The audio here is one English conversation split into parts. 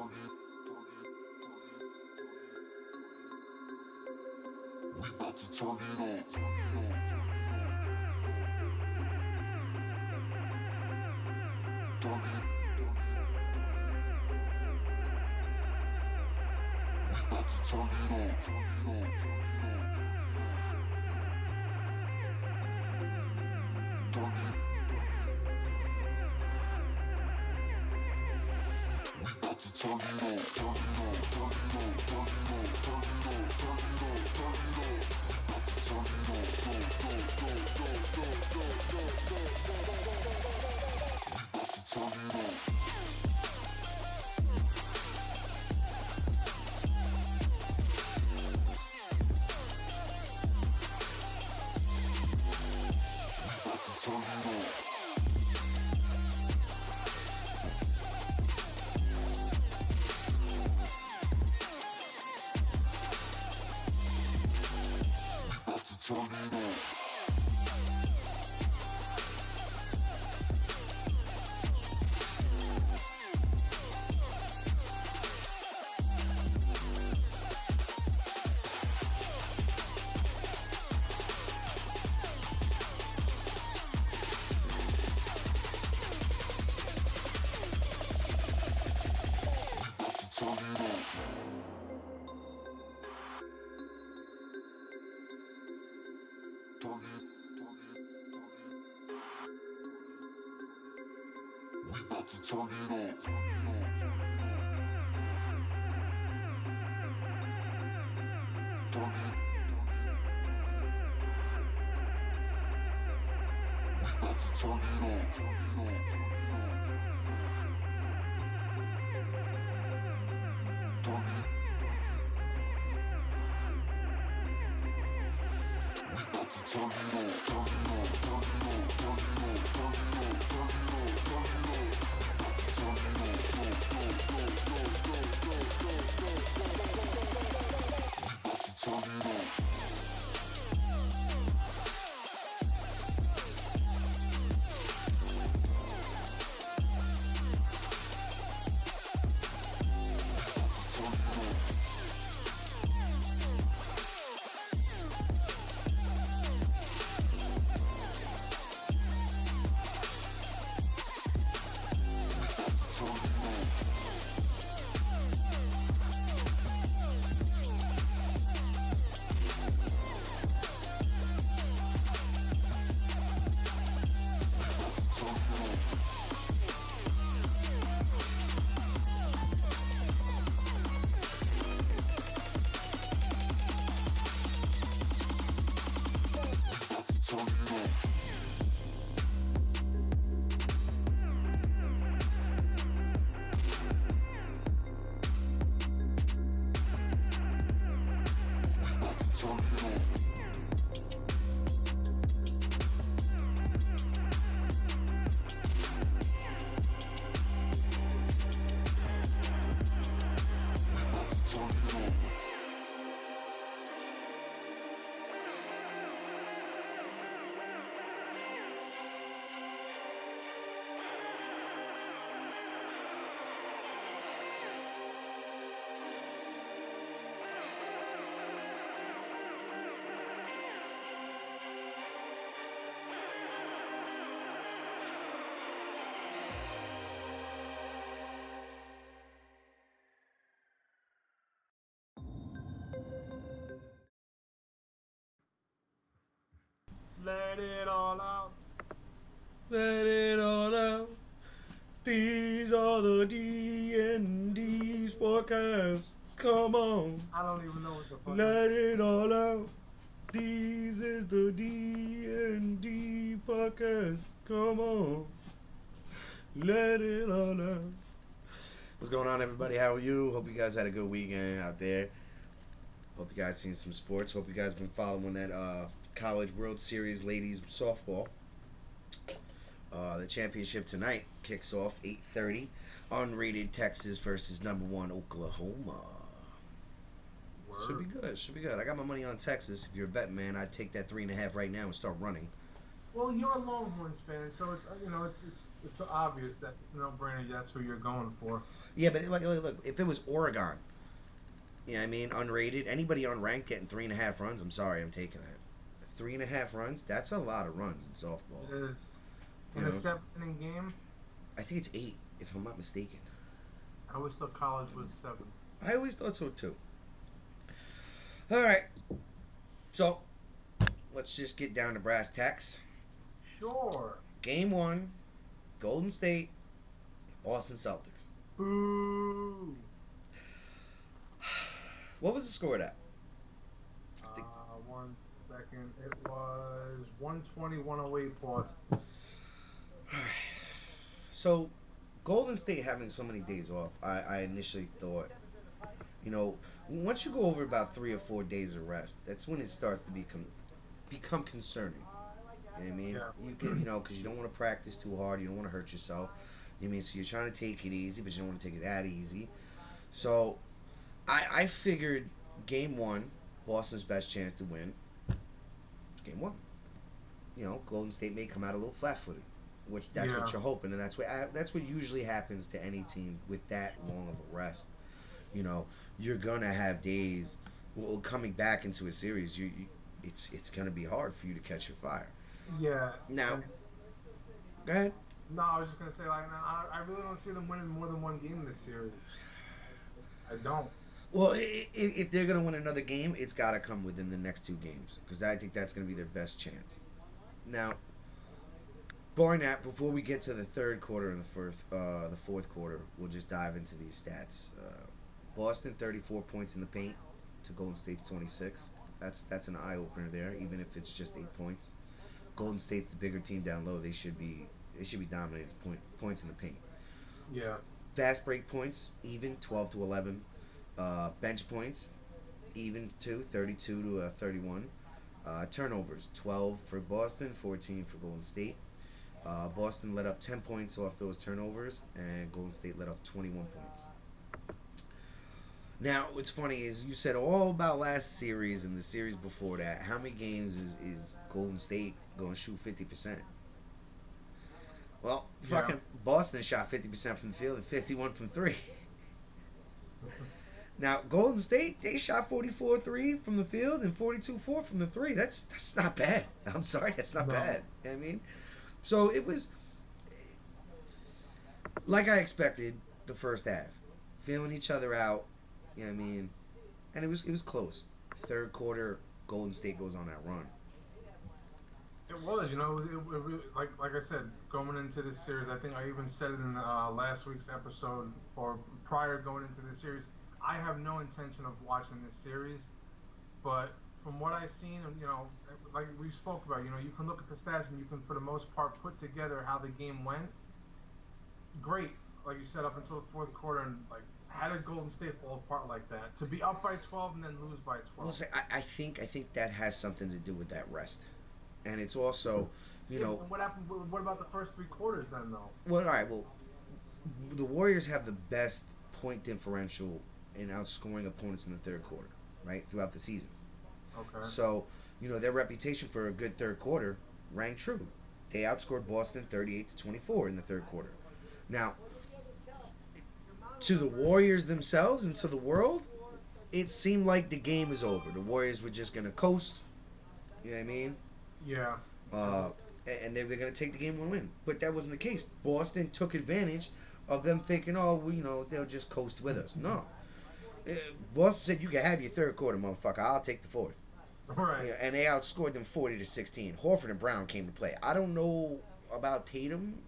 We about to turn it up. Turn it. We about to turn it up. Turn it. We about to turn it up. Turn it up. Turn it up. Turn it up. Turn it up. Turn it up. Turn it up. Turn it up. We about to turn it up. We about to turn it up. Turn it up. We about to turn it up. Turn it up. Turn it. We about to turn it up. Turn it. We about to turn it up. Turn it. We about to turn it up. Turn it up. Turn it up. Turn it up. Turn it up. Turn it up. Turn it up. Turn it up. We about to turn it up. We about to turn it up. Let it all out. Let it all out. These are the D&D Sportcasts. Come on. I don't even know what the fuck. Let it all out. These is the D&D Podcast. Come on. Let it all out. What's going on, everybody? How are you? Hope you guys had a good weekend out there. Hope you guys seen some sports. Hope you guys been following that College World Series ladies softball. The championship tonight kicks off 8:30. Unrated Texas versus number 1 Oklahoma. Word. Should be good. I got my money on Texas. If you're a betting man, I'd take that 3.5 right now and start running. Well, you're a Longhorns fan, so it's it's obvious that no brainer that's who you're going for. Yeah, but look, if it was Oregon, you know what I mean, unrated, anybody unranked getting 3.5 runs, I'm sorry, I'm taking that. 3.5 runs, that's a lot of runs in softball. It is You in a know, seven-inning game. I think it's 8, if I'm not mistaken. I always thought college was seven. I always thought so too. All right, so let's just get down to brass tacks. Sure. Game 1, Golden State, Boston Celtics. Boo. What was the score of that? 1 second. It was 120-108 Boston. So, Golden State having so many days off, I initially thought, you know, once you go over about 3 or 4 days of rest, that's when it starts to become concerning. You know what I mean? Yeah. You can, because you don't want to practice too hard, you don't want to hurt yourself. You know what I mean? So you're trying to take it easy, but you don't want to take it that easy. So, I figured game 1, Boston's best chance to win was game 1. Golden State may come out a little flat-footed, which that's what Yeah. you're hoping, and that's what usually happens to any team with that long of a rest. You're gonna have days. Well, coming back into a series, it's gonna be hard for you to catch your fire. Yeah. Now, and- go ahead. no, I was just gonna say like I really don't see them winning more than one game in this series. I don't. Well, if they're gonna win another game, it's gotta come within the next 2 games because I think that's gonna be their best chance. Now, barring that, before we get to the third quarter and the fourth quarter, we'll just dive into these stats. Boston 34 points in the paint to Golden State's 26. That's an eye opener there, even if it's just 8 points. Golden State's the bigger team down low. They should be dominating points in the paint. Yeah. Fast break points even 12 to 11. Bench points even 32 to 31. Turnovers 12 for Boston, 14 for Golden State. Boston let up 10 points off those turnovers, and Golden State let up 21 points. Now, what's funny is you said all about last series and the series before that. How many games is Golden State going to shoot 50%? Well, fucking Boston shot 50% from the field and 51 from 3. Now, Golden State, they shot 44-3 from the field and 42-4 from the 3. That's not bad. I'm sorry, that's not bad. You know what I mean? So it was like I expected the first half. Feeling each other out, you know what I mean? And it was close. Third quarter, Golden State goes on that run. It was, like I said, going into this series, I think I even said it in last week's episode or prior going into this series. I have no intention of watching this series, but from what I've seen, like we spoke about, you can look at the stats and you can, for the most part, put together how the game went. Great, like you said, up until the fourth quarter, and like, how did Golden State fall apart like that? To be up by 12 and then lose by 12. Well, I think that has something to do with that rest, and it's also, What happened? What about the first 3 quarters then, though? Well, all right. Well, the Warriors have the best point differential in outscoring opponents in the third quarter, right, throughout the season. Okay. So, their reputation for a good third quarter rang true. They outscored Boston 38-24 in the third quarter. Now, to the Warriors themselves and to the world, it seemed like the game is over. The Warriors were just going to coast. You know what I mean? Yeah. And they were going to take the game and win. But that wasn't the case. Boston took advantage of them thinking, they'll just coast with us. No. Boston said, you can have your third quarter, motherfucker. I'll take the fourth. Right. Yeah, and they outscored them 40-16. Horford and Brown came to play. I don't know about Tatum.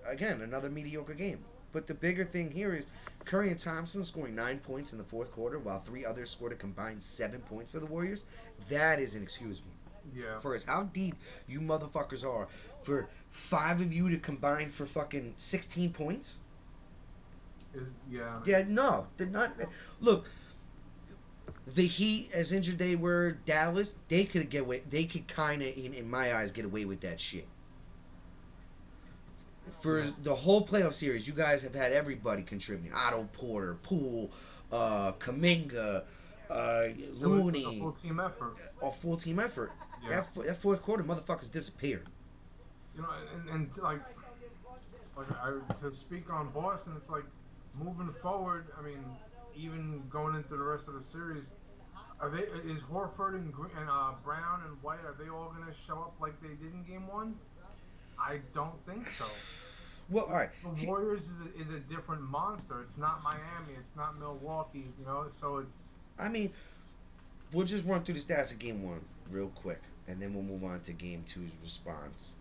Again, another mediocre game. But the bigger thing here is Curry and Thompson scoring 9 points in the fourth quarter while 3 others scored a combined 7 points for the Warriors. That is inexcusable. Yeah. First, how deep you motherfuckers are for 5 of you to combine for fucking 16 points? Yeah. Yeah, no. They're not. Look, the Heat, as injured they were, Dallas, they could get away. They could kind of, in my eyes, get away with that shit. For the whole playoff series, you guys have had everybody contributing. Otto Porter, Poole, Kuminga, Looney. A full team effort. A full team effort. Yeah. That fourth quarter, motherfuckers disappeared. You know, and to speak on Boston, it's like moving forward. I mean, even going into the rest of the series, is Horford and Brown and White, are they all going to show up like they did in Game One? I don't think so. Well, all right. The Warriors is a different monster. It's not Miami. It's not Milwaukee. You know, so it's. I mean, we'll just run through the stats of Game 1 real quick, and then we'll move on to Game 2's response.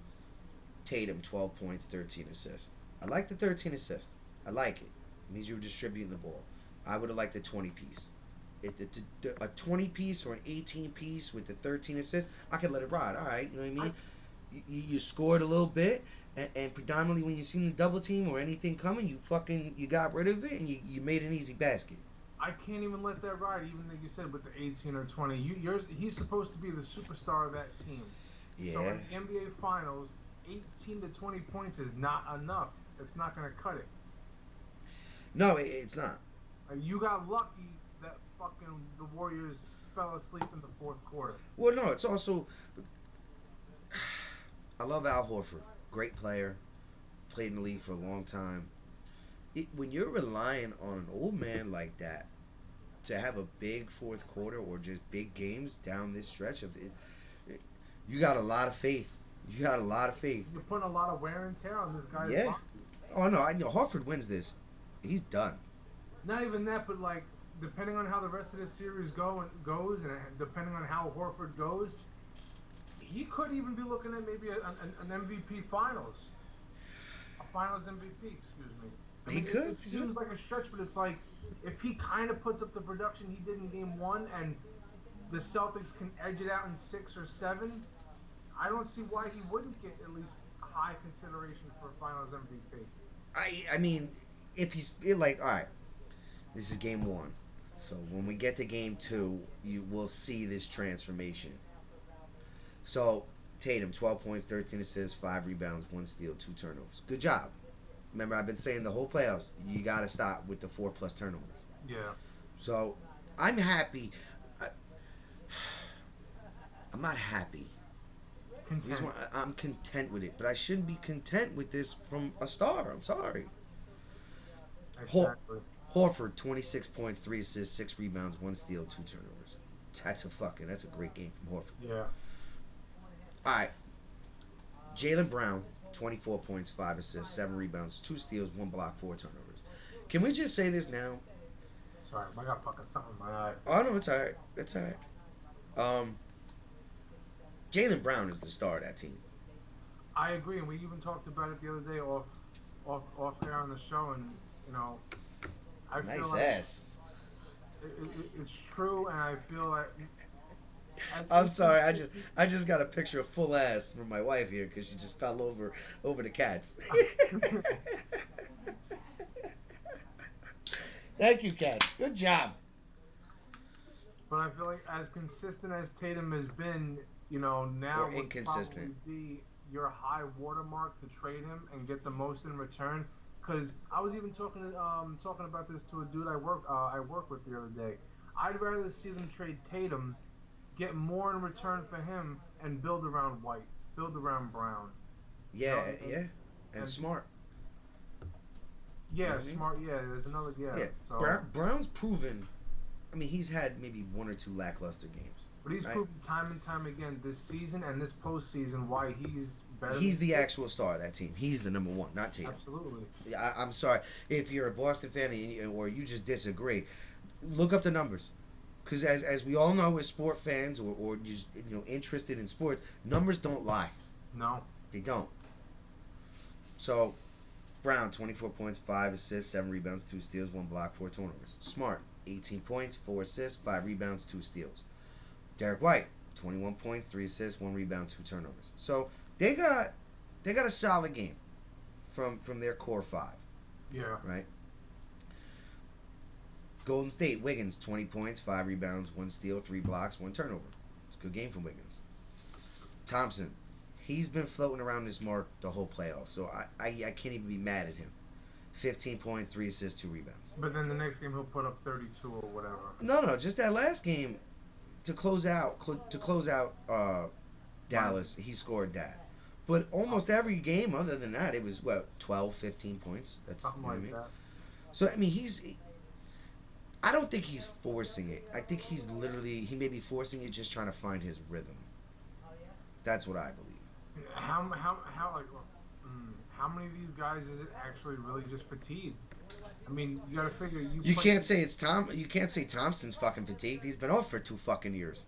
Tatum, 12 points, 13 assists. I like the 13 assists. I like it. It means you're distributing the ball. I would have liked a 20-piece. If a 20-piece or an 18-piece with the 13 assists, I could let it ride. All right, you know what I mean? You scored a little bit, and predominantly when you seen the double team or anything coming, you got rid of it, and you made an easy basket. I can't even let that ride, even like you said with the 18 or 20. He's supposed to be the superstar of that team. Yeah. So in the NBA Finals, 18 to 20 points is not enough. It's not going to cut it. No, it's not. You got lucky that fucking the Warriors fell asleep in the fourth quarter. Well, no, it's also... I love Al Horford. Great player. Played in the league for a long time. When you're relying on an old man like that to have a big fourth quarter or just big games down this stretch of it, you got a lot of faith. You got a lot of faith. You're putting a lot of wear and tear on this guy's Yeah. body. Oh, no, I know. Horford wins this. He's done. Not even that, but like depending on how the rest of the series goes, and depending on how Horford goes, he could even be looking at maybe an MVP Finals, a Finals MVP. Excuse me. I mean, could. It seems like a stretch, but it's like if he kind of puts up the production he did in Game 1, and the Celtics can edge it out in 6 or 7, I don't see why he wouldn't get at least high consideration for Finals MVP. I mean, if he's like, all right, this is Game 1. So when we get to Game 2, you will see this transformation. So Tatum, 12 points, 13 assists, 5 rebounds, 1 steal, 2 turnovers. Good job. Remember, I've been saying the whole playoffs, you got to stop with the 4+ turnovers. Yeah. So I'm happy. I'm not happy. Content. I'm content with it, but I shouldn't be content with this from a star. I'm sorry. Exactly. Horford, 26 points, 3 assists, 6 rebounds, 1 steal, 2 turnovers. That's a great game from Horford. Yeah. All right. Jaylen Brown, 24 points, 5 assists, 7 rebounds, 2 steals, 1 block, 4 turnovers. Can we just say this now? Sorry, I got fucking something in my eye. Oh, no, it's all right. It's all right. Jaylen Brown is the star of that team. I agree, and we even talked about it the other day off air on the show, and you know, I feel Nice like ass. it's true, and I feel like. I'm sorry, I just got a picture of full ass from my wife here because she just fell over the cats. Thank you, Cat. Good job. But I feel like as consistent as Tatum has been, you know, now Or would inconsistent. probably be your high watermark to trade him and get the most in return. Because I was even talking about this to a dude I work with the other day. I'd rather see them trade Tatum, get more in return for him, and build around White, build around Brown. Yeah, You know, yeah. And smart. Yeah, You know what I mean? smart. Yeah, there's another. Yeah. Yeah. So, Brown's proven. I mean, he's had maybe 1 or 2 lackluster games. but he's right? proven time and time again this season and this postseason why he's better. He's the actual star of that team. He's the number 1, not Tatum. Absolutely. I'm sorry. If you're a Boston fan or you just disagree, look up the numbers. Because as we all know as sport fans or just interested in sports, numbers don't lie. No. They don't. So, Brown, 24 points, 5 assists, 7 rebounds, 2 steals, 1 block, 4 turnovers. Smart, 18 points, 4 assists, 5 rebounds, 2 steals. Derek White, 21 points, 3 assists, 1 rebound, 2 turnovers. So they got a solid game from their core 5. Yeah. Right? Golden State, Wiggins, 20 points, 5 rebounds, 1 steal, 3 blocks, 1 turnover. It's a good game from Wiggins. Thompson, he's been floating around this mark the whole playoffs, so I can't even be mad at him. 15 points, 3 assists, 2 rebounds. But then the next game he'll put up 32 or whatever. No, just that last game to close out Dallas, he scored that. But almost every game, other than that, it was, 12, 15 points. That's, Something you know what I like mean? that. So, I mean, I don't think he's forcing it. I think he may be forcing it just trying to find his rhythm. That's what I believe. How many of these guys is it actually really just fatigue? I mean, you got to figure You can't say you can't say Thompson's fucking fatigued. He's been off for 2 fucking years.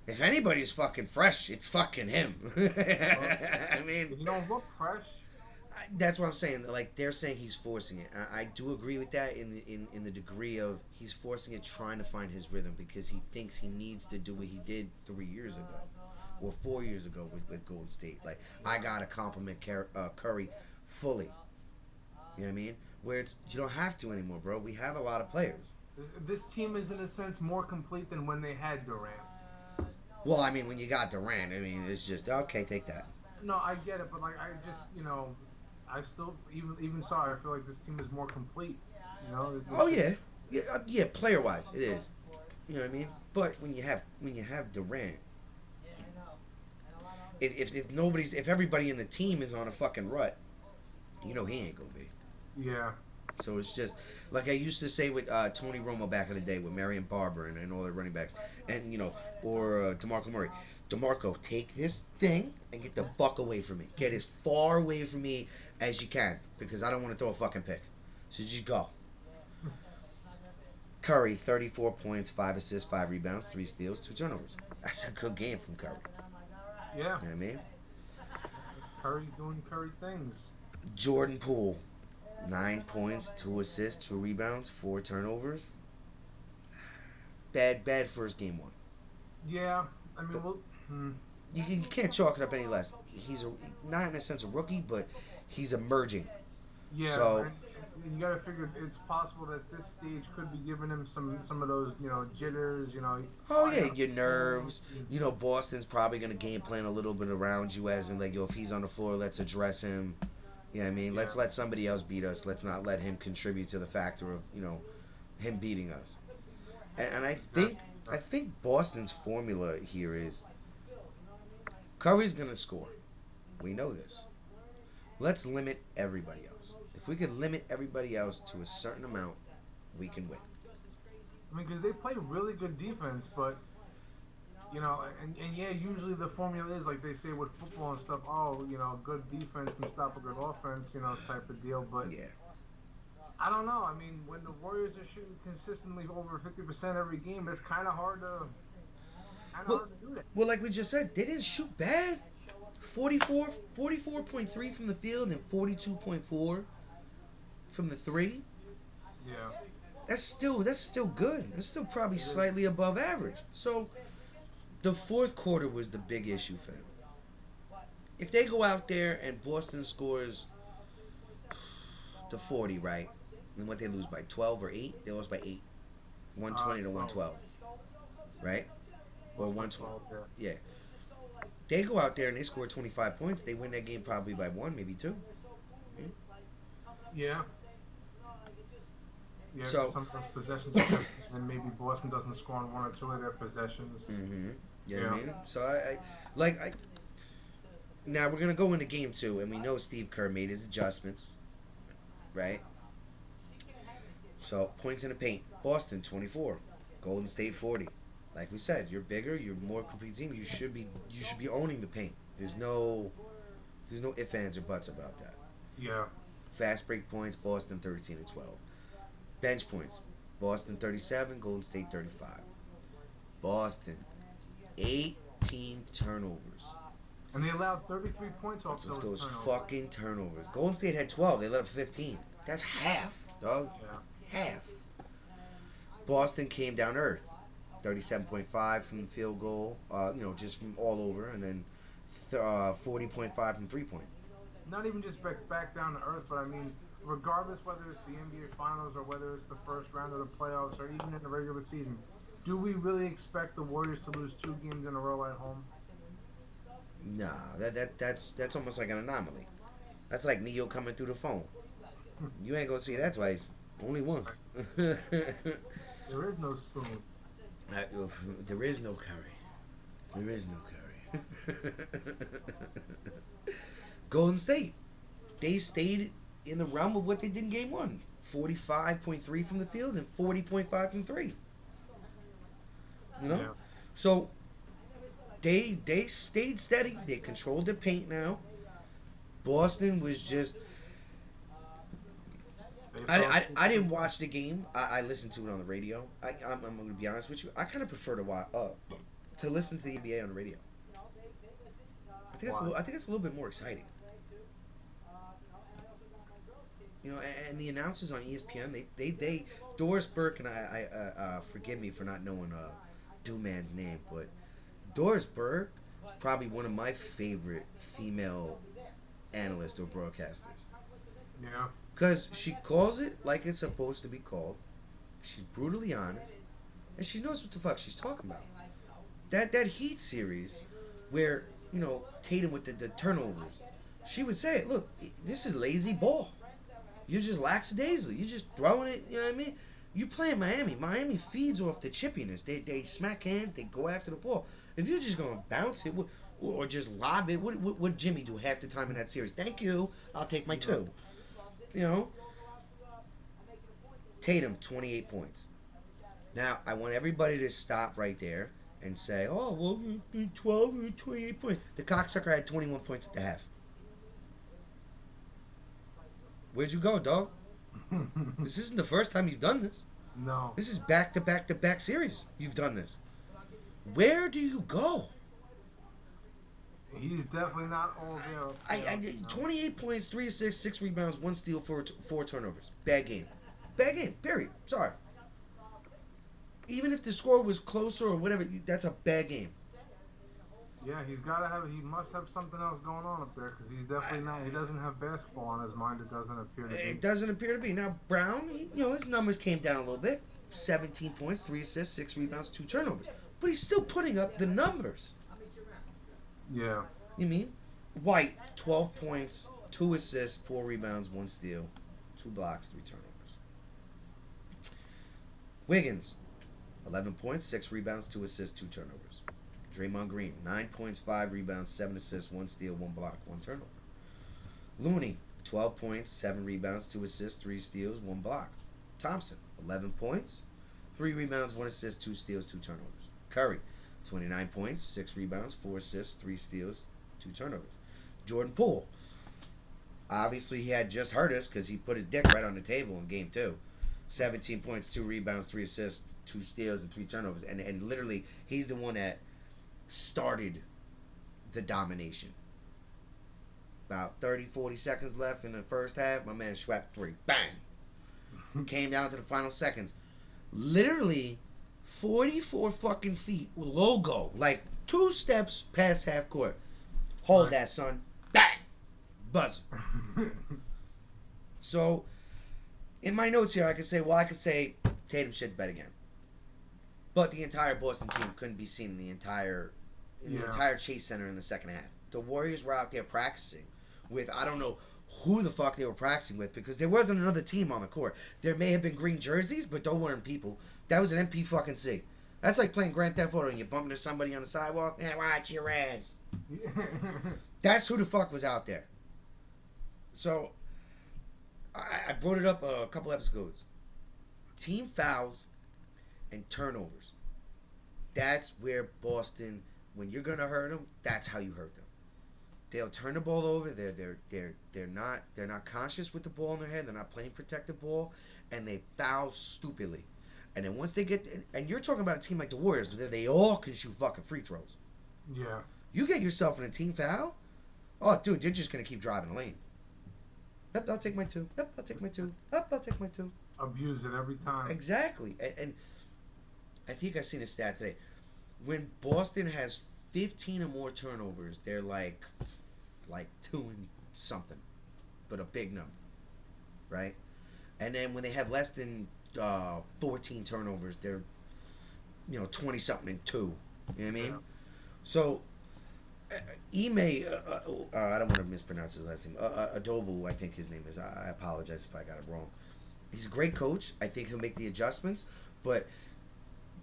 If anybody's fucking fresh, it's fucking him. I mean, If you don't look fresh, that's what I'm saying. Like, they're saying he's forcing it. I do agree with that in the degree of he's forcing it, trying to find his rhythm because he thinks he needs to do what he did 3 years ago or 4 years ago with Golden State. Like, I gotta compliment Curry fully. You know what I mean? Where you don't have to anymore, bro. We have a lot of players. this team is in a sense more complete than when they had Durant. Well, I mean, when you got Durant, I mean, it's just okay. Take that. No, I get it, but like I just I still even saw. I feel like this team is more complete. Oh yeah, yeah. Player wise, it is. You know what I mean? But when you have Durant, if everybody in the team is on a fucking rut, he ain't gonna be. Yeah. So it's just like I used to say with Tony Romo back in the day with Marion Barber and all the running backs, and or DeMarco Murray. DeMarco, take this thing and get the fuck away from me. Get as far away from me as you can because I don't want to throw a fucking pick. So just go. Curry, 34 points, 5 assists, 5 rebounds, 3 steals, 2 turnovers. That's a good game from Curry. Yeah. You know what I mean? Curry's doing Curry things. Jordan Poole, 9 points, 2 assists, 2 rebounds, 4 turnovers. Bad first game one. Yeah, I mean, You can't chalk it up any less. He's not in a sense a rookie, but he's emerging. yeah. So and you gotta figure it's possible that this stage could be giving him some of those jitters. oh yeah, your nerves. Boston's probably gonna game plan a little bit around you, as in like, if he's on the floor, let's address him. You know what I mean? Yeah. Let's let somebody else beat us. Let's not let him contribute to the factor of him beating us. And I think Boston's formula here is Curry's gonna score. We know this. Let's limit everybody else. If we could limit everybody else to a certain amount, we can win. I mean, because they play really good defense, but and yeah, usually the formula is like they say with football and stuff. Oh, good defense can stop a good offense, type of deal. But Yeah. I don't know. I mean, when the Warriors are shooting consistently over 50% every game, it's kind of hard to do that. Well, like we just said, they didn't shoot bad. 44.3 from the field and 42.4 from the 3. Yeah. That's still good. That's still probably slightly above average. So the fourth quarter was the big issue for them. If they go out there and Boston scores the 40, right? And what they lose by 12 or 8? They lost by 8. 120 to 112. Right? Or 112. Yeah. They go out there and they score 25 points. They win that game probably by 1, maybe 2. Yeah. Yeah, So- some of those possessions, and maybe Boston doesn't score on 1 or 2 of their possessions. Mm-hmm. You know what I mean? So I now we're gonna go into game 2, and we know Steve Kerr made his adjustments, right? So points in the paint: Boston 24, Golden State 40. Like we said, you're bigger, you're more complete team. You should be owning the paint. There's no ifs, ands, or buts about that. Yeah. Fast break points: Boston 13 and 12. Bench points: Boston 37, Golden State 35. Boston 18 turnovers. And they allowed 33 points off Those those turnovers. fucking turnovers. Golden State had 12. They let up 15. That's half, dog. Yeah. Half. Boston came down to earth. 37.5 from the field goal, just from all over, and then 40.5 from 3-point. Not even just back down to earth, but I mean, regardless whether it's the NBA Finals or whether it's the first round of the playoffs or even in the regular season, do we really expect the Warriors to lose 2 games in a row at home? Nah, that's almost like an anomaly. That's like Neo coming through the phone. You ain't gonna see that twice. Only once. There is no spoon. There is no Curry. There is no Curry. Golden State. They stayed in the realm of what they did in Game 1. 45.3 from the field and 40.5 from 3. You know? Yeah. So, they stayed steady. They controlled their paint now. Boston was just... I didn't watch the game. I listened to it on the radio. I'm going to be honest with you. I kind of prefer to listen to the NBA on the radio. I think it's a little bit more exciting. You know, and the announcers on ESPN, they Doris Burke, and I forgive me for not knowing Man's name, but Doris Burke is probably one of my favorite female analysts or broadcasters. Yeah. Because she calls it like it's supposed to be called. She's brutally honest. And she knows what the fuck she's talking about. That Heat series where, you know, Tatum with the turnovers, she would say, look, this is lazy ball. You're just lackadaisical. You're just throwing it, you know what I mean? You play in Miami. Miami feeds off the chippiness. They smack hands. They go after the ball. If you're just going to bounce it or just lob it, what Jimmy do half the time in that series? Thank you. I'll take my 2. You know, Tatum, 28 points. Now, I want everybody to stop right there and say, oh, well, 12, 28 points. The cocksucker had 21 points at the half. Where'd you go, dog? This isn't the first time you've done this. No. This is back-to-back-to-back series you've done this. Where do you go? He's definitely not all there. 28 points, 3 assists, 6 rebounds, 1 steal, 4 turnovers. Bad game. Bad game, period. Sorry. Even if the score was closer or whatever, that's a bad game. Yeah, he must have something else going on up there because he's definitely not. He doesn't have basketball on his mind. It doesn't appear to be. It doesn't appear to be. Now, Brown, his numbers came down a little bit. 17 points, 3 assists, 6 rebounds, 2 turnovers. But he's still putting up the numbers. Yeah. You mean? White, 12 points, 2 assists, 4 rebounds, 1 steal, 2 blocks, 3 turnovers. Wiggins, 11 points, 6 rebounds, 2 assists, 2 turnovers. Draymond Green, 9 points, 5 rebounds, 7 assists, 1 steal, 1 block, 1 turnover. Looney, 12 points, 7 rebounds, 2 assists, 3 steals, 1 block. Thompson, 11 points, 3 rebounds, 1 assist, 2 steals, 2 turnovers. Curry, 29 points, 6 rebounds, 4 assists, 3 steals, 2 turnovers. Jordan Poole, obviously he had just hurt us because he put his dick right on the table in Game 2. 17 points, 2 rebounds, 3 assists, 2 steals, and 3 turnovers. And literally, he's the one that started the domination. About 30, 40 seconds left in the first half, my man swept 3. Bang! Came down to the final seconds. Literally, 44 fucking feet, logo, like 2 steps past half court. Hold that, son. Bang! Buzzer. So, in my notes here, I could say Tatum shit bet again. But the entire Boston team couldn't be seen in the entire Chase Center in the second half. The Warriors were out there practicing with, I don't know who the fuck they were practicing with because there wasn't another team on the court. There may have been green jerseys, but those weren't people. That was an MP fucking C. That's like playing Grand Theft Auto and you bump into somebody on the sidewalk. Yeah, watch your ass. That's who the fuck was out there. So, I brought it up a couple episodes. Team fouls and turnovers. That's where Boston, when you're gonna hurt them, that's how you hurt them. They'll turn the ball over. They're not conscious with the ball in their head. They're not playing protective ball, and they foul stupidly. And then once they get, and you're talking about a team like the Warriors, where they all can shoot fucking free throws. Yeah. You get yourself in a team foul, oh dude, they're just gonna keep driving the lane. Yep, I'll take my 2. Yep, I'll take my 2. Yep, I'll take my 2. Abuse it every time. Exactly. And I think I seen a stat today. When Boston has 15 or more turnovers, they're like 2 and something, but a big number, right? And then when they have less than 14 turnovers, they're 20 something and 2. You know what I mean? Yeah. So Ime, I don't want to mispronounce his last name. Adobu, I think his name is. I apologize if I got it wrong. He's a great coach. I think he'll make the adjustments, but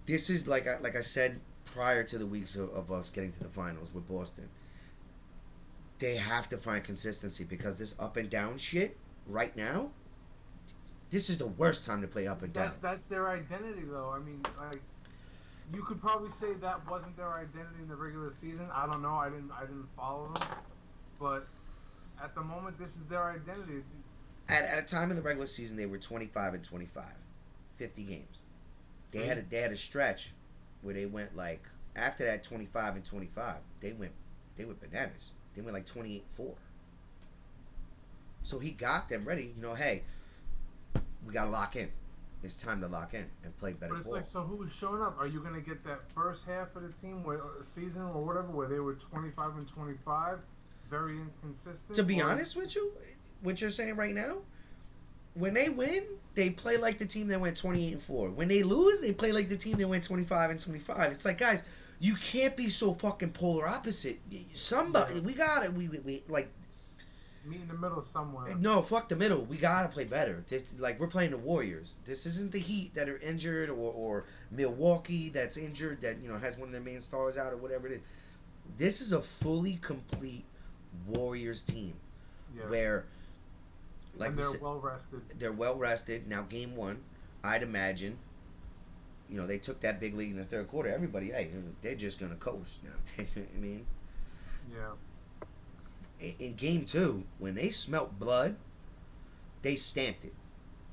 this is like I said prior to the weeks of us getting to the finals with Boston. they have to find consistency because this up and down shit right now, this is the worst time to play up and down. That's their identity, though. I mean, like, you could probably say that wasn't their identity in the regular season. I don't know. I didn't follow them, but at the moment, this is their identity. At a time in the regular season, they were 25-25, 50 games. They had a stretch where they went like after that 25-25, they went bananas. They went like 28-4. So he got them ready. You know, hey, we gotta lock in. It's time to lock in and play better But it's ball. like, so who's showing up? Are you gonna get that first half of the team, where season or whatever, where they were 25-25, very inconsistent? To be honest with you, what you're saying right now, when they win, they play like the team that went 28-4. When they lose, they play like the team that went 25-25. It's like, guys, you can't be so fucking polar opposite. Somebody, we gotta, we like. Meet in the middle somewhere. No, fuck the middle. We gotta play better. This, like, we're playing the Warriors. This isn't the Heat that are injured, or Milwaukee that's injured that, you know, has one of their main stars out or whatever it is. This is a fully complete Warriors team, where, like, and they're well rested. They're well rested. Now, game one, I'd imagine, you know, they took that big lead in the third quarter. Everybody, hey, they're just gonna coast now. I mean, Yeah. in game two, when they smelt blood, they stamped it.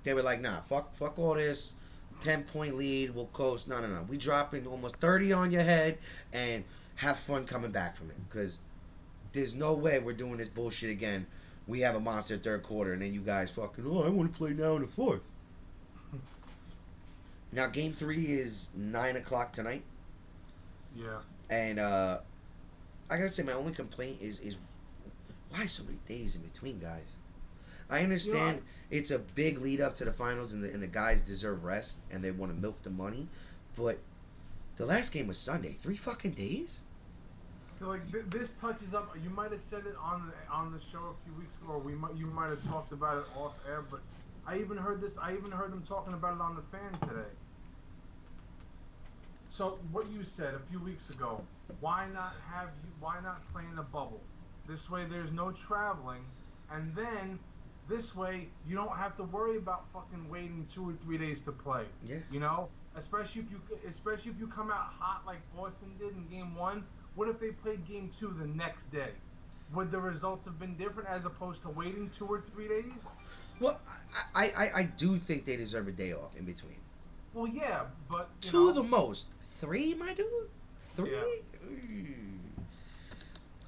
They were like, nah, fuck all this 10-point lead, we'll coast. No. We dropping almost 30 on your head and have fun coming back from it. Because there's no way we're doing this bullshit again. We have a monster third quarter and then you guys fucking, I want to play now in the fourth. Now, game three is 9 o'clock tonight. Yeah. And I gotta say, my only complaint is why so many days in between, guys? I understand it's a big lead up to the finals, and the guys deserve rest, and they want to milk the money, but the last game was Sunday. 3 fucking days? So like this touches up. You might have said it on the show a few weeks ago, or you might have talked about it off air. But I even heard them talking about it on the Fan today. So what you said a few weeks ago, why not play in a bubble? This way there's no traveling, and then this way you don't have to worry about fucking waiting 2 or 3 days to play. Yeah. You know, especially if you come out hot like Boston did in game 1. What if they played game 2 the next day? Would the results have been different as opposed to waiting 2 or 3 days? Well, I do think they deserve a day off in between. Well, yeah, but 2 of the most. 3, my dude? 3? Yeah.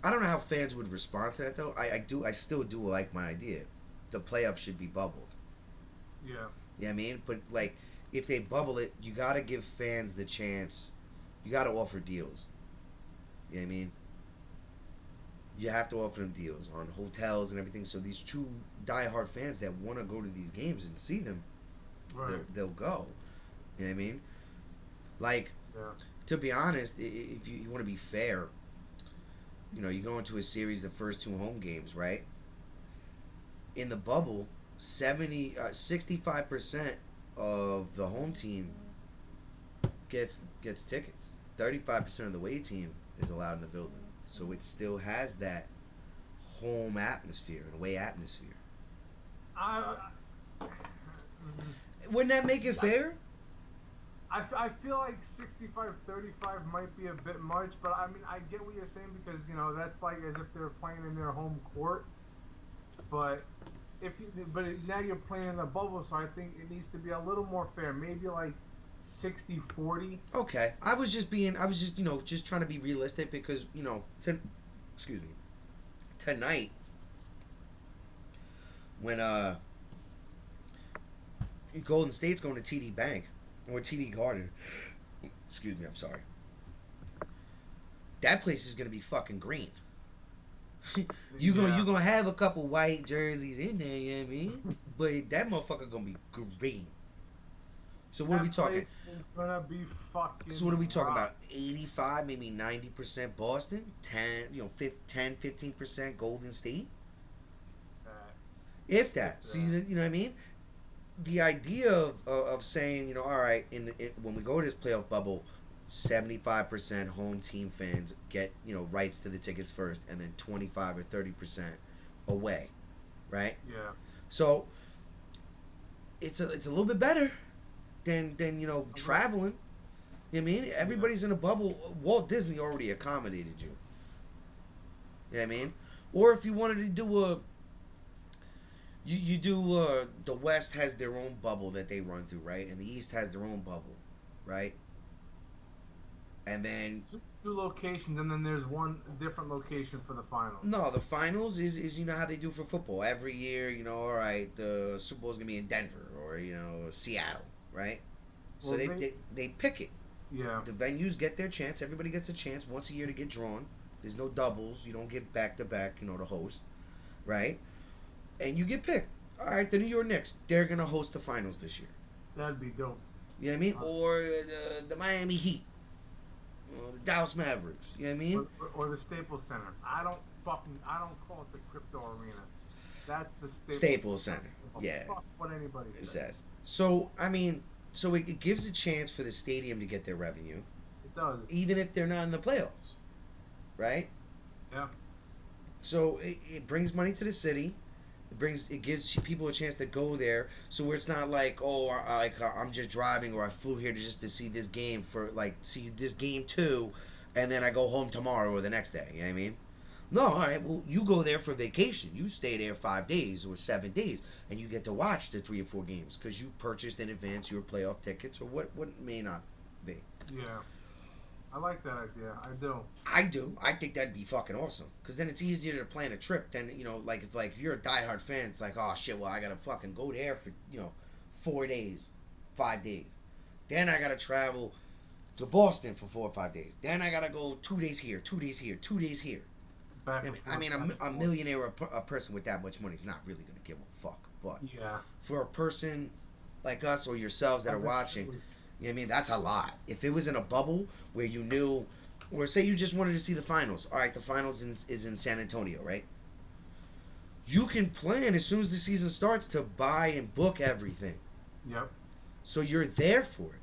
I don't know how fans would respond to that, though. I still do like my idea. The playoffs should be bubbled. Yeah. You know what I mean? But, like, if they bubble it, you got to give fans the chance. You got to offer deals. You know what I mean? You have to offer them deals on hotels and everything. So these true diehard fans that want to go to these games and see them, Right. they'll go. You know what I mean? Like, to be honest, if you want to be fair, you know, you go into a series, the first 2 home games, right? In the bubble, 65% of the home team gets tickets. 35% of the away team is allowed in the building. So it still has that home atmosphere and away atmosphere. Wouldn't that make it fair? I feel like 65-35 might be a bit much, but I mean, I get what you're saying because, you know, that's like as if they're playing in their home court. But now you're playing in a bubble, so I think it needs to be a little more fair. Maybe like 60-40. Okay. I was just, you know, just trying to be realistic because, you know, tonight when Golden State's going to TD Bank or TD Garden. Excuse me, I'm sorry. That place is gonna be fucking green. you gonna have a couple white jerseys in there, you know what I mean? But that motherfucker gonna be green. So what are we talking? It's gonna be fucking. So what are we talking about? 85, maybe 90% Boston, 10-15% Golden State. If that. So you know what I mean? The idea of saying, you know, all right, when we go to this playoff bubble, 75% home team fans get, rights to the tickets first, and then 25 or 30% away, right? Yeah. So it's a little bit better than traveling. You know what I mean? Everybody's in a bubble. Walt Disney already accommodated you. You know what I mean? Or if you wanted to do the West has their own bubble that they run through, right? And the East has their own bubble, right? And then Two locations, and then there's one different location for the finals. no, the finals is how they do for football every year. All right, the Super Bowl's gonna be in Denver or Seattle, right? So Well, they pick it. Yeah. The venues get their chance. Everybody gets a chance once a year to get drawn. There's no doubles. You don't get back to back. To host, right? And you get picked. All right, the New York Knicks. They're gonna host the finals this year. That'd be dope. You know what I mean? Or the Miami Heat. The Dallas Mavericks. You know what I mean? Or the Staples Center. I don't call it the Crypto Arena. That's the Staples Center. Yeah. Fuck what anybody says. So it gives a chance for the stadium to get their revenue. It does. Even if they're not in the playoffs, right? Yeah. So it brings money to the city. It gives people a chance to go there. So where it's not like, I'm just driving, or I flew here to see this game see this game too, and then I go home tomorrow or the next day. You know what I mean? No, all right. Well, you go there for vacation. You stay there 5 days or 7 days, and you get to watch the 3 or 4 games because you purchased in advance your playoff tickets or what may not be. Yeah. I like that idea. I do. I do. I think that'd be fucking awesome. Because then it's easier to plan a trip than, if you're a diehard fan, it's like, oh shit, well, I gotta fucking go there for, 4 days, 5 days. Then I gotta travel to Boston for 4 or 5 days. Then I gotta go 2 days here, 2 days here, 2 days here. I mean, a millionaire or a person with that much money is not really gonna give a fuck. But for a person like us or yourselves that are watching, you know what I mean? That's a lot. If it was in a bubble where you knew, or say you just wanted to see the finals. All right, the finals is in San Antonio, right? You can plan as soon as the season starts to buy and book everything. Yep. So you're there for it.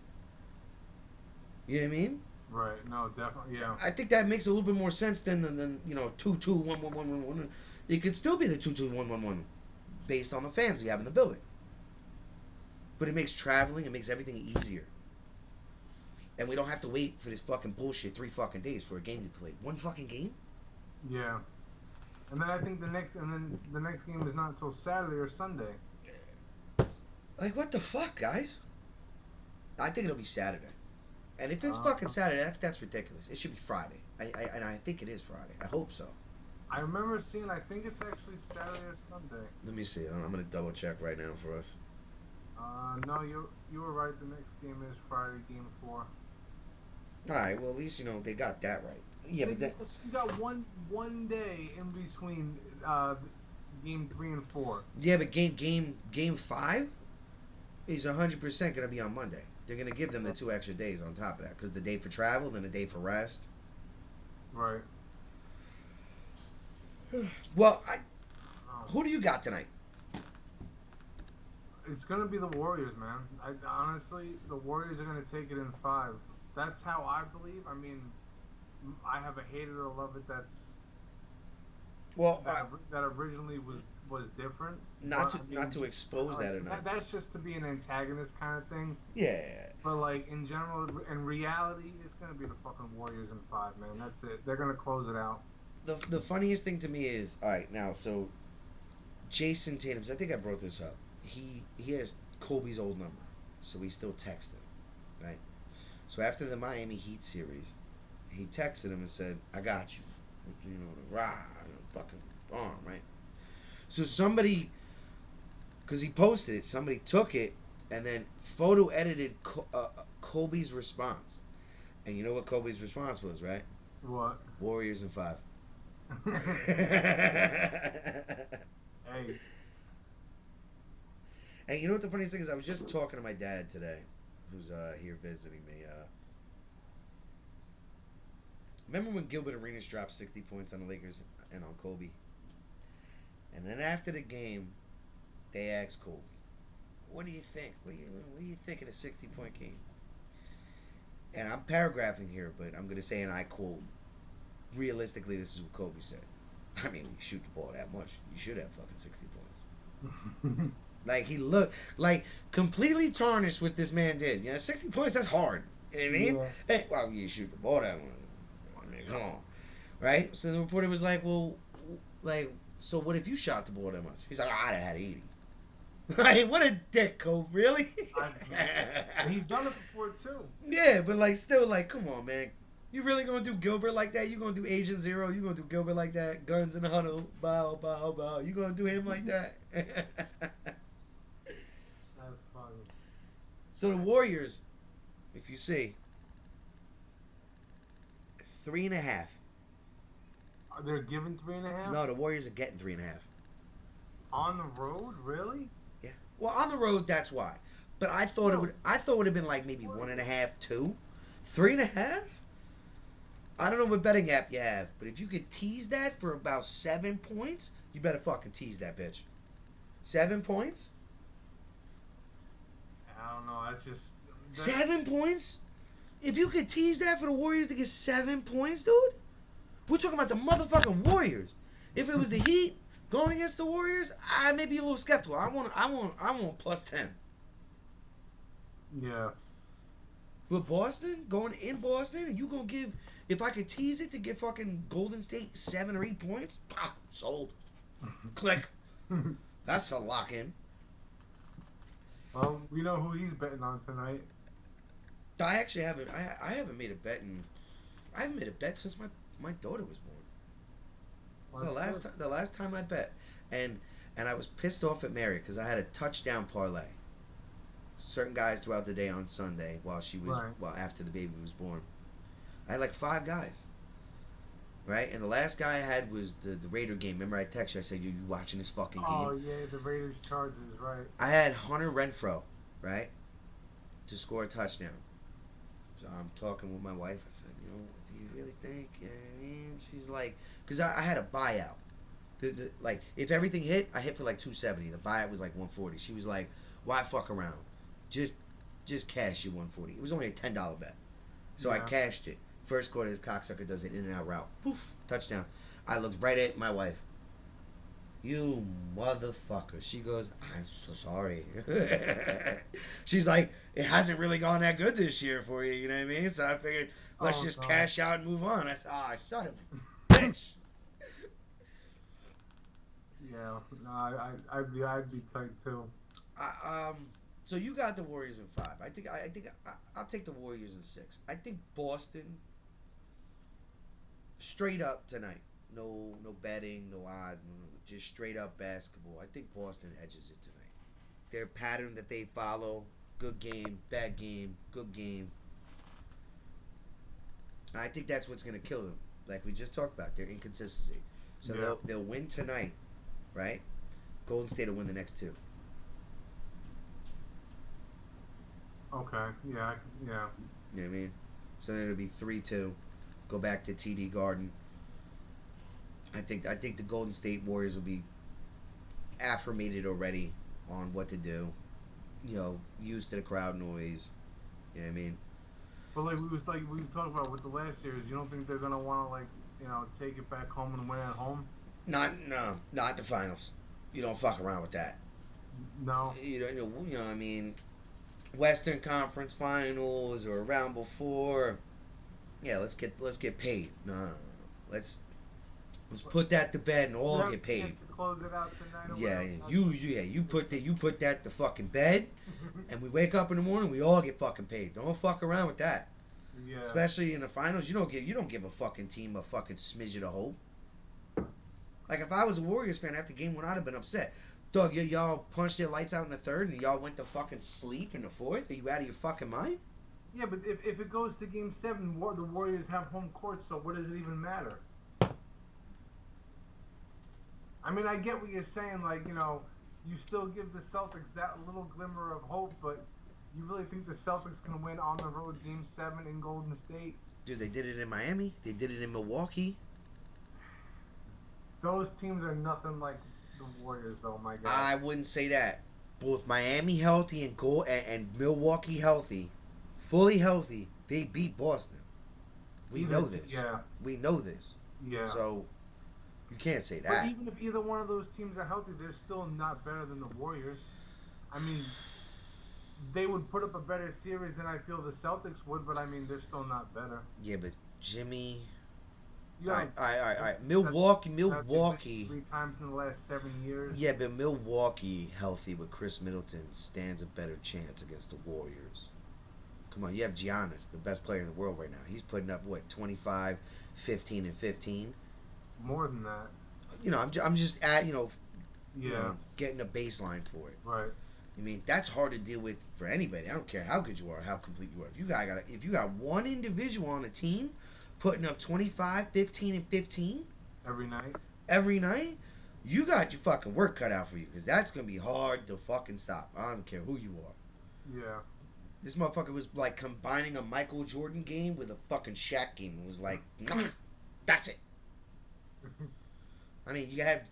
You know what I mean? Right. No, definitely. Yeah. I think that makes a little bit more sense than 2-2-1-1-1-1-1. It could still be the 2-2-1-1-1 based on the fans you have in the building. But it makes traveling, it makes everything easier. And we don't have to wait for this fucking bullshit 3 fucking days for a game to play. 1 fucking game? Yeah. And then I think the next game is not until Saturday or Sunday. Like, what the fuck, guys? I think it'll be Saturday. And if it's fucking Saturday, that's ridiculous. It should be Friday. I think it is Friday. I hope so. I remember seeing, I think it's actually Saturday or Sunday. Let me see. I'm going to double check right now for us. No, you were right. The next game is Friday, game 4. All right. Well, at least they got that right. Yeah, but you got one day in between game 3 and 4. Yeah, but game 5 is 100% going to be on Monday. They're going to give them the 2 extra days on top of that because the day for travel, then the day for rest. Right. Well, who do you got tonight? It's gonna be the Warriors, man. Honestly, the Warriors are gonna take it in 5. That's how I believe. I mean, I have a hate it or love it. That originally was different. Not to expose that or not. That's just to be an antagonist kind of thing. Yeah. But like in general, in reality, it's gonna be the fucking Warriors in 5, man. That's it. They're gonna close it out. The funniest thing to me is, all right, now so Jason Tatum's. I think I brought this up. He has Kobe's old number, so we still text him, right? So after the Miami Heat series, he texted him and said, "I got you," the fucking arm, right? So somebody, because he posted it, somebody took it and then photo edited Kobe's response, and you know what Kobe's response was, right? What? Warriors in 5. Hey. And you know what the funniest thing is? I was just talking to my dad today, who's here visiting me. Remember when Gilbert Arenas dropped 60 points on the Lakers and on Kobe? And then after the game, they asked Kobe, "What do you think? What do you think of the 60-point game?" and I'm paragraphing here, but I'm gonna say, and I quote, realistically, this is what Kobe said. I mean, you shoot the ball that much, you should have fucking 60 points. Like, he looked like completely tarnished what this man did. 60 points, that's hard. You know what I mean? Yeah. Hey, well, you shoot the ball that one. I mean, come on. Right? So the reporter was like, well, like, so what if you shot the ball that much? He's like, I'd have had 80. Like, what a dick, Kobe, really? He's done it before, too. Yeah, but, like, still, like, come on, man. You really gonna do Gilbert like that? You gonna do Agent Zero? You gonna do Gilbert like that? Guns in the huddle, bow, bow, bow. You gonna do him like that? That's funny. So the Warriors, if you see, 3.5. They're given 3.5? No, the Warriors are getting 3.5. On the road? Really? Yeah. Well, on the road, that's why. But I thought it would. I thought it would have been like maybe 1.5, 2, 3.5. I don't know what betting app you have, but if you could tease that for about 7 points, you better fucking tease that bitch. 7 points? I don't know. I just... 7 points? If you could tease that for the Warriors to get 7 points, dude, we're talking about the motherfucking Warriors. If it was the Heat going against the Warriors, I may be a little skeptical. I want plus 10. Yeah. With Boston, going in Boston, and you gonna give, if I could tease it to get fucking Golden State 7 or 8 points, sold. Click. That's a lock in. Well, we know who he's betting on tonight. I actually haven't. I haven't made a bet I haven't made a bet since my daughter was born. So the last time I bet, and I was pissed off at Mary because I had a touchdown parlay. Certain guys throughout the day on Sunday while she was after the baby was born. I had like 5 guys. Right? And the last guy I had was the Raider game. Remember I texted you, I said, you watching this fucking game? Oh yeah, the Raiders Chargers, right. I had Hunter Renfrow, right? To score a touchdown. So I'm talking with my wife. I said, do you really think? You know what I mean? She's like, because I had a buyout. Like, if everything hit, I hit for like 270. The buyout was like 140. She was like, why fuck around? Just cash your 140. It was only a $10 bet. So I cashed it. First quarter, this cocksucker does an in-and-out route. Poof, touchdown. I looked right at my wife. You motherfucker. She goes, I'm so sorry. She's like, it hasn't really gone that good this year for you, you know what I mean? So I figured, let's just cash out and move on. I said, son of a bitch. Yeah, no, I'd be tight too. So you got the Warriors in 5. I think I'll take the Warriors in 6. I think Boston, straight up tonight. No betting, no odds, just straight up basketball. I think Boston edges it tonight. Their pattern that they follow: good game, bad game, good game. I think that's what's gonna kill them. Like we just talked about, their inconsistency. So they'll win tonight, right? Golden State will win the next 2. Okay. Yeah. You know what I mean? So then it'll be 3-2. Go back to TD Garden. I think the Golden State Warriors will be affirmated already on what to do. Used to the crowd noise. You know what I mean? But like we talked about with the last series, you don't think they're gonna want to take it back home and win at home? Not the finals. You don't fuck around with that. No. You know what I mean? Western Conference Finals or a round before. Yeah, let's get paid. No. Let's put that to bed and all get paid. Close it out tonight. You put that to fucking bed, and we wake up in the morning. We all get fucking paid. Don't fuck around with that. Yeah. Especially in the finals, you don't give a fucking team a fucking smidget of hope. Like if I was a Warriors fan after game 1, I'd have been upset. Dog, y'all punched your lights out in the 3rd and y'all went to fucking sleep in the 4th? Are you out of your fucking mind? Yeah, but if it goes to game 7, the Warriors have home court, so what does it even matter? I mean, I get what you're saying, you still give the Celtics that little glimmer of hope, but you really think the Celtics can win on the road game 7 in Golden State? Dude, they did it in Miami. They did it in Milwaukee. Those teams are nothing like the Warriors, though, my God. I wouldn't say that. Both Miami healthy and Milwaukee healthy, fully healthy, they beat Boston. We know That's- this. Yeah, We know this. yeah. So you can't say But that. even if either one of those teams are healthy, they're still not better than the Warriors. I mean, they would put up a better series than I feel the Celtics would, but I mean, they're still not better. Yeah, but Jimmy. You All have right, all right. Milwaukee Milwaukee. 3 times in the last 7 years. Yeah, but Milwaukee healthy with Chris Middleton stands a better chance against the Warriors. Come on, you have Giannis, the best player in the world right now. He's putting up, what, 25, 15, and 15? More than that. You know, I'm just at, Yeah. getting a baseline for it. Right. I mean, that's hard to deal with for anybody. I don't care how good you are, how complete you are. If you got one individual on a team putting up 25, 15, and 15 Every night. every night, you got your fucking work cut out for you, because that's going to be hard to fucking stop. I don't care who you are. Yeah. This motherfucker was like combining a Michael Jordan game with a fucking Shaq game. It was like, nah, that's it. I mean, you have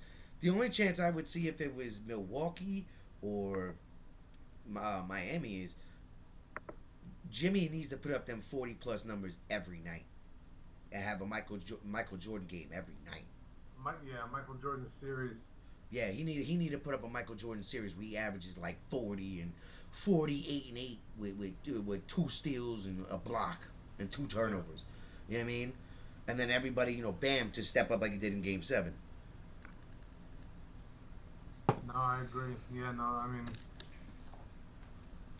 the only chance I would see if it was Milwaukee or Miami is Jimmy needs to put up them 40 plus numbers every night and have a Michael Jordan game every night. Michael Jordan series. Yeah, he need to put up a Michael Jordan series where he averages like 40 and 48 and 8 with 2 steals and a block and 2 turnovers. You know what I mean? And then everybody, bam, to step up like he did in Game 7. No, I agree. Yeah, no, I mean,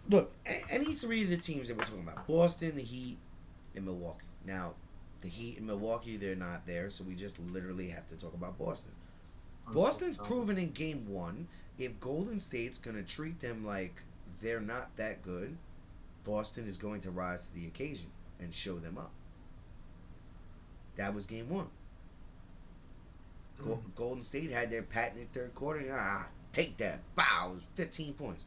Look, any 3 of the teams that we're talking about, Boston, the Heat, and Milwaukee. Now, the Heat and Milwaukee, they're not there, so we just literally have to talk about Boston. Boston's proven in Game 1, if Golden State's going to treat them like they're not that good, Boston is going to rise to the occasion and show them up. That was Game 1. Golden State had their patented third quarter. Take that. Bow. It was 15 points.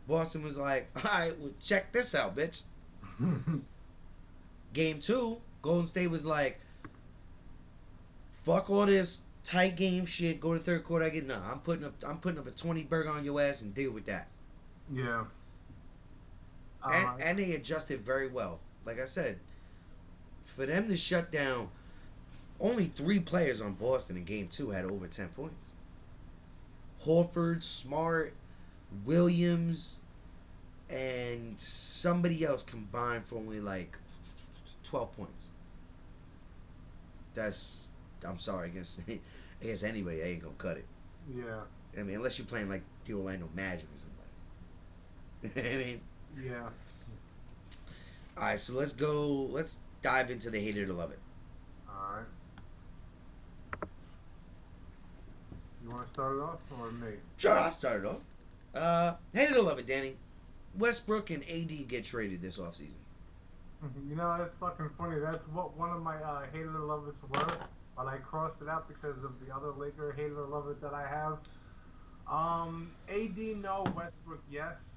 Boston was like, all right, well, check this out, bitch. Game 2, Golden State was like, fuck all this tight game shit. Go to third quarter. I'm putting up a 20 burger on your ass and deal with that. yeah. And they adjusted very well. Like I said, for them to shut down, only 3 players on Boston in Game 2 had over 10 points. Horford, Smart, Williams, and somebody else combined for only like 12 points. I'm sorry, against anybody, I ain't gonna cut it. Yeah. I mean, unless you're playing like the Orlando Magic or somebody. I mean, Yeah. all right, so let's dive into the hate it or love it. All right. You want to start it off or me? Sure, I'll start it off. Hate it or love it, Danny. Westbrook and AD get traded this offseason. You know, that's fucking funny. That's what one of my hated or love it's were, but I crossed it out because of the other Laker hated or love it that I have. AD no, Westbrook yes.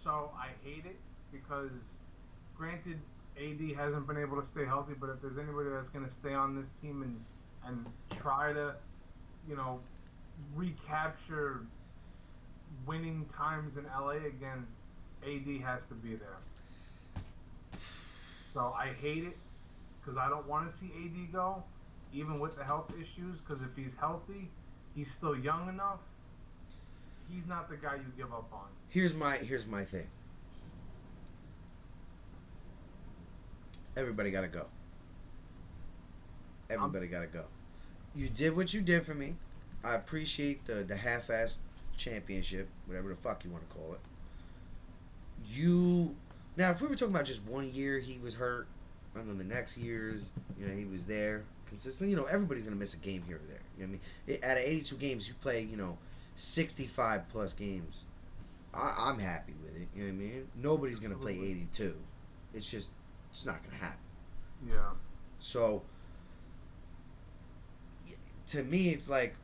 So I hate it because, granted, AD hasn't been able to stay healthy, but if there's anybody that's going to stay on this team and try to, recapture winning times in LA again, AD has to be there. So I hate it because I don't want to see AD go, even with the health issues, because if he's healthy, he's still young enough. He's not the guy you give up on. Here's my thing. Everybody gotta go. Everybody gotta go. You did what you did for me. I appreciate the half-assed championship, whatever the fuck you want to call it. Now, if we were talking about just 1 year he was hurt, and then the next years, he was there consistently. Everybody's gonna miss a game here or there. You know what I mean? Out of 82 games, you play, 65 plus games. I'm happy with it. You know what I mean? Nobody's gonna play 82. It's not gonna happen. Yeah. So, to me, it's like,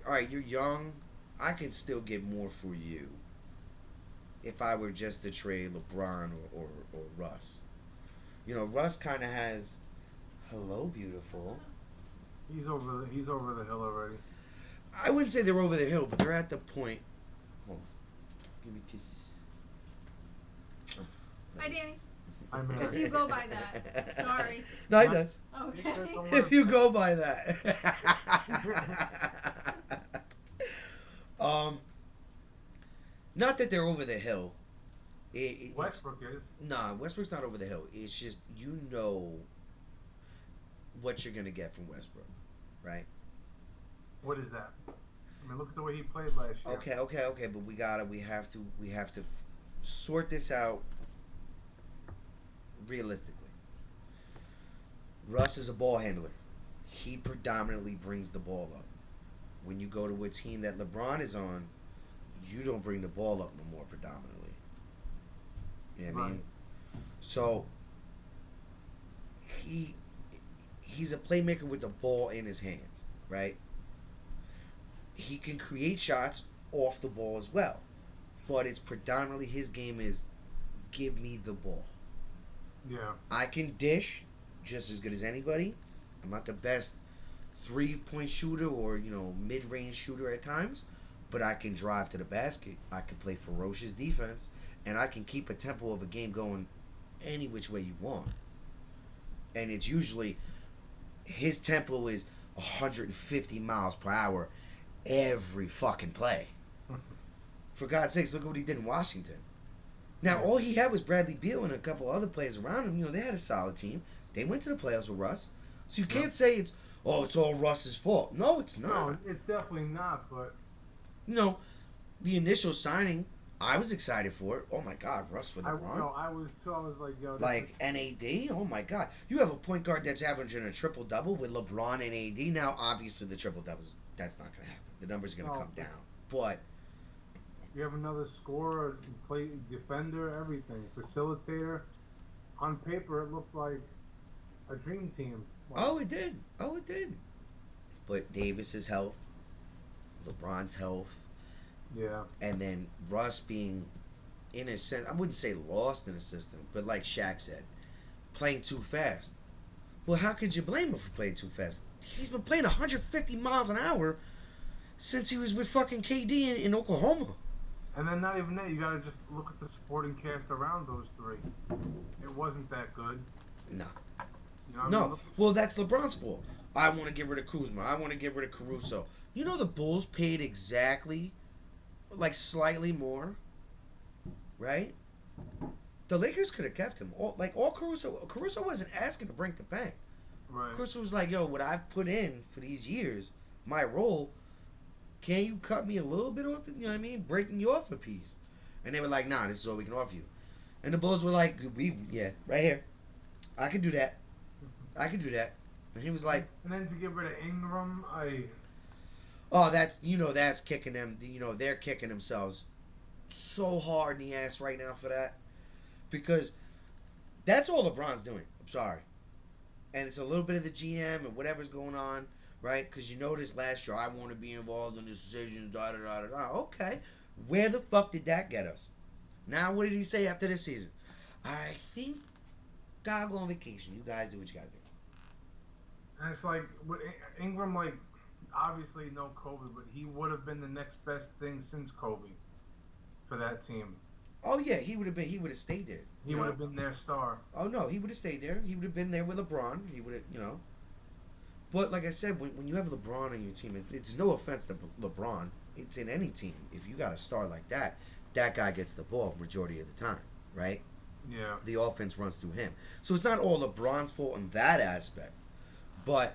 all right, you're young. I can still get more for you if I were just to trade LeBron or Russ. Russ kind of has, hello, beautiful. He's over the hill already. I wouldn't say they're over the hill, but they're at the point. Hold on. Give me kisses. Hi, Danny. I mean, If you go by that. Sorry. No, he does. Okay. If you go by that. Not that they're over the hill. Westbrook is. Nah, Westbrook's not over the hill. It's just you know what you're gonna get from Westbrook, right? What is that? I mean, look at the way he played last year. Okay, but we have to sort this out realistically. Russ is a ball handler. He predominantly brings the ball up. When you go to a team that LeBron is on, you don't bring the ball up no more predominantly. You know what I mean? So he's a playmaker with the ball in his hands, right? He can create shots off the ball as well. But it's predominantly his game is give me the ball. Yeah. I can dish just as good as anybody. I'm not the best 3-point shooter or, mid-range shooter at times, but I can drive to the basket. I can play ferocious defense, and I can keep a tempo of a game going any which way you want. And it's usually his tempo is 150 miles per hour every fucking play. For God's sakes, look at what he did in Washington. Now, all he had was Bradley Beal and a couple other players around him. They had a solid team. They went to the playoffs with Russ. So you can't say it's all Russ's fault. No, it's not. No, it's definitely not, but... The initial signing, I was excited for it. Oh, my God, Russ with LeBron. I was, too. I was like, yo... Like, NAD? Oh, my God. You have a point guard that's averaging a triple-double with LeBron and AD. Now, obviously, the triple-doubles, that's not going to happen. The number's going to come down. But... You have another scorer, play defender, everything, facilitator. On paper, it looked like a dream team. It did. But Davis's health, LeBron's health, yeah, and then Russ being, in a sense, I wouldn't say lost in the system, but like Shaq said, playing too fast. Well, how could you blame him for playing too fast? He's been playing 150 miles an hour since he was with fucking KD in Oklahoma. And then not even that, you gotta just look at the supporting cast around those three. It wasn't that good. No. You know what No. I mean? Well, that's LeBron's fault. I want to get rid of Kuzma. I want to get rid of Caruso. The Bulls paid exactly, like slightly more, right? The Lakers could have kept him. All Caruso wasn't asking to break the bank. Right. Caruso was like, yo, what I've put in for these years, my role, can you cut me a little bit off, breaking you off a piece? And they were like, nah, this is all we can offer you. And the Bulls were like, right here. I can do that. And he was like... And then to get rid of Ingram, that's kicking them. They're kicking themselves so hard in the ass right now for that. Because that's all LeBron's doing. I'm sorry. And it's a little bit of the GM and whatever's going on. Right? Because you noticed last year, I want to be involved in the decisions, da-da-da-da-da. Okay. Where the fuck did that get us? Now, what did he say after this season? I think gotta go on vacation. You guys do what you gotta do. and it's like, with Ingram, like, obviously no Kobe, but he would have been the next best thing since Kobe for that team. Oh, yeah, he would have stayed there. He would have been their star. Oh, no, he would have stayed there. He would have been there with LeBron. He would have, But like I said, when you have LeBron on your team, it's no offense to LeBron. It's in any team. If you got a star like that, that guy gets the ball majority of the time, right? Yeah. The offense runs through him. So it's not all LeBron's fault in that aspect. But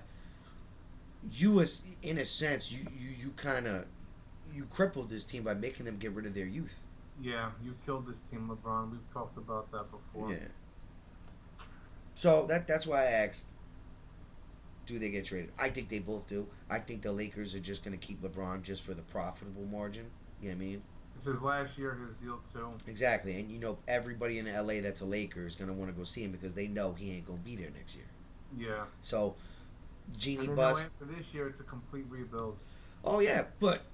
you, in a sense, you kind of crippled this team by making them get rid of their youth. Yeah, you killed this team, LeBron. We've talked about that before. Yeah. So that's why I asked, do they get traded? I think they both do. I think the Lakers are just going to keep LeBron just for the profitable margin. You know what I mean? It's his last year, his deal, too. Exactly. And, everybody in L.A. that's a Laker is going to want to go see him because they know he ain't going to be there next year. Yeah. So, Genie and Bus. after this year, it's a complete rebuild. Oh, yeah. But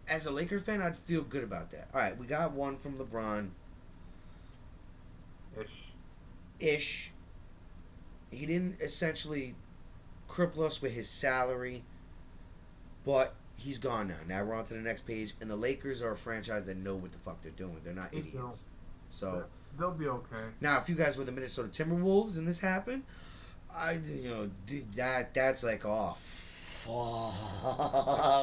as a Laker fan, I'd feel good about that. All right, we got one from LeBron. Ish. He didn't essentially cripple us with his salary, but he's gone now. Now we're on to the next page, and the Lakers are a franchise that know what the fuck they're doing. They're not idiots. So They'll be okay. Now, if you guys were the Minnesota Timberwolves and this happened, that's like, oh, fuck,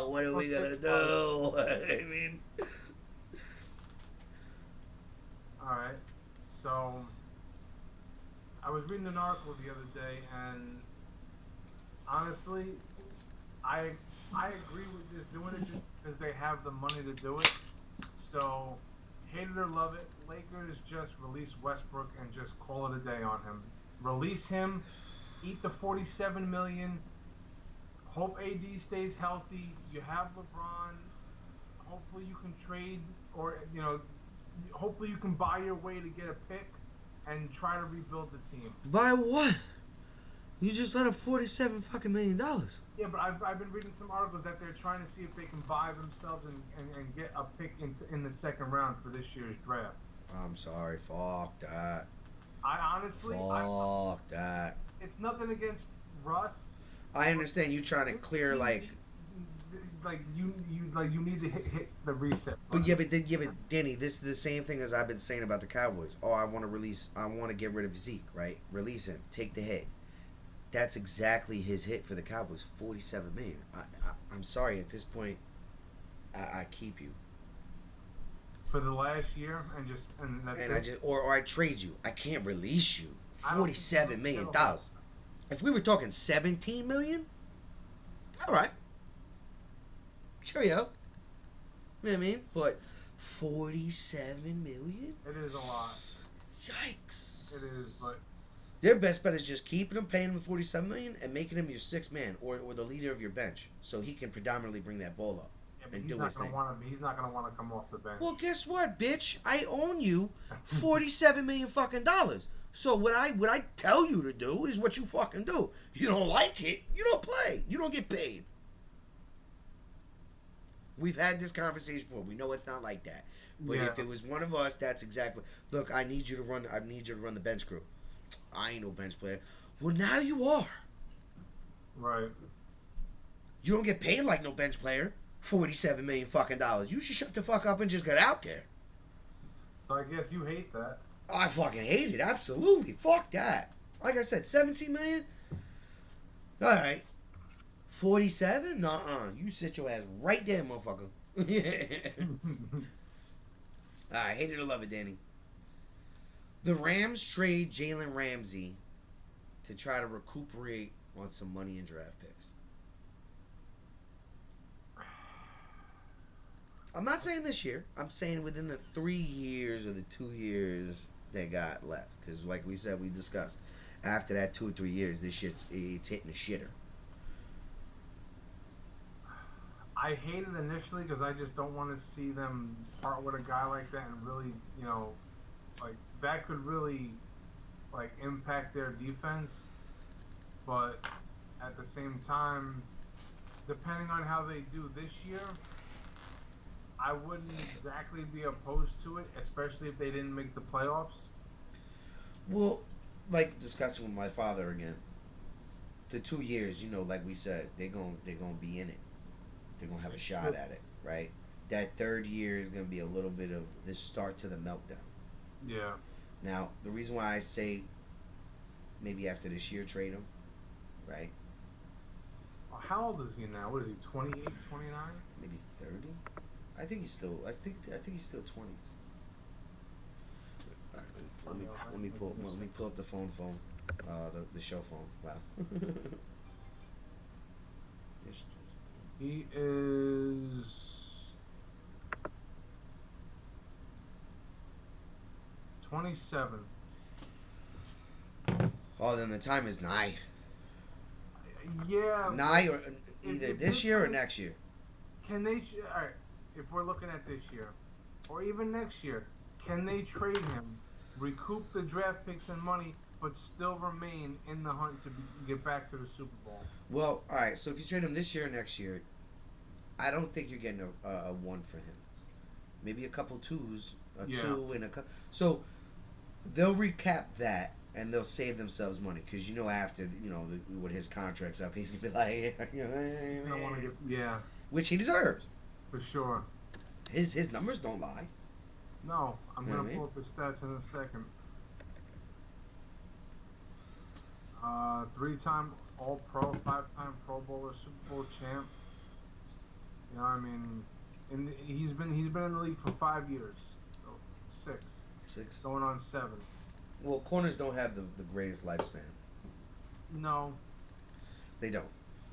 what are we gonna do? I mean, All right. So I was reading an article the other day, and honestly, I agree with just doing it just because they have the money to do it. So, hate it or love it, Lakers just release Westbrook and just call it a day on him. Release him, eat the $47 million. Hope AD stays healthy. You have LeBron. Hopefully you can trade, or hopefully you can buy your way to get a pick and try to rebuild the team. by what? You just let up $47 fucking million. Yeah, but I've been reading some articles that they're trying to see if they can buy themselves and get a pick in the second round for this year's draft. I'm sorry, fuck that. I honestly, Fuck that. it's nothing against Russ. I understand you trying to clear you need to hit the reset But button. but Danny, this is the same thing as I've been saying about the Cowboys. Oh, I want to get rid of Zeke, right? Release him, take the hit. That's exactly his hit for the Cowboys, $47 million. I'm sorry, at this point, I keep you, For the last year and that's and it. I just or I trade you. I can't release you. I don't $47 think million. so. If we were talking $17 million, all right, cheerio. You know what I mean? But $47 million? It is a lot. Yikes! It is, but Their best bet is just keeping him, paying him $47 million, and making him your sixth man or the leader of your bench, so he can predominantly bring that ball up yeah, but and he's do not his gonna thing. want to. He's not gonna want to come off the bench. Well, guess what, bitch? I own you $47 million fucking dollars. So what I tell you to do is what you fucking do. You don't like it, you don't play. You don't get paid. We've had this conversation before. We know it's not like that. But Yeah. if it was one of us, that's exactly. Look, I need you to run the bench crew. I ain't no bench player. Well, now you are. Right. You don't get paid like no bench player. $47 million fucking dollars. You should shut the fuck up and just get out there. So I guess you hate that. I fucking hate it. Absolutely. Fuck that. Like I said, 17 million? Alright. 47? Nuh-uh. You sit your ass right there, motherfucker. Alright, hate it or love it, Danny. The Rams trade Jalen Ramsey to try to recuperate on some money in draft picks. I'm not saying this year. I'm saying within the 3 years or the 2 years they got left. Because like we said, we discussed, after that 2 or 3 years, it's hitting the shitter. I hate it initially because I just don't want to see them part with a guy like that and really, like that could really, like, impact their defense. But at the same time, depending on how they do this year, I wouldn't exactly be opposed to it, especially if they didn't make the playoffs. Well, like discussing with my father again, the 2 years, like we said, they're gonna be in it. They're gonna have a shot at it, right? That third year is gonna be a little bit of the start to the meltdown. Yeah. Now, the reason why I say maybe after this year trade him, right? Well, how old is he now? What is he, 28, 29? Maybe 30. I think he's still 20s. All right, let me pull up the phone. The show phone. Wow. He is 27. Oh, then the time is nigh. Yeah. Nigh or either if this year or thing- next year. Can they? All right. If we're looking at this year, or even next year, can they trade him, recoup the draft picks and money, but still remain in the hunt to get back to the Super Bowl? Well, all right. So if you trade him this year or next year, I don't think you're getting a one for him. Maybe a couple twos, two and a couple. So they'll recap that and they'll save themselves money because after when his contract's up, he's gonna be like, I want to get, which he deserves. for sure. His numbers don't lie. No, I'm You know gonna what I mean? pull up his stats in a second. Three-time All-Pro, five-time Pro Bowler, Super Bowl champ. You know, I mean, he's been in the league for 5 years, so 6, 6. going on 7. Well, corners don't have the greatest lifespan. No, They don't.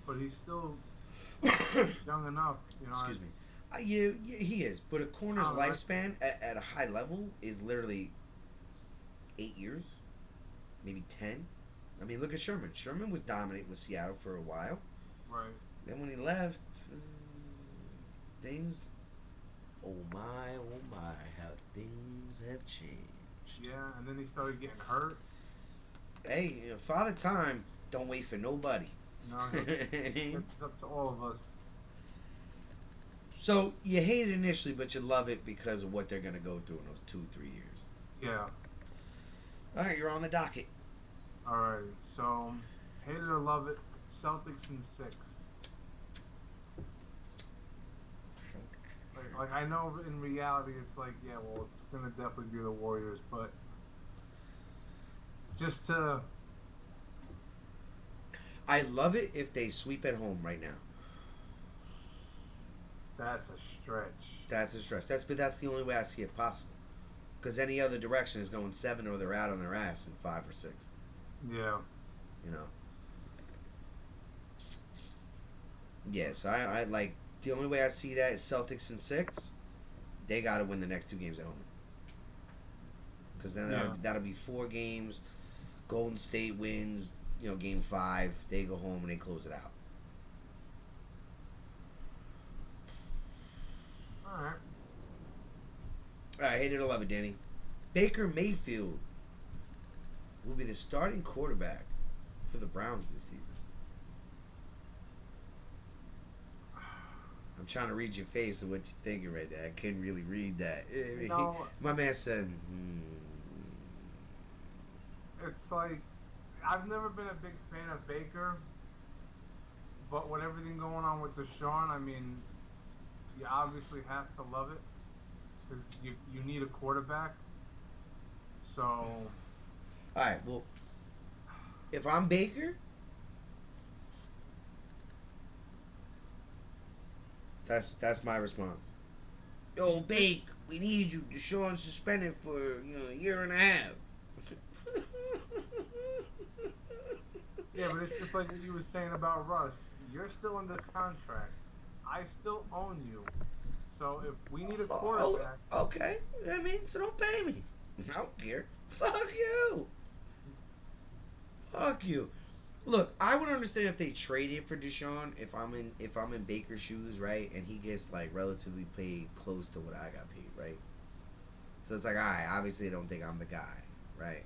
but he's still young enough. You know, Excuse me. Yeah, he is. But a corner's I don't know, lifespan at a high level is literally 8 years, maybe 10. I mean, look at Sherman. Sherman was dominant with Seattle for a while. right? Then when he left, things. Oh my, how things have changed. Yeah, and then he started getting hurt. Hey, Father Time don't wait for nobody. You know, it's up to all of us. So you hate it initially, but you love it because of what they're gonna go through in those 2-3 years. Yeah. All right, you're on the docket. Alright, so hate it or love it, Celtics in 6. Like I know in reality it's like, yeah, well, it's gonna definitely be the Warriors, but just to I love it if they sweep at home right now. that's a stretch. That's a stress. That's the only way I see it possible. Because any other direction is going 7 or they're out on their ass in 5 or 6. Yeah. You know. Yeah, so I like the only way I see that is Celtics in 6. They got to win the next 2 games at home. Because then that'll be 4 games. Golden State wins, game 5. They go home and they close it out. Alright. All right, hate it or love it, Danny. Baker Mayfield will be the starting quarterback for the Browns this season. I'm trying to read your face and what you're thinking right there. I couldn't really read that. No. My man said, It's like I've never been a big fan of Baker, but with everything going on with Deshaun, I mean, you obviously have to love it because you need a quarterback. So, all right, well, if I'm Baker, that's my response. Yo, Bake, we need you. Deshaun's suspended for a year and a half. yeah, but it's just like what you were saying about Russ. You're still under contract. I still own you. So if we need a quarterback, Okay, I mean, so don't pay me. I don't care. Fuck you. Fuck you. Look, I would understand if they traded for Deshaun if I'm in Baker's shoes, right? And he gets like relatively paid close to what I got paid, right? So it's like, all right, obviously they don't think I'm the guy, right?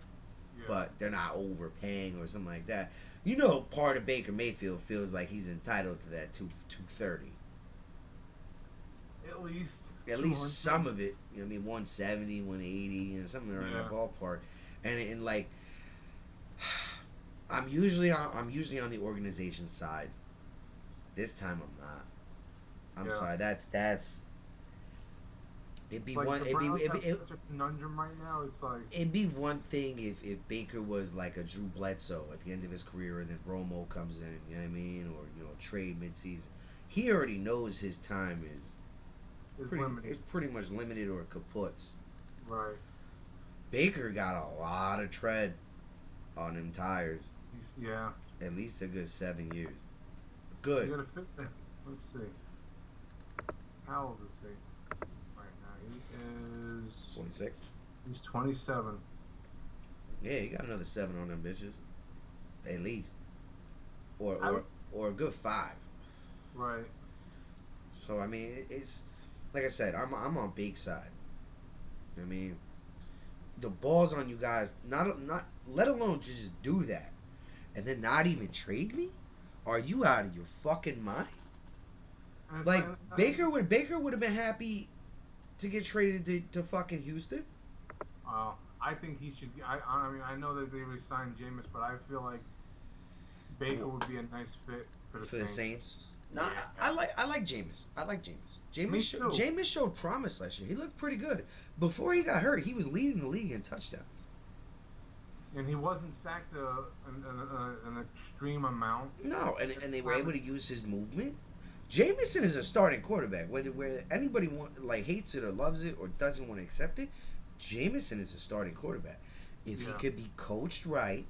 yeah, But they're not overpaying or something like that. Part of Baker Mayfield feels like he's entitled to that 230. at least At 200. least some of it. 170, 180, something around that ballpark. And like, I'm usually on the organization side. This time I'm not. I'm sorry. That's. It'd be Like one. the It'd Browns have be such a conundrum right now. It's like it'd be one thing if Baker was like a Drew Bledsoe at the end of his career, and then Romo comes in. You know what I mean? Or trade midseason. He already knows his time is limited. it's pretty much limited or kaputs. Right. Baker got a lot of tread on them tires. Yeah. At least a good 7 years. You Good. gotta fit there. Let's see. How old is he right now? He is 26. He's 27. Yeah, you got another 7 on them bitches. At least. Or a good 5. Right. So I mean, it's like I said, I'm on Bake's side. I mean, the ball's on you guys. Not let alone to just do that, and then not even trade me. Are you out of your fucking mind? And it's Like Baker would have been happy to get traded to fucking Houston. I think he should. I mean, I know that they re-signed Jameis, but I feel like Baker would be a nice fit for the For the Saints. Saints. No, I like Jameis. I like Jameis. Me too. Jameis showed promise last year. He looked pretty good. Before he got hurt, he was leading the league in touchdowns. And he wasn't sacked an extreme amount. No, and they were able to use his movement. Jameson is a starting quarterback. Whether anybody hates it or loves it or doesn't want to accept it, Jameson is a starting quarterback. If he could be coached right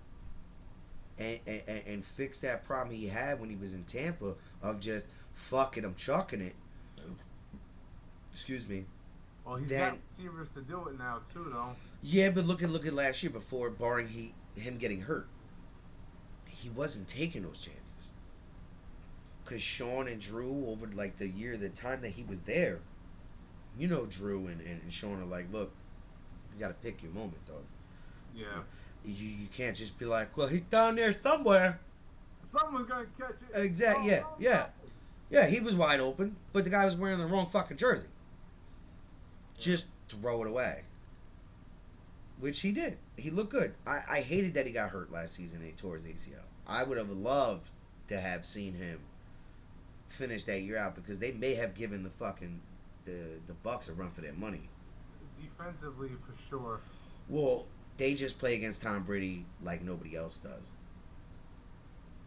and fix that problem he had when he was in Tampa of just fuck it, I'm chucking it. Excuse me. Well, he's got receivers to do it now too, though. Yeah, but look at last year before, barring him getting hurt, he wasn't taking those chances. Cause Sean and Drew over the time that he was there, Drew and Sean are like, look, you gotta pick your moment, dog. Yeah. You can't just be like, well, he's down there somewhere. Someone's gonna catch it. Exactly. Yeah. He was wide open, but the guy was wearing the wrong fucking jersey. Just throw it away. Which he did. He looked good. I hated that he got hurt last season and he tore his ACL. I would have loved to have seen him finish that year out because they may have given the Bucks a run for their money. Defensively, for sure. Well, they just play against Tom Brady like nobody else does.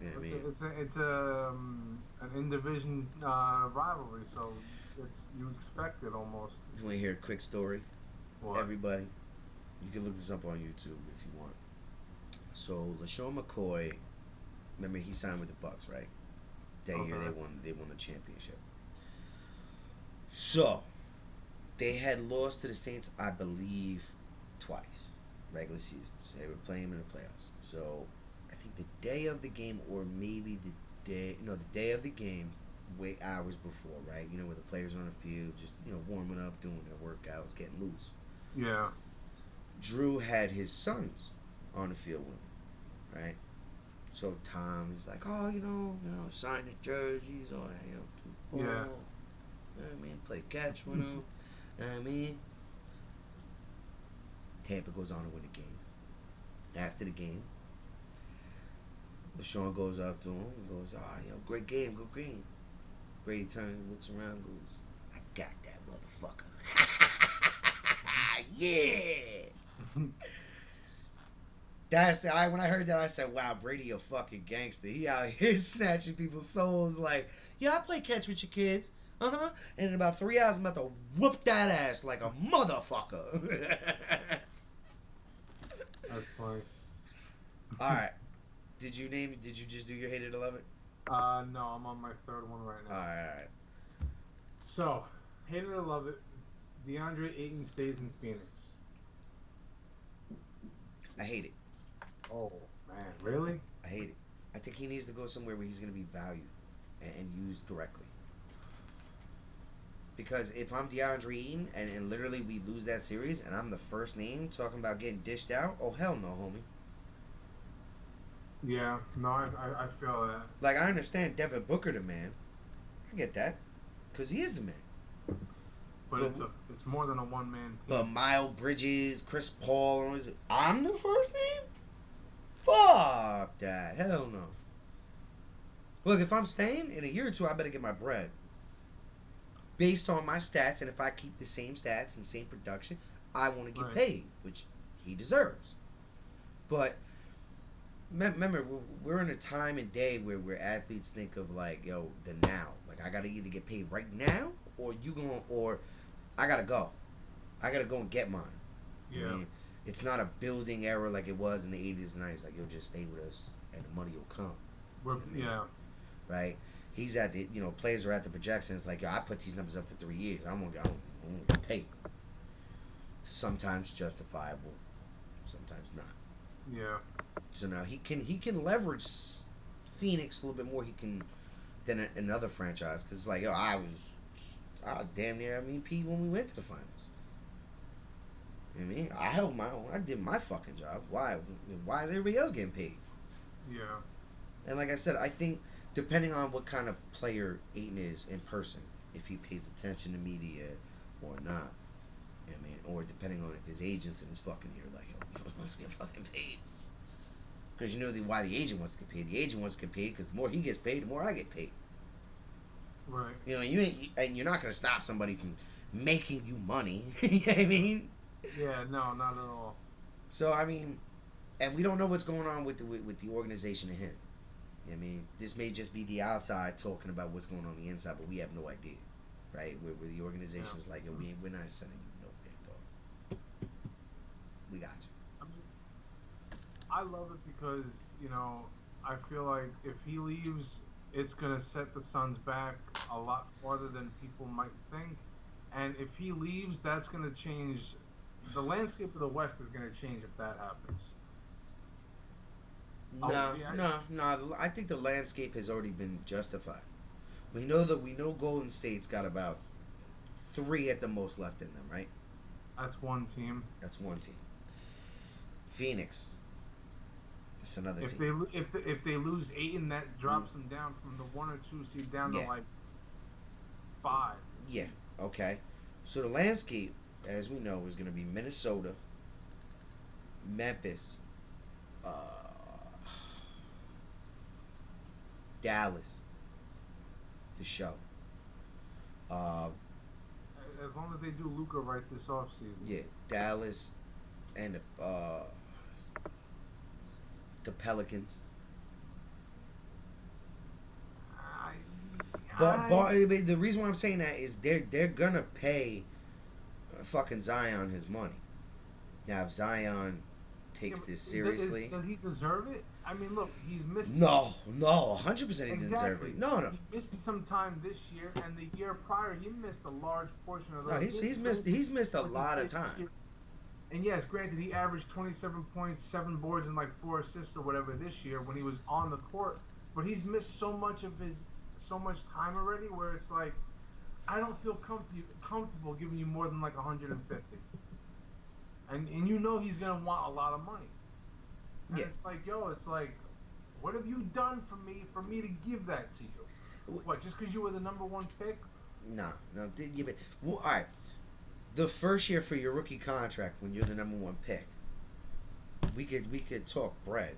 You know what I mean? It's an in-division rivalry, so you expect it almost. You want to hear a quick story? What? Everybody, you can look this up on YouTube if you want. So LaShawn McCoy, remember he signed with the Bucks, right? That year they won the championship. So they had lost to the Saints, I believe, twice, regular seasons. They were playing them in the playoffs. So I think the day of the game, or maybe the day of the game, hours before, right? Where the players are on the field, just warming up, doing their workouts, getting loose. Yeah. Drew had his sons on the field with him, right? So Tom is like, oh, sign the jerseys, or do ball. Yeah. You know what I mean? Play catch with him. You know what I mean? Tampa goes on to win the game. After the game, LaShawn goes up to him and goes, great game, go green. Brady turns, looks around, goes, I got that motherfucker. Yeah. When I heard that, I said, wow, Brady a fucking gangster. He out here snatching people's souls like, yeah, I play catch with your kids. Uh-huh. And in about 3 hours, I'm about to whoop that ass like a motherfucker. That's funny. All right. Did you just do your hate it or love it? No, I'm on my third one right now. All right. So, hate it or love it, DeAndre Ayton stays in Phoenix. I hate it. Oh, man, really? I hate it. I think he needs to go somewhere where he's going to be valued and used correctly. Because if I'm DeAndre Ayton and literally we lose that series and I'm the first name talking about getting dished out, oh, hell no, homie. Yeah, no, I feel that. Like, I understand Devin Booker the man. I get that. Because he is the man. But it's more than a one-man team. But Miles Bridges, Chris Paul, I'm the first name? Fuck that. Hell no. Look, if I'm staying, in a year or two, I better get my bread. Based on my stats, and if I keep the same stats and same production, I want to get paid, which he deserves. But remember, we're in a time and day where athletes think of like, yo, the now. Like, I gotta either get paid right now, or I gotta go. I gotta go and get mine. Yeah. I mean, it's not a building era like it was in the 80s and 90s. Like, you'll just stay with us, and the money will come. Yeah. Right. He's at the, players are at the projections. Like, yo, I put these numbers up for 3 years. I'm gonna get paid. Sometimes justifiable, sometimes not. Yeah. So now he can leverage Phoenix a little bit more. Than another franchise, because like, yo, I was damn near MVP when we went to the finals. You know what I mean, I held my own. I did my fucking job. Why is everybody else getting paid? Yeah. And like I said, I think depending on what kind of player Ayton is in person, if he pays attention to media or not, you know what I mean, or depending on if his agent's in his fucking ear, like, yo, let's get fucking paid. Because why the agent wants to get paid. The agent wants to get paid because the more he gets paid, the more I get paid. Right. You know, and you're not gonna stop somebody from making you money. You know what I mean? Yeah, no, not at all. So I mean, and we don't know what's going on with the organization of him. You know what I mean, this may just be the outside talking about what's going on the inside, but we have no idea, right? Where the organization's like, yo, we're not sending you nowhere, dog. We got you. I mean, I love it because I feel like if he leaves, it's gonna set the Suns back a lot farther than people might think, and if he leaves, that's gonna change. The landscape of the West is gonna change if that happens. Oh, yeah, No. I think the landscape has already been justified. We know Golden State's got about 3 at the most left in them, right? that's one team. That's one team. Phoenix. That's another If team. if they lose Ayton, that drops them down from the 1 or 2 seed down to Yeah. like 5. Yeah. Okay. So the landscape, as we know, is going to be Minnesota, Memphis, uh, Dallas, for sure. Uh, As long as they do Luca right this offseason. yeah, Dallas and the Pelicans. But the reason why I'm saying that is they're gonna pay fucking Zion his money. Now, if Zion takes this seriously, Does he deserve it? I mean, look, he's missed. no, 100% he deserve it. No. He missed some time this year, and the year prior, he missed a large portion of No, those. he's missed a lot of time. And yes, granted, he averaged 27 points, 7 boards, and like 4 assists or whatever this year when he was on the court. But he's missed so much time already, where it's like, I don't feel comfortable giving you more than like 150. And he's gonna want a lot of money. And Yeah. it's like, what have you done for me to give that to you? What, just because you were the number 1 pick? No. Well, all right. The first year for your rookie contract, when you're the number 1 pick, we could talk bread,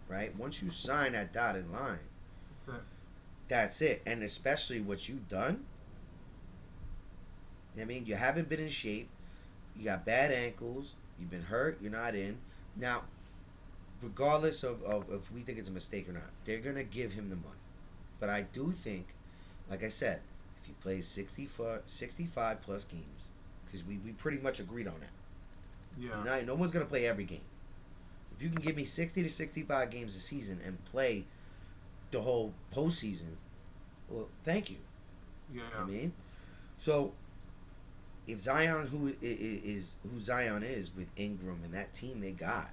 right? Once you sign that dotted line, that's it. And especially what you've done. I mean, you haven't been in shape. You got bad ankles. You've been hurt. You're not in. Now, regardless of if we think it's a mistake or not, they're going to give him the money. But I do think, like I said, if he plays 65 plus games, because we pretty much agreed on that. Yeah. No one's going to play every game. If you can give me 60 to 65 games a season and play the whole postseason, well, thank you. Yeah. I mean, so if Zion, who Zion is with Ingram and that team they got,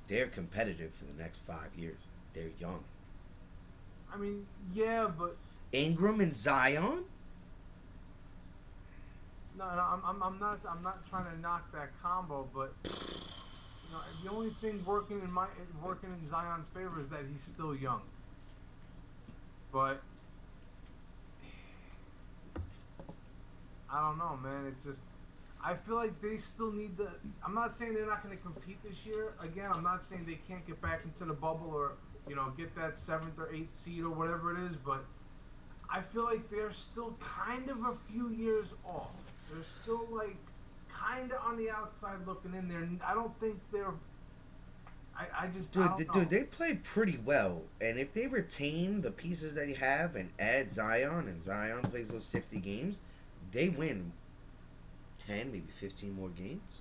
they're competitive for the next 5 years. They're young. I mean, yeah, but Ingram and Zion? no, I'm not trying to knock that combo, but the only thing working in Zion's favor is that he's still young. But I don't know, man. I feel like they still need the. I'm not saying they're not going to compete this year. Again, I'm not saying they can't get back into the bubble or get that 7th or 8th seed or whatever it is. But I feel like they're still kind of a few years off. They're still like kind of on the outside looking in there. I don't think they're. I don't know. Dude, they played pretty well, and if they retain the pieces they have and add Zion, and Zion plays those 60 games, they win 10, maybe 15 more games.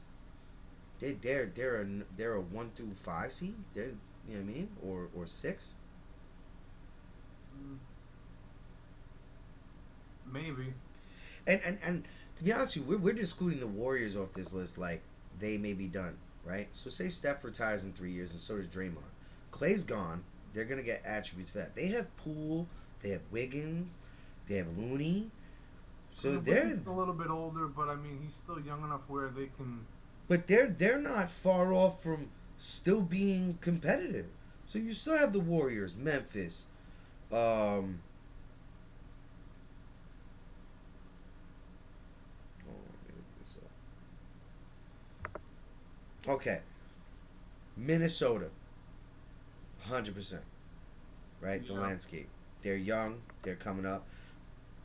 They're a 1 through 5 seed. They're, you know what I mean, or 6. Maybe. And to be honest with you, we're just excluding the Warriors off this list. Like, they may be done, right? So say Steph retires in 3 years, and so does Draymond. Clay's gone. They're gonna get attributes for that. They have Poole. They have Wiggins. They have Looney. So they're a little bit older, but I mean he's still young enough where they can. But they're not far off from still being competitive. So you still have the Warriors, Memphis, hold on, let me look this up. Okay. Minnesota. 100%. Right? The Yeah. landscape. They're young. They're coming up.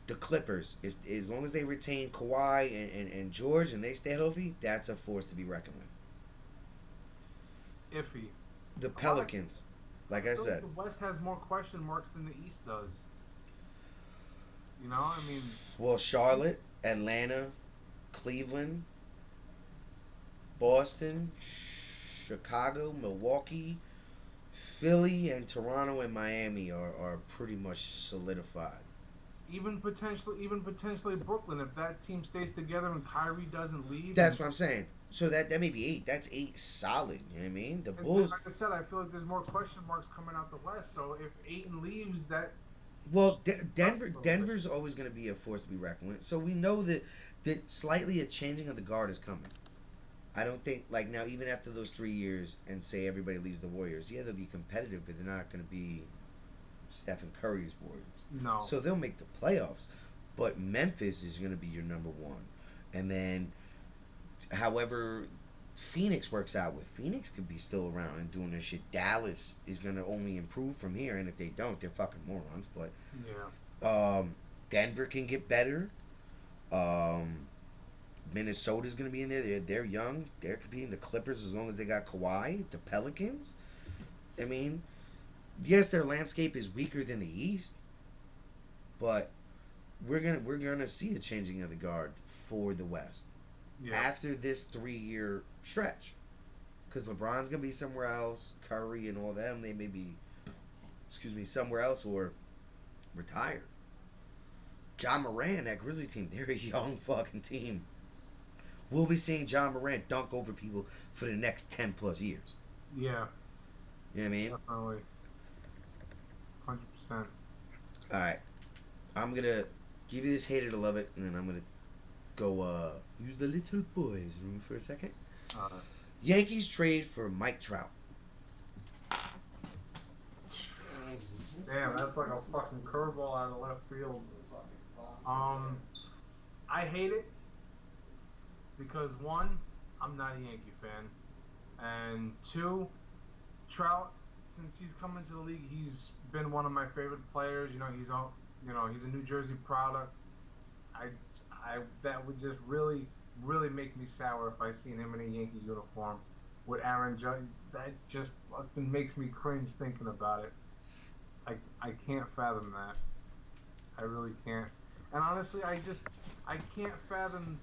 The Clippers, if as long as they retain Kawhi and George and they stay healthy, that's a force to be reckoned with. Iffy. The Pelicans, like I feel said, the West has more question marks than the East does. You know, I mean. well, Charlotte, Atlanta, Cleveland, Boston, Chicago, Milwaukee, Philly, and Toronto and Miami are pretty much solidified. Even potentially Brooklyn, if that team stays together and Kyrie doesn't leave. That's what I'm saying. So that may be 8. That's 8 solid. You know what I mean? The Bulls. Like I said, I feel like there's more question marks coming out the West. So if Ayton leaves, that. Well, Denver's always going to be a force to be reckoned with. So we know that slightly a changing of the guard is coming. I don't think, like, now, even after those 3 years and say everybody leaves the Warriors, yeah, they'll be competitive, but they're not going to be Stephen Curry's Warriors. No. So they'll make the playoffs. But Memphis is going to be your number one. And then, however Phoenix works out with, Phoenix could be still around and doing this shit. Dallas is going to only improve from here. And if they don't, they're fucking morons. But yeah. Denver can get better. Minnesota's going to be in there. They're young. They're competing. The Clippers, as long as they got Kawhi. The Pelicans. I mean, yes, their landscape is weaker than the East, but we're gonna see a changing of the guard for the West after this 3-year stretch, because LeBron's gonna be somewhere else. Curry and all them, they may be, somewhere else or retired. John Moran, that Grizzly team, they're a young fucking team. We'll be seeing John Moran dunk over people for the next 10 plus years. Yeah. You know what I mean? Definitely. 100%. Alright. I'm going to give you this hate it or love it, and then I'm going to go use the little boys' room for a second. Yankees trade for Mike Trout. Damn, that's like a fucking curveball out of left field. I hate it because, one, I'm not a Yankee fan, and two, Trout, since he's come into the league, he's been one of my favorite players. You know, he's a New Jersey product. That would just really make me sour if I seen him in a Yankee uniform with Aaron Judge. That just fucking makes me cringe thinking about it. I can't fathom that. I really can't. And honestly, I can't fathom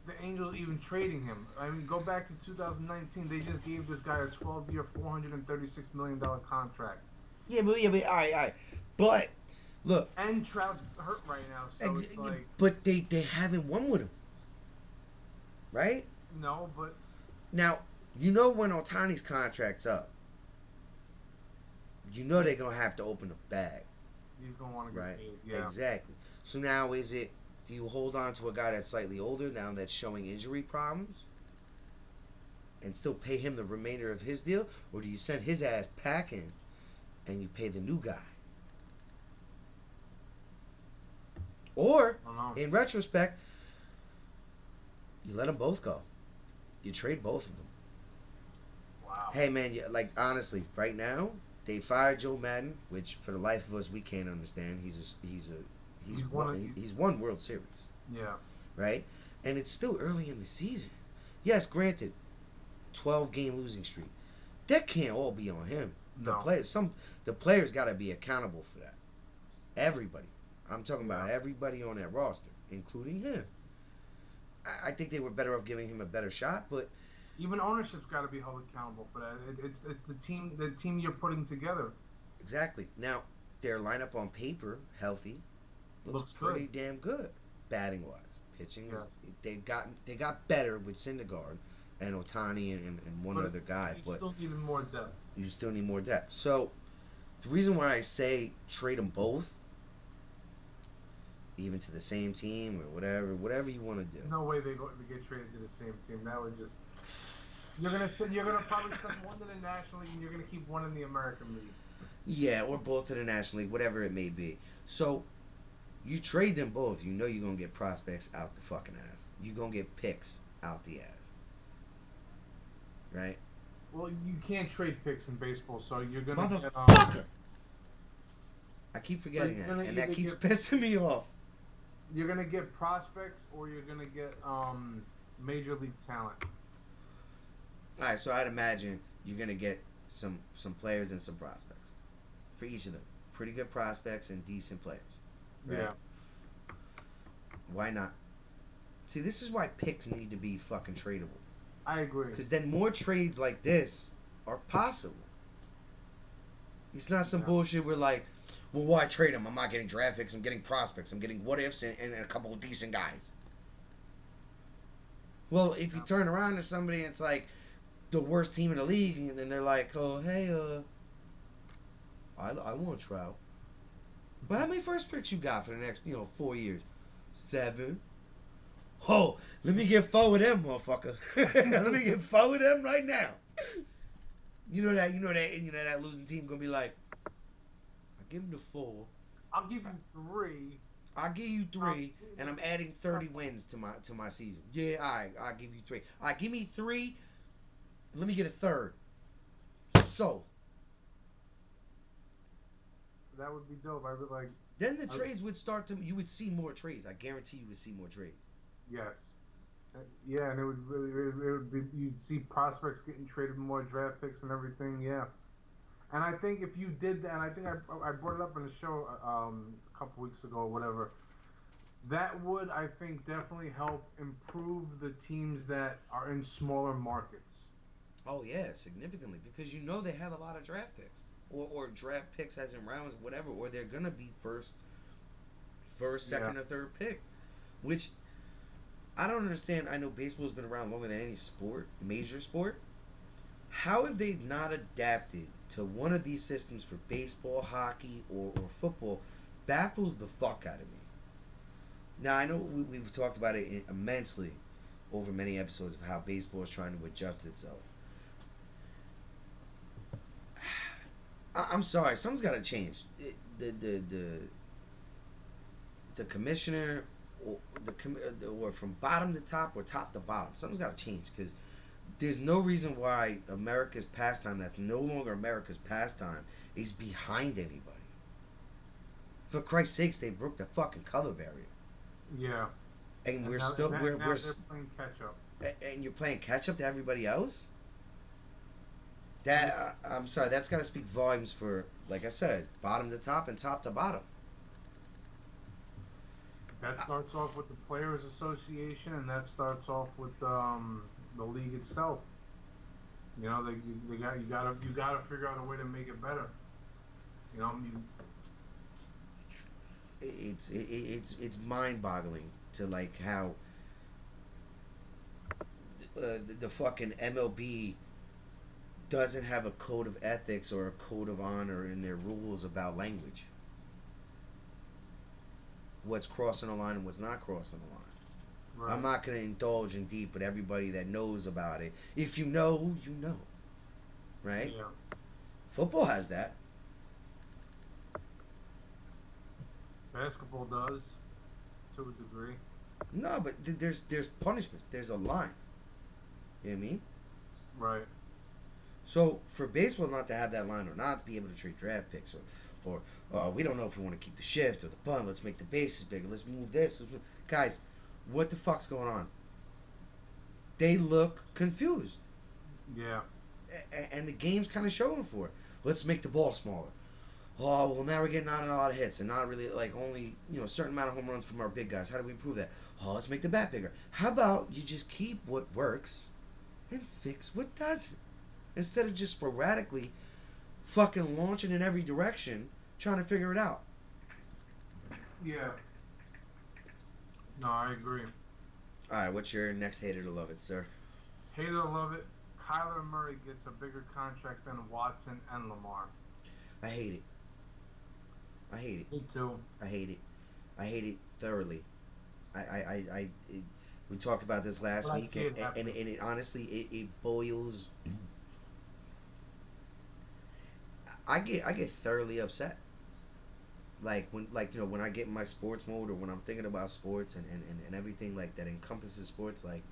the Angels even trading him. I mean, go back to 2019. They just gave this guy a 12-year, $436 million contract. Yeah, but all right. But look, and Trout's hurt right now, so it's like. But they haven't won with him, right? No, but now you know when Ohtani's contract's up, you know they're gonna have to open the bag. He's gonna want to get paid. Yeah, exactly. So now do you hold on to a guy that's slightly older now that's showing injury problems and still pay him the remainder of his deal, or do you send his ass packing and you pay the new guy? Or, in retrospect, you let them both go. You trade both of them. Wow. Hey, man, like, honestly, right now, they fired Joe Madden, which, for the life of us, we can't understand. He's won World Series. Yeah. Right? And it's still early in the season. Yes, granted, 12-game losing streak. That can't all be on him. No. The players got to be accountable for that. Everybody. I'm talking about everybody on that roster, including him. I think they were better off giving him a better shot, but even ownership's got to be held accountable for that. It's the team you're putting together. Exactly. Now, their lineup on paper, healthy, looks pretty damn good, batting wise. Pitching, they got better with Syndergaard and Ohtani and one other guy, but still need more depth. You still need more depth. So the reason why I say trade them both, even to the same team or whatever you want to do. No way they get traded to the same team. That would just you're gonna probably send one to the National League and you're gonna keep one in the American League. Yeah, or both to the National League, whatever it may be. So you trade them both, you know you're gonna get prospects out the fucking ass. You're gonna get picks out the ass. Right? Well, you can't trade picks in baseball, so you're gonna Motherfucker! I keep forgetting you're that, gonna and that either keeps get- pissing me off. You're gonna get prospects, or you're gonna get major league talent. All right, so I'd imagine you're gonna get some players and some prospects for each of them. Pretty good prospects and decent players. Right? Yeah. Why not? See, this is why picks need to be fucking tradable. I agree. Because then more trades like this are possible. It's not some bullshit where like, well, why trade them? I'm not getting draft picks. I'm getting prospects. I'm getting what ifs and a couple of decent guys. Well, if you turn around to somebody and it's like the worst team in the league, and then they're like, oh, hey, I want Trout. But how many first picks you got for the next, 4 years? 7. Oh, let me get 4 with them, motherfucker. Let me get 4 with them right now. You know that losing team gonna be like, I give them the 4. I'll give you 3. I'll give you 3, and I'm adding 30 wins to my season. Yeah, I'll give you 3. All right, give me 3. Let me get a 3rd. So. That would be dope. I would like. Then the trades would start to. You would see more trades. I guarantee you would see more trades. Yes. Yeah, and it would be, you'd see prospects getting traded, more draft picks and everything. Yeah. And I think if you did that, and I think I brought it up in the show a couple weeks ago or whatever, that would, I think, definitely help improve the teams that are in smaller markets. Oh yeah, significantly, because they have a lot of draft picks, or draft picks as in rounds, whatever, or they're gonna be first, second, or third pick, which I don't understand. I know baseball's been around longer than any sport, major sport. How have they not adapted to one of these systems for baseball, hockey, or football? Baffles the fuck out of me. Now, I know we've talked about it immensely over many episodes of how baseball is trying to adjust itself. I'm sorry, something's got to change. The commissioner, or from bottom to top or top to bottom, something's got to change, because there's no reason why America's pastime, that's no longer America's pastime, is behind anybody. For Christ's sakes, they broke the fucking color barrier. Yeah. And we're now, still now, we're now they're playing catch up. And you're playing catch up to everybody else. That I'm sorry, that's got to speak volumes for, like I said, bottom to top and top to bottom. That starts off with the Players Association, and that starts off with the league itself. You gotta figure out a way to make it better. It's mind-boggling to like how the fucking MLB doesn't have a code of ethics or a code of honor in their rules about language. What's crossing the line and what's not crossing the line. Right. I'm not going to indulge in deep with everybody that knows about it. If you know, you know. Right? Yeah. Football has that. Basketball does, to a degree. No, but there's punishments. There's a line. You know what I mean? Right. So for baseball not to have that line, or not to be able to trade draft picks, or we don't know if we want to keep the shift or the bunt, let's make the bases bigger, let's move this. Guys, what the fuck's going on? They look confused. Yeah. And the game's kind of showing for it. Let's make the ball smaller. Oh, well, now we're getting not a lot of hits and not really, like, only, a certain amount of home runs from our big guys. How do we improve that? Oh, let's make the bat bigger. How about you just keep what works and fix what doesn't? Instead of just sporadically fucking launching in every direction, trying to figure it out. Yeah. No, I agree. All right, what's your next hater to love it, sir? Hater to love it. Kyler Murray gets a bigger contract than Watson and Lamar. I hate it. I hate it. Me too. I hate it. I hate it thoroughly. We talked about this last week, and it honestly, it boils. I get thoroughly upset. Like when I get in my sports mode, or when I'm thinking about sports and everything like that encompasses sports. Like,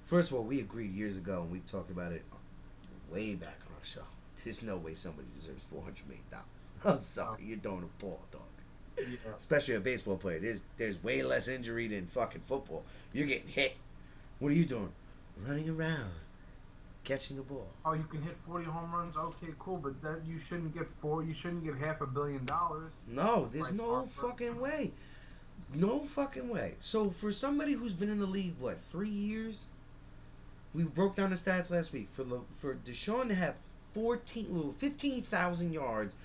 first of all, we agreed years ago, and we talked about it way back on our show. There's no way somebody deserves $400 million. I'm sorry, you're throwing a ball, dog. Yeah. Especially a baseball player. There's way less injury than fucking football. You're getting hit. What are you doing? Running around, catching a ball. Oh, you can hit 40 home runs. Okay, cool, but that you shouldn't get $500 million. No, there's Like no Harper. fucking way. No fucking way. So for somebody who's been in the league, what, 3 years? We broke down the stats last week. For Deshaun to have 15,000 yards,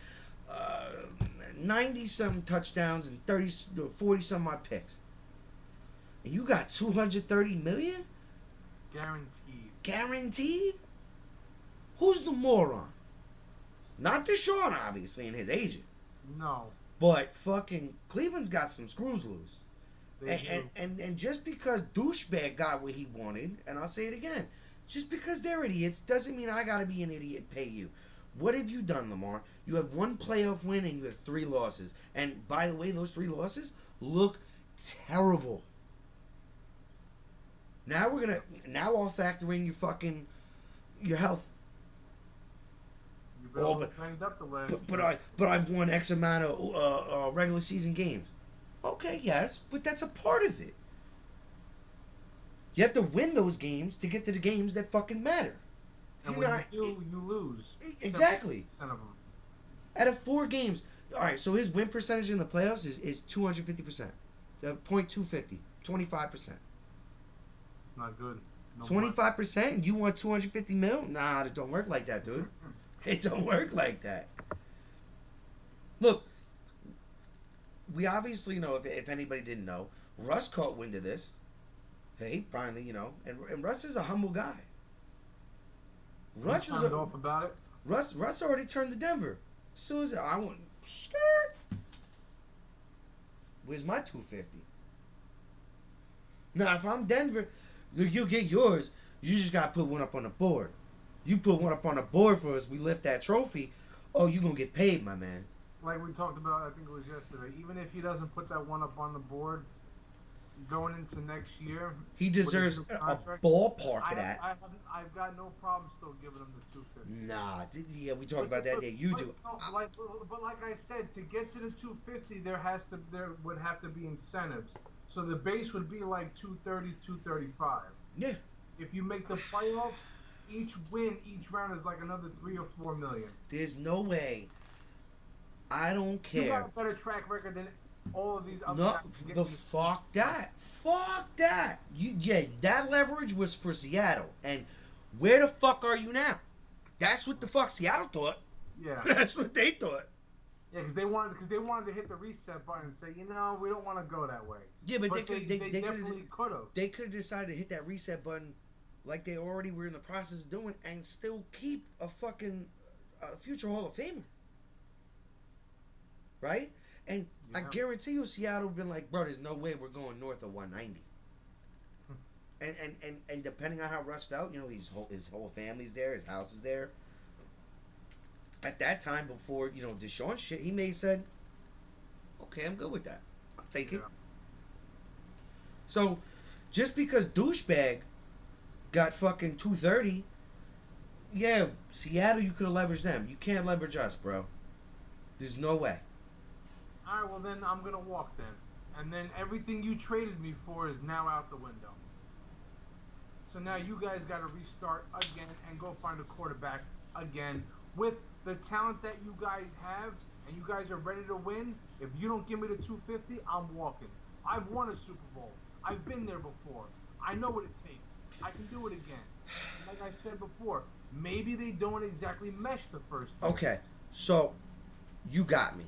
90-some touchdowns, and 40-some odd picks. And you got $230 million? Guaranteed. Guaranteed? Who's the moron? Not Deshaun, obviously, and his agent. No. But fucking Cleveland's got some screws loose. They do. And just because douchebag got what he wanted, and I'll say it again, just because they're idiots doesn't mean I gotta be an idiot and pay you. What have you done, Lamar? You have 1 playoff win and you have 3 losses. And by the way, those 3 losses look terrible. Now I'll factor in your health. You've been all banged up the last year. But I've won X amount of regular season games. Okay, yes, but that's a part of it. You have to win those games to get to the games that fucking matter. And when you lose. Exactly. 70% of them. Out of 4 games, all right. So his win percentage in the playoffs is 250%, .250, 25%. It's not good. No 25%. You want 250 mil? Nah, it don't work like that, dude. It don't work like that. Look, we obviously know, if anybody didn't know, Russ caught wind of this. Hey, finally, and Russ is a humble guy. Russ turned off about it. Russ already turned to Denver. As soon as I went, skirt. Where's my 250? Now, if I'm Denver, you get yours. You just gotta put one up on the board. You put one up on the board for us. We lift that trophy. Oh, you gonna get paid, my man. Like we talked about, I think it was yesterday. Even if he doesn't put that one up on the board, going into next year, he deserves with his a contract, ballpark of that. I've got no problem still giving him the 250. Nah, yeah, we talked about that. Yeah, you do. But like I said, to get to the 250, there would have to be incentives. So the base would be like 230, 235. Yeah. If you make the playoffs, each round is like another 3 or 4 million. There's no way. I don't care. You got a better track record than all of these other guys. Fuck that. Fuck that. That leverage was for Seattle. And where the fuck are you now? That's what the fuck Seattle thought. Yeah. That's what they thought. Yeah, because they wanted to hit the reset button and say, we don't want to go that way. Yeah, but they definitely could have. They could have decided to hit that reset button like they already were in the process of doing and still keep a fucking future Hall of Famer. Right? And yeah. I guarantee you Seattle been like, bro, there's no way we're going north of 190. And depending on how Russ felt, his whole family's there, his house is there. At that time, before, Deshaun shit, he may have said, okay, I'm good with that. I'll take it. So, just because douchebag got fucking 230, yeah, Seattle, you could have leveraged them. You can't leverage us, bro. There's no way. All right, well, then I'm going to walk then. And then everything you traded me for is now out the window. So now you guys got to restart again and go find a quarterback again with the talent that you guys have, and you guys are ready to win. If you don't give me the 250, I'm walking. I've won a Super Bowl. I've been there before. I know what it takes. I can do it again. And like I said before, maybe they don't exactly mesh the first time. Okay, so you got me.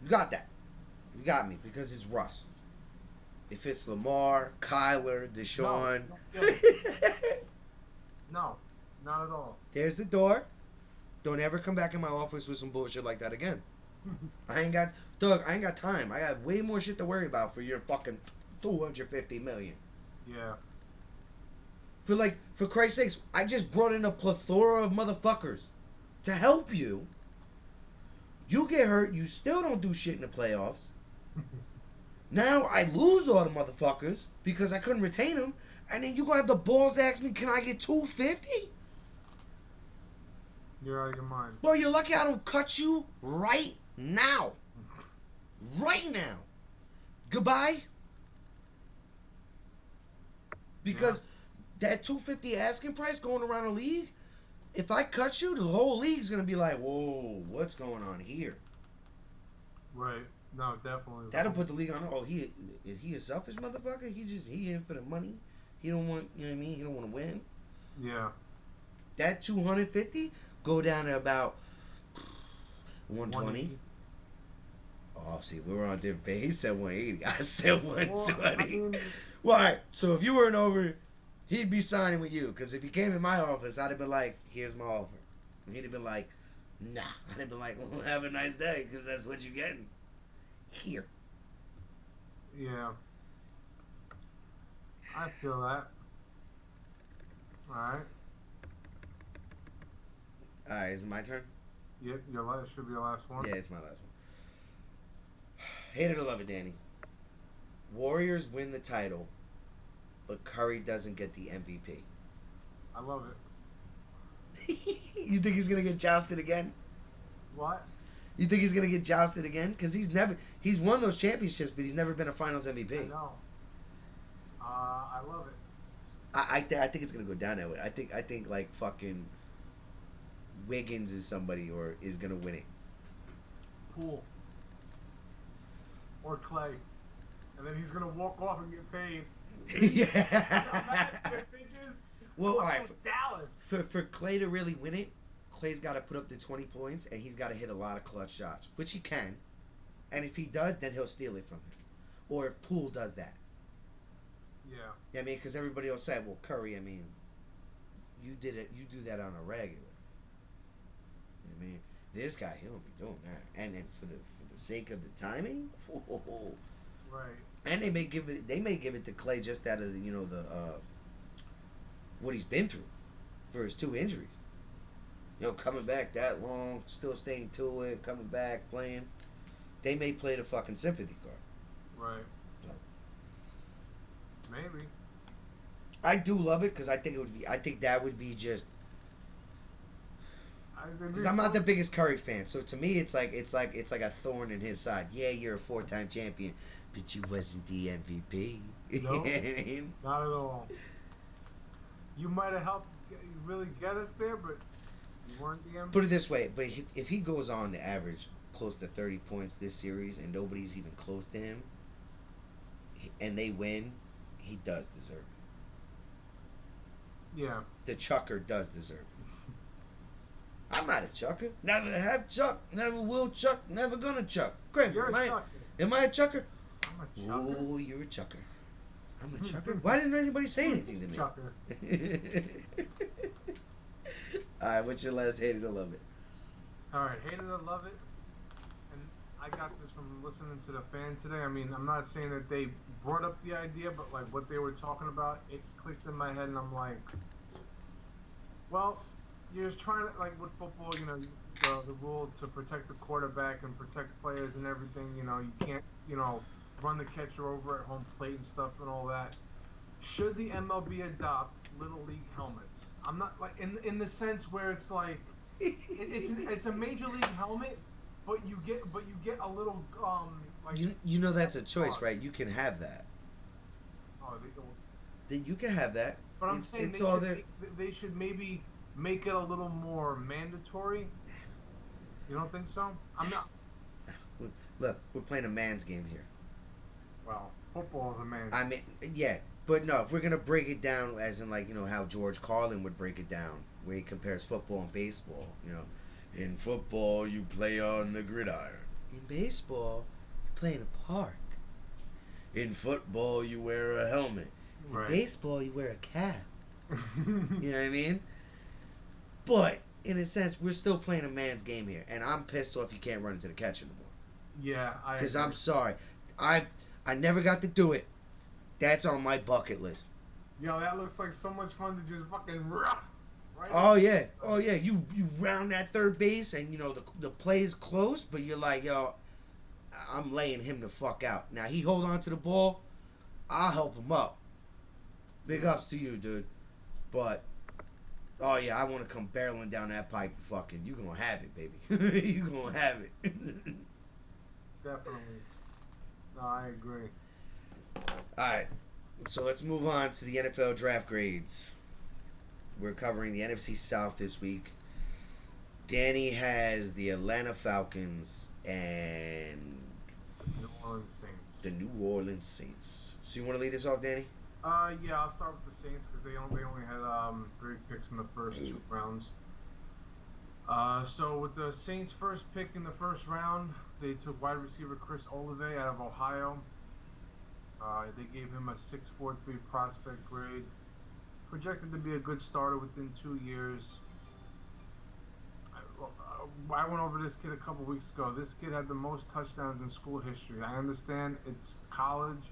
You got that. You got me because it's Russ. If it's Lamar, Kyler, Deshaun. No, not at all. There's the door. Don't ever come back in my office with some bullshit like that again. I ain't got time. I got way more shit to worry about for your fucking $250 million. Yeah. For Christ's sakes, I just brought in a plethora of motherfuckers to help you. You get hurt, you still don't do shit in the playoffs. Now I lose all the motherfuckers because I couldn't retain them, and then you gonna have the balls to ask me, can I get 250? You're out of your mind. Bro, you're lucky I don't cut you right now. Right now. Goodbye. Because that $250 asking price going around the league, if I cut you, the whole league's gonna be like, whoa, what's going on here? Right. No, definitely. That'll put the league on. Oh, is he a selfish motherfucker? He in for the money. He don't want, you know what I mean? He don't want to win. Yeah. That 250 go down to about 120. Oh, see, we were on different page. He said 180. I said 120. Well, all right. So if you weren't over, he'd be signing with you. Because if he came in my office, I'd have been like, here's my offer. And he'd have been like, nah. I'd have been like, well, have a nice day. Because that's what you're getting. Here. Yeah. I feel that. Alright. Alright, is it my turn? Yep, should be your last one. Yeah, it's my last one. Hate it or love it, Danny. Warriors win the title, but Curry doesn't get the MVP. I love it. You think he's gonna get jousted again? What? You think he's gonna get jousted again? Because he's won those championships, but he's never been a Finals MVP. I know. I love it. I think it's gonna go down that way. I think like fucking Wiggins or somebody is gonna win it. Poole. Or Clay. And then he's gonna walk off and get paid. Yeah. Well, all right. Dallas. For Clay to really win it, Clay's got to put up the 20 points, and he's got to hit a lot of clutch shots, which he can. And if he does, then he'll steal it from him. Or if Poole does that. Yeah. Yeah, I mean, because everybody will say, well, Curry, I mean, you did it. You do that on a regular. I mean, this guy, he'll be doing that. And then for the sake of the timing, right. And they may give it to Clay just out of the what he's been through for his 2 injuries. Coming back that long, still staying to it, coming back, playing. They may play the fucking sympathy card. Right. So. Maybe. I do love it because I think that would be just. Because I'm not the biggest Curry fan, so to me it's like a thorn in his side. Yeah, you're a 4-time champion, but you wasn't the MVP. No, You know what I mean? not at all. You might have helped really get us there, but you weren't the MVP. Put it this way, but if he goes on to average close to 30 points this series and nobody's even close to him, and they win, he does deserve it. Yeah. The chucker does deserve it. I'm not a chucker. Never have chuck. Never will chuck. Never gonna chuck. Great. You're a chucker. Am I a chucker? I'm a chucker. Oh, you're a chucker. I'm a chucker. Why didn't anybody say anything to me? Chucker. All right, what's your last hate it or love it? All right, hate it or love it. And I got this from listening to the fan today. I mean, I'm not saying that they brought up the idea, but like what they were talking about, it clicked in my head, and I'm like, well, you're just trying to, like with football, the rule to protect the quarterback and protect players and everything. You can't, run the catcher over at home plate and stuff and all that. Should the MLB adopt little league helmets? I'm not like in the sense where it's like it's a major league helmet, but you get a little like that's a choice, right? You can have that. Oh, You can have that. But I'm saying they should maybe make it a little more mandatory. You don't think so? I'm not. Look, we're playing a man's game here. Well, football is a man's. I mean, yeah, but no. If we're gonna break it down, as in like how George Carlin would break it down, where he compares football and baseball. In football you play on the gridiron. In baseball, you play in a park. In football you wear a helmet. In baseball you wear a cap. You know what I mean? But in a sense, we're still playing a man's game here, and I'm pissed off you can't run into the catcher anymore. Yeah, because I'm sorry, I never got to do it. That's on my bucket list. Yo, that looks like so much fun to just fucking right. Oh yeah. You round that third base, and the play is close, but you're like, yo, I'm laying him the fuck out. Now he hold on to the ball, I'll help him up. Big ups to you, dude. But Oh yeah, I want to come barreling down that pipe. Fucking, you gonna have it, baby. You gonna have it. Definitely. No, I agree. All right, so let's move on to the NFL draft grades. We're covering the NFC South this week. Danny has the Atlanta Falcons and New Orleans Saints. the New Orleans Saints. So you want to lead this off, Danny? Yeah, I'll start with the Saints because they only had 3 picks in the first 2 rounds. So with the Saints' first pick in the first round, they took wide receiver Chris Olave out of Ohio. They gave him a 6.43 prospect grade. Projected to be a good starter within 2 years. I went over this kid a couple weeks ago. This kid had the most touchdowns in school history. I understand it's college,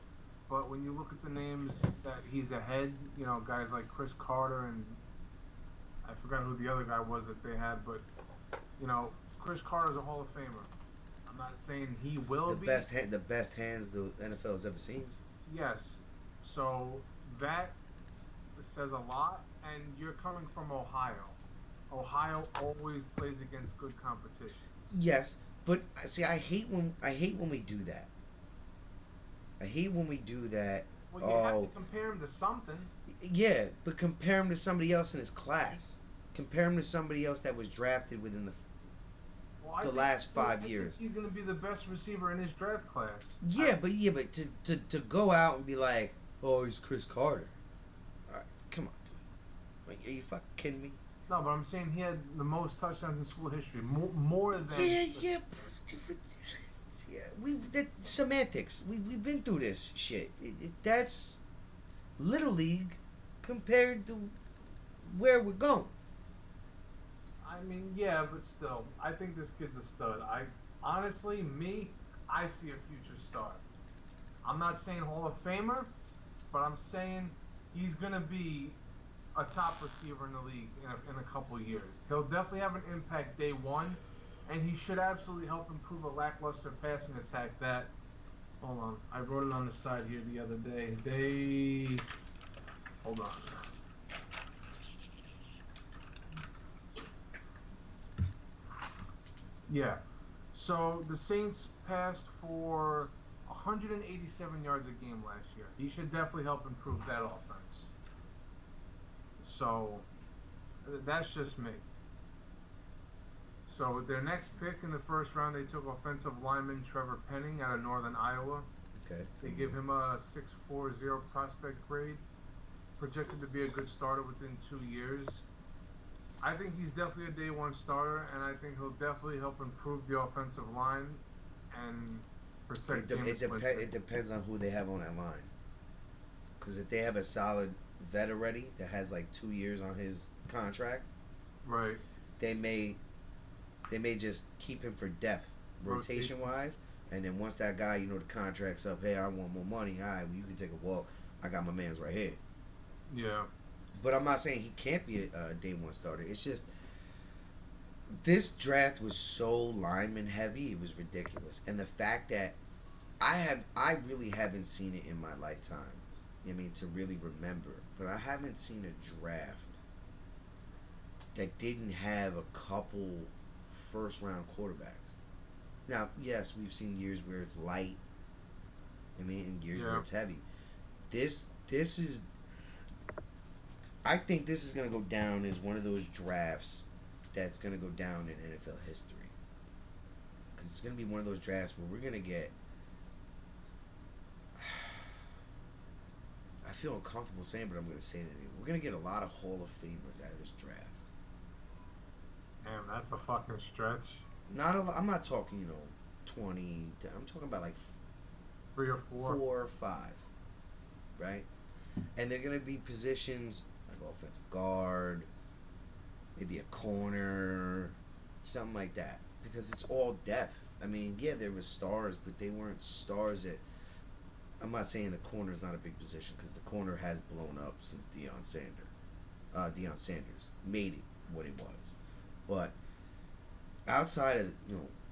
but when you look at the names that he's ahead, you know, guys like Chris Carter and I forgot who the other guy was that they had, but you know, Chris Carter's a Hall of Famer. I'm not saying he will The be. the best hands the NFL has ever seen. Yes. So that says a lot, and you're coming from Ohio. Ohio always plays against good competition. Yes, but see, I hate when we do that. I hate when we do that. Well, you have to compare him to something. Yeah, but compare him to somebody else in his class. Compare him to somebody else that was drafted within the last 5 years. He's going to be the best receiver in his draft class. Yeah, but to go out and be like, oh, he's Chris Carter. All right, come on, dude. Like, are you fucking kidding me? No, but I'm saying he had the most touchdowns in school history, more than. Yeah. That semantics. We've been through this shit. That's Little League compared to where we're going. I mean, yeah, but still, I think this kid's a stud. I honestly, I see a future star. I'm not saying Hall of Famer, but I'm saying he's gonna be a top receiver in the league in a couple years. He'll definitely have an impact day one, and he should absolutely help improve a lackluster passing attack that, hold on, I wrote it on the side here the other day. Hold on. Yeah. So the Saints passed for 187 yards a game last year. He should definitely help improve that offense. So that's just me. So with their next pick in the first round, they took offensive lineman Trevor Penning out of Northern Iowa. Okay. They give him a 6.40 prospect grade. Projected to be a good starter within 2 years. I think he's definitely a day one starter, and I think he'll definitely help improve the offensive line and protect It depends on who they have on that line. Because if they have a solid vet already that has like 2 years on his contract, right, they may just keep him for depth, rotation wise, and then once that guy, the contract's up, hey, I want more money. All right, well, you can take a walk. I got my man's right here. Yeah. But I'm not saying he can't be a day one starter. It's just this draft was so lineman heavy, it was ridiculous. And the fact that I really haven't seen it in my lifetime. I mean, to really remember. But I haven't seen a draft that didn't have a couple first round quarterbacks. Now, yes, we've seen years where it's light. I mean, and years where it's heavy. This is, I think this is going to go down as one of those drafts that's going to go down in NFL history. Because it's going to be one of those drafts where we're going to get, I feel uncomfortable saying, but I'm going to say it anyway. We're going to get a lot of Hall of Famers out of this draft. Damn, that's a fucking stretch. Not a lot. I'm not talking, 20. I'm talking about like 3 or 4. 4 or 5. Right? And they're going to be positions like offensive guard, maybe a corner, something like that. Because it's all depth. I mean, yeah, there were stars, but they weren't stars that... I'm not saying the corner's not a big position, because the corner has blown up since Deion Sanders made it what it was. But outside of,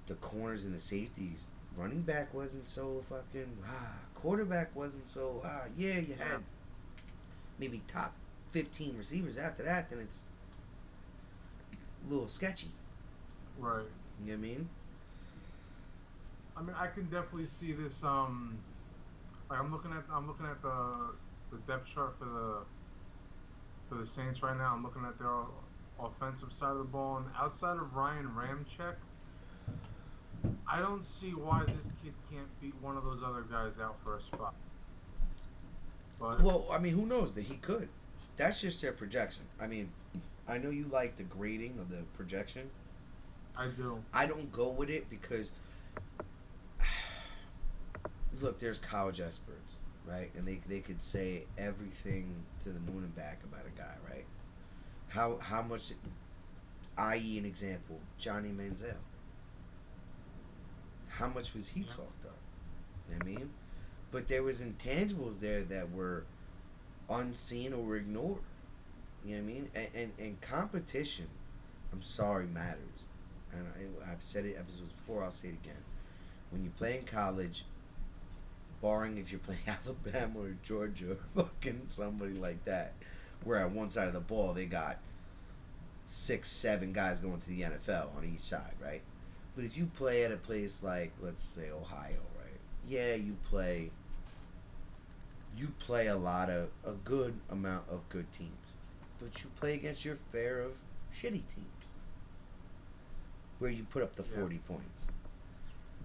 the corners and the safeties, running back wasn't so fucking... quarterback wasn't so... yeah, you had maybe top 15 receivers. After that, then it's a little sketchy. Right. You know what I mean? I mean, I can definitely see this. Like I'm looking at the depth chart for the Saints right now. I'm looking at their offensive side of the ball, and outside of Ryan Ramczyk, I don't see why this kid can't beat one of those other guys out for a spot. But Well, I mean, who knows that he could? That's just their projection. I mean, I know you like the grading of the projection. I do. I don't go with it because, look, there's college experts, right? And they could say everything to the moon and back about a guy, right? How much, i.e. an example, Johnny Manziel. How much was he talked up? You know what I mean? But there was intangibles there that were unseen or ignored. You know what I mean? And competition, I'm sorry, matters. And I've said it episodes before, I'll say it again. When you play in college, barring if you're playing Alabama or Georgia or fucking somebody like that, where at one side of the ball they got 6, 7 guys going to the NFL on each side, right? But if you play at a place like, let's say, Ohio, right? Yeah, you play a good amount of good teams. But you play against your fair of shitty teams. Where you put up the 40 points.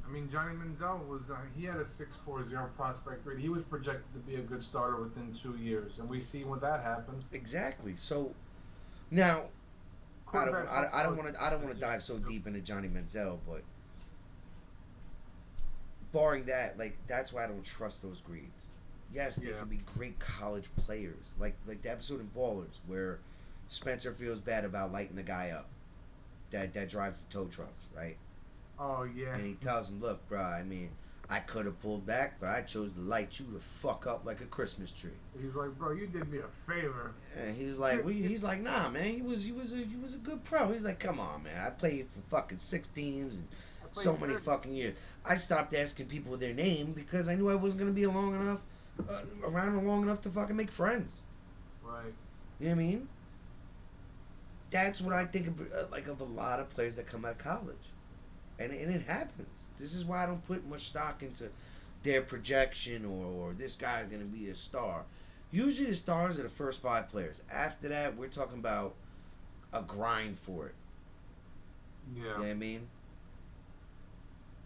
I mean, Johnny Manziel was he had a 6.40 prospect grade. He was projected to be a good starter within 2 years, and we see when that happened. Exactly. So now I don't want to dive so deep into Johnny Manziel, but barring that, like that's why I don't trust those grades. Yes, they can be great college players, like the episode in Ballers where Spencer feels bad about lighting the guy up that drives the tow trucks, right? Oh yeah. And he tells him, "Look, bro, I mean, I could have pulled back, but I chose to light you to fuck up like a Christmas tree." He's like, "Bro, you did me a favor." And he's like, "Nah, man, you was a good pro." He's like, "Come on, man, I played for fucking 6 teams and so many fucking years. I stopped asking people their name because I knew I wasn't gonna be around long enough to fucking make friends." Right. You know what I mean? That's what I think of a lot of players that come out of college. And it happens. This is why I don't put much stock into their projection or this guy's going to be a star. Usually the stars are the first 5 players. After that, we're talking about a grind for it. Yeah. You know what I mean?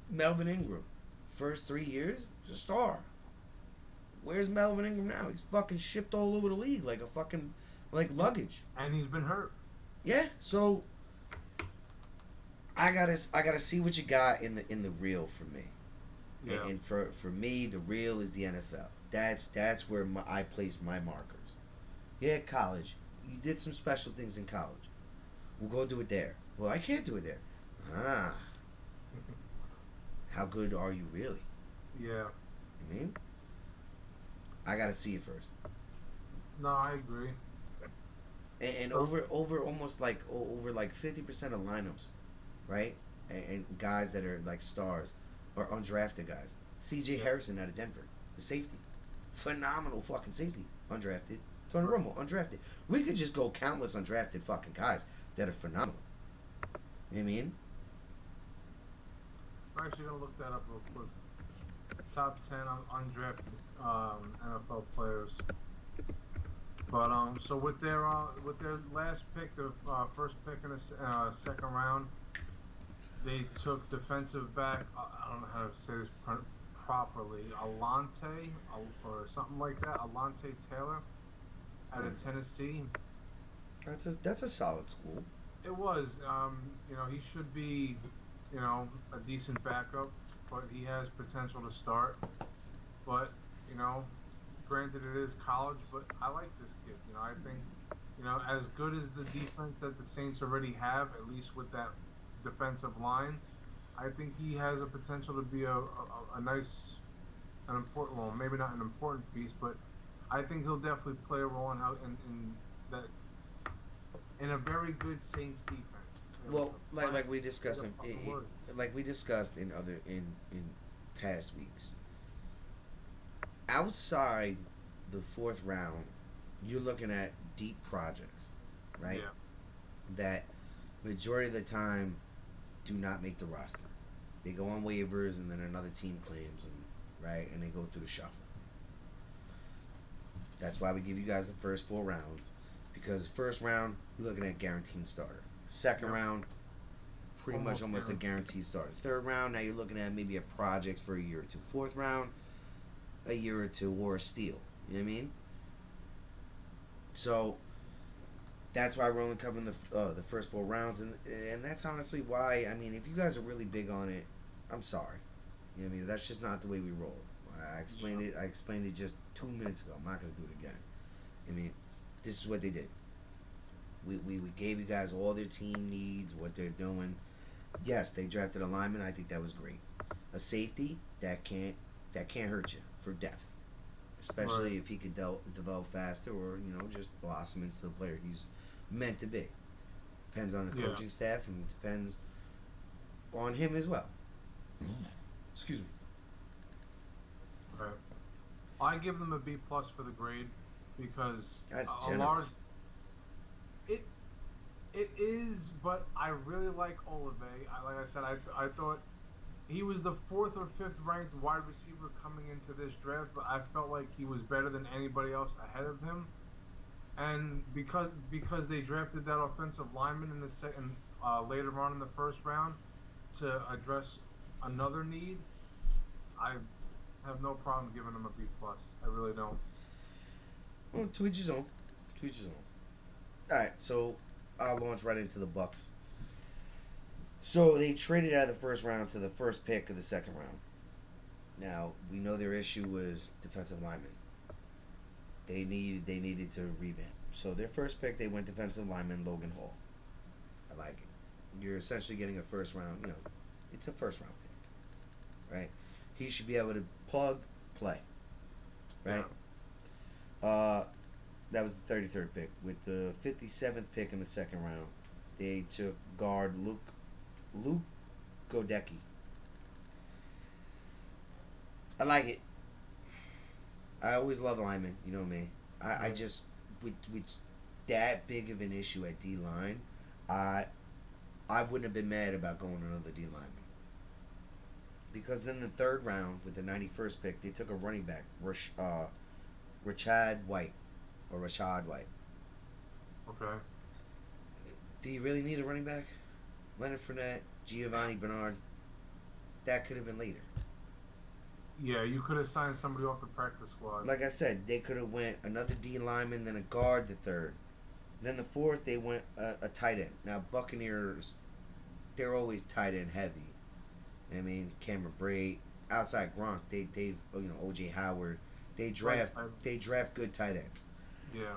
Melvin Ingram. First 3 years, he's a star. Where's Melvin Ingram now? He's fucking shipped all over the league like a fucking, like luggage. And he's been hurt. Yeah, so I gotta see what you got in the real for me. Yeah. And for me, the real is the NFL. That's where I place my markers. Yeah, college. You did some special things in college. We'll go do it there. Well, I can't do it there. Ah. How good are you really? Yeah. I mean, I gotta see it first. No, I agree. And over almost like over like 50% of lineups, right? And guys that are like stars are undrafted guys. C.J. Harrison out of Denver, the safety, phenomenal fucking safety, undrafted. Tony Romo, undrafted. We could just go countless undrafted fucking guys that are phenomenal. You know what I mean? I'm actually gonna look that up real quick. Top 10 undrafted NFL players. But so with their last pick, the first pick in the second round, they took defensive back. I don't know how to say this properly. Alante or something like that. Alante Taylor out of Tennessee. That's a solid school. It was. He should be, a decent backup, but he has potential to start. But granted it is college, but I like this kid. I think, as good as the defense that the Saints already have, at least with that defensive line, I think he has a potential to be an important, well, maybe not an important piece, but I think he'll definitely play a role in a very good Saints defense. Well, like we discussed in past weeks. Outside the 4th round, you're looking at deep projects, right? Yeah. That majority of the time do not make the roster. They go on waivers and then another team claims them, right? And they go through the shuffle. That's why we give you guys the first 4 rounds. Because first round, you're looking at guaranteed starter. Second round, pretty much almost a guaranteed starter. Third round, now you're looking at maybe a project for a year or two. Fourth round, a year or two, or a steal. You know what I mean? So that's why we're only covering the first 4 rounds, and that's honestly why. I mean, if you guys are really big on it, I'm sorry. You know what I mean? That's just not the way we roll. I explained it. I explained it just 2 minutes ago. I'm not gonna do it again. I mean, this is what they did. We gave you guys all their team needs, what they're doing. Yes, they drafted a lineman. I think that was great. A safety that can't hurt you for depth, especially if he could develop faster or just blossom into the player he's meant to be. Depends on the coaching staff and depends on him as well. Excuse me. Right. I give them a B plus for the grade because That's a large. generous. It is, but I really like Olave. Like I said, I thought he was the 4th or 5th ranked wide receiver coming into this draft, but I felt like he was better than anybody else ahead of him. And because they drafted that offensive lineman in the second later on in the first round to address another need, I have no problem giving him a B plus. I really don't. Well, to each his own. To each his own. All right, so I'll launch right into the Bucks. So they traded out of the first round to the first pick of the second round. Now we know their issue was defensive linemen. They needed to revamp. So their first pick, they went defensive lineman Logan Hall. I like it. You're essentially getting a first round. It's a first round pick, right? He should be able to play, right? That was the 33rd pick. With the 57th pick in the second round, they took guard Luke Godecki. I like it. I always love linemen, you know me. I just with that big of an issue at D line, I wouldn't have been mad about going another D lineman. Because then the third round with the 91st pick, they took a running back, Rashad White. Okay. Do you really need a running back? Leonard Fournette, Giovanni Bernard. That could have been later. Yeah, you could have signed somebody off the practice squad. Like I said, they could have went another D lineman, then a guard the third. Then the fourth, they went a tight end. Now, Buccaneers, they're always tight end heavy. I mean, Cameron Brate, outside Gronk, they've O.J. Howard. They draft good tight ends. Yeah.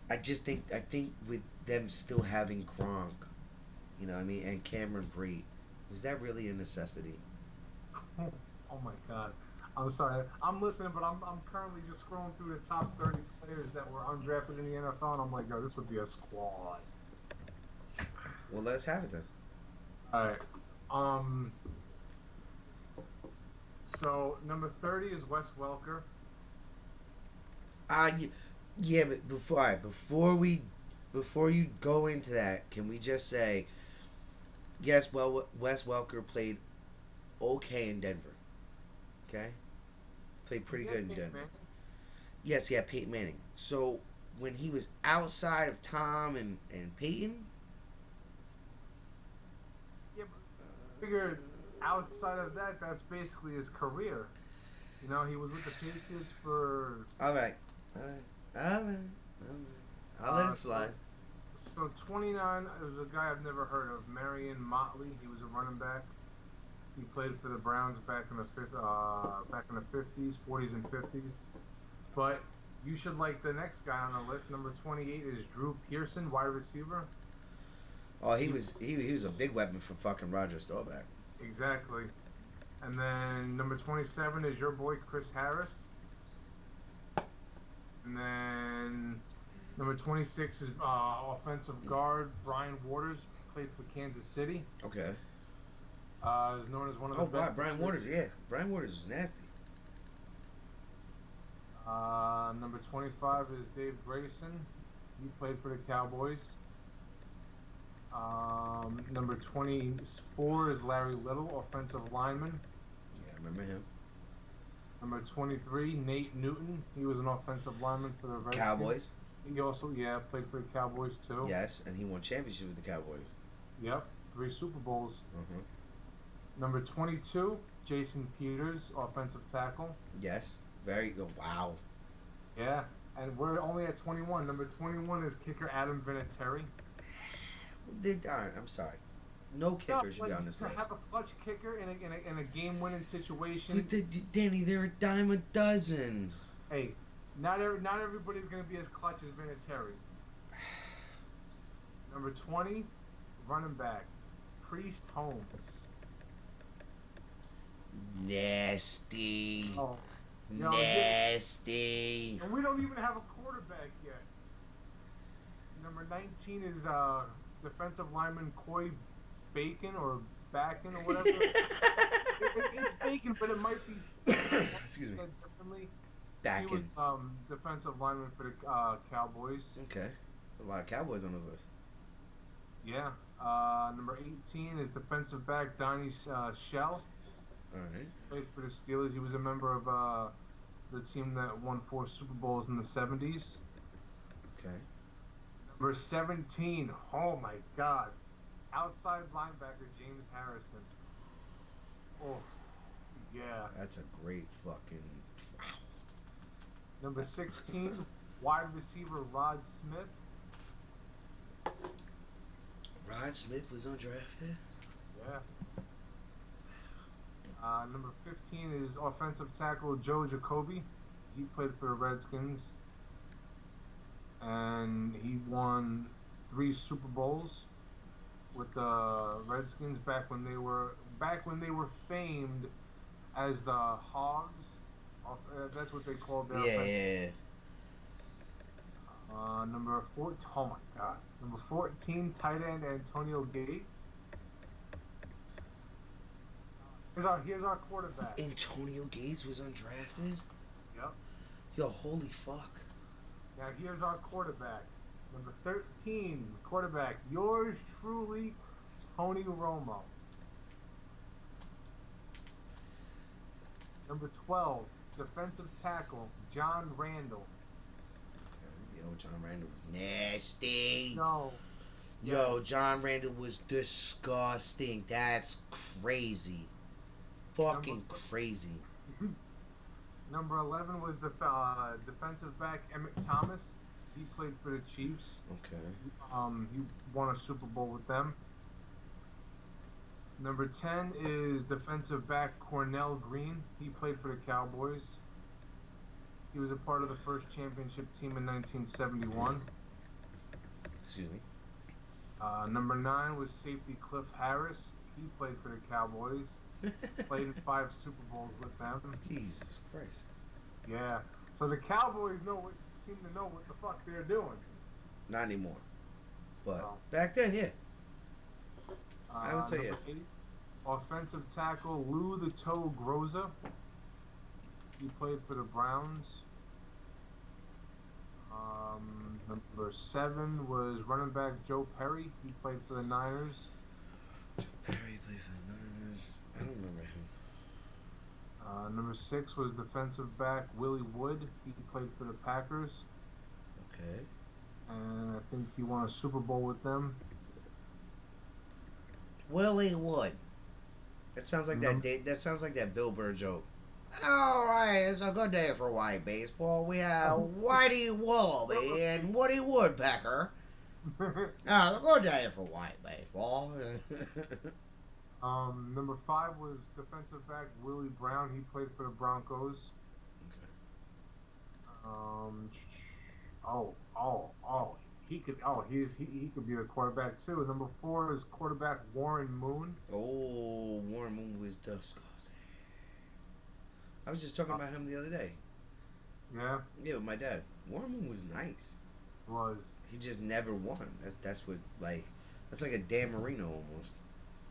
I think with them still having Gronk, and Cameron Brate, was that really a necessity? Oh my God. I'm sorry. I'm listening, but I'm currently just scrolling through the top 30 players that were undrafted in the NFL, and I'm like, yo, this would be a squad. Well, let us have it then. All right. So number 30 is Wes Welker. Yeah, but before you go into that, can we just say, yes, well, Wes Welker played okay in Denver. Okay, played pretty good in Denver. Manning. Yes, yeah, Peyton Manning. So when he was outside of Tom and Peyton, Yeah, but figure outside of that, that's basically his career. He was with the Patriots for. all right. I'll let it slide. So 29 is a guy I've never heard of, Marion Motley. He was a running back. He played for the Browns back in the 50s, 40s, and 50s. But you should like the next guy on the list. Number 28 is Drew Pearson, wide receiver. Oh, he was a big weapon for fucking Roger Staubach. Exactly. And then number 27 is your boy Chris Harris. And then number 26 is offensive guard Brian Waters, played for Kansas City. Okay. Is known as one of the best. Oh, Brian Waters, yeah. Brian Waters is nasty. Number 25 is Dave Grayson. He played for the Cowboys. Number 24 is Larry Little, offensive lineman. Yeah, I remember him. Number 23, Nate Newton. He was an offensive lineman for the Redskins. Cowboys. He also, played for the Cowboys too. Yes, and he won championship with the Cowboys. Yep, 3 Super Bowls. Mm-hmm. Number 22, Jason Peters, offensive tackle. Yes, very good. Wow. Yeah, and we're only at 21. Number 21 is kicker Adam Vinatieri. I'm sorry. No kicker should be on this to list. have a clutch kicker in a game-winning situation. But Danny, they're a dime a dozen. Hey, not everybody's gonna be as clutch as Vinatieri. Number 20, running back, Priest Holmes. Nasty. Oh, Nasty. and we don't even have a quarterback yet. Number 19 is defensive lineman Coy Bacon or Backen or whatever. It's Bacon, but it might be Excuse me. differently. Backen. He was defensive lineman for the Cowboys. Okay. A lot of Cowboys on this list. Yeah. Number 18 is defensive back Donnie Shell. All right. Played for the Steelers. He was a member of the team that won 4 Super Bowls in the 70s. Okay. Number 17. Oh my God. Outside linebacker James Harrison. Oh, yeah. That's a great fucking. Wow. Number 16. Wide receiver Rod Smith. Rod Smith was undrafted? Yeah. Number 15 is offensive tackle Joe Jacoby. He played for the Redskins. And he won 3 Super Bowls with the Redskins back when they were famed as the Hogs. That's what they called their Yeah. Number 14. Oh my God. Number 14, tight end Antonio Gates. Here's our quarterback. Antonio Gates was undrafted? Yep. Yo, holy fuck. Now here's our quarterback. Number 13, quarterback, yours truly, Tony Romo. Number 12, defensive tackle, John Randall. Yo, John Randall was nasty. No. Yo, John Randall was disgusting. That's crazy. Fucking crazy. Number 11 was the defensive back Emmett Thomas. He played for the Chiefs. Okay. He won a Super Bowl with them. Number 10 is defensive back Cornell Green. He played for the Cowboys. He was a part of the first championship team in 1971. Excuse me. Number 9 was safety Cliff Harris. He played for the Cowboys. Played in 5 Super Bowls with them. Jesus Christ. Yeah. So the Cowboys seem to know what the fuck they're doing. Not anymore. But Oh. back then, yeah. I would say Number 8, offensive tackle Lou the Toe Groza. He played for the Browns. Number 7 was running back Joe Perry. He played for the Niners. Perry played for the Niners. I don't remember him. Number 6 was defensive back Willie Wood. He played for the Packers. Okay. And I think he won a Super Bowl with them. Willie Wood. That sounds like that sounds like that Bill Burr joke. All right, it's a good day for white baseball. We have Whitey Wallaby and Woody Woodpecker. It's a good day for white baseball. Number 5 was defensive back Willie Brown. He played for the Broncos. He could be the quarterback too. Number 4 is quarterback Warren Moon. Oh, Warren Moon was disgusting. I was just talking about him the other day. Yeah, Yeah, with my dad. Warren Moon was nice. was. He just never won. That's what that's like a Dan Marino almost.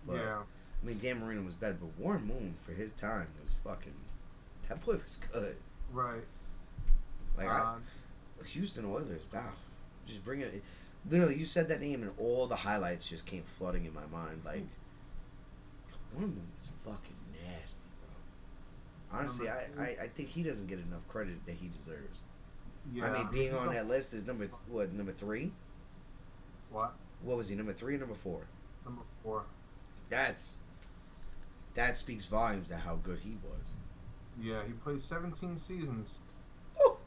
But, Yeah. I mean, Dan Marino was better, but Warren Moon for his time was fucking. That boy was good. Right. Like Houston Oilers, wow, just bring it. Literally, you said that name and all the highlights just came flooding in my mind. Like, Warren Moon is fucking nasty, bro. Honestly, I think he doesn't get enough credit that he deserves. Yeah, I mean, being on that list is number 3? What? What was he, number 3 or number 4? Number 4. That speaks volumes to how good he was. Yeah, he played 17 seasons. Woo!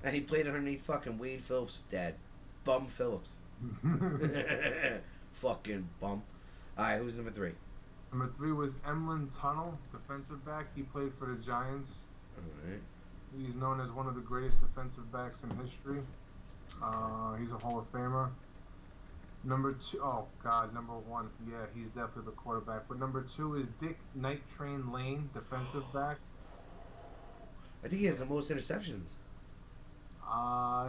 And he played underneath fucking Wade Phillips' dad, Bum Phillips. Fucking bum. All right, who's number 3? Number 3 was Emlyn Tunnel, defensive back. He played for the Giants. All right. He's known as one of the greatest defensive backs in history. He's a Hall of Famer. Number 2, number 1. Yeah, he's definitely the quarterback. But number 2 is Dick Night Train Lane, defensive back. I think he has the most interceptions.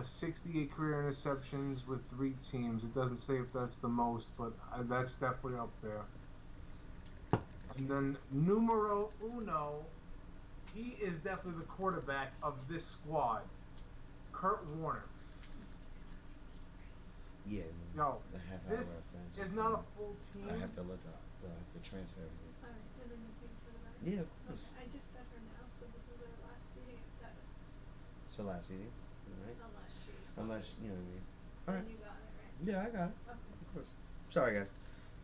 68 career interceptions with 3 teams. It doesn't say if that's the most, but that's definitely up there. And then numero uno, he is definitely the quarterback of this squad, Kurt Warner. Yeah. Yo, this is not a full team. I have to let the transfer. Alright, and then the team for the back. Yeah, of course. Okay, I just got her now, so this is our last meeting at 7. So last meeting, right? Unless You know what I mean. then Alright. you got it, right? Yeah, I got it. Okay. Of course. Sorry, guys.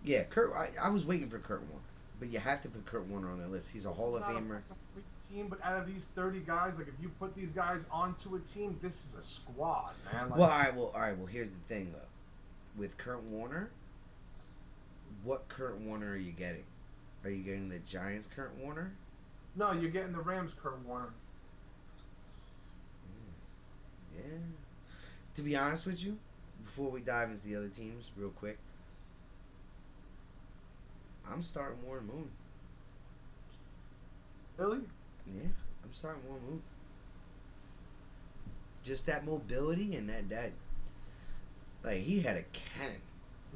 Yeah, Kurt. I was waiting for Kurt Warner, but you have to put Kurt Warner on that list. He's a Hall of Famer. Team, but out of these 30 guys, like if you put these guys onto a team, this is a squad, man. Like, Well, all right. Well, here's the thing though. With Kurt Warner, what Kurt Warner are you getting? Are you getting the Giants Kurt Warner? no, you're getting the Rams Kurt Warner. Yeah. To be honest with you, before we dive into the other teams, real quick, I'm starting Warren Moon. Really? Yeah, I'm starting Warren Moon. Just that mobility and that like he had a cannon.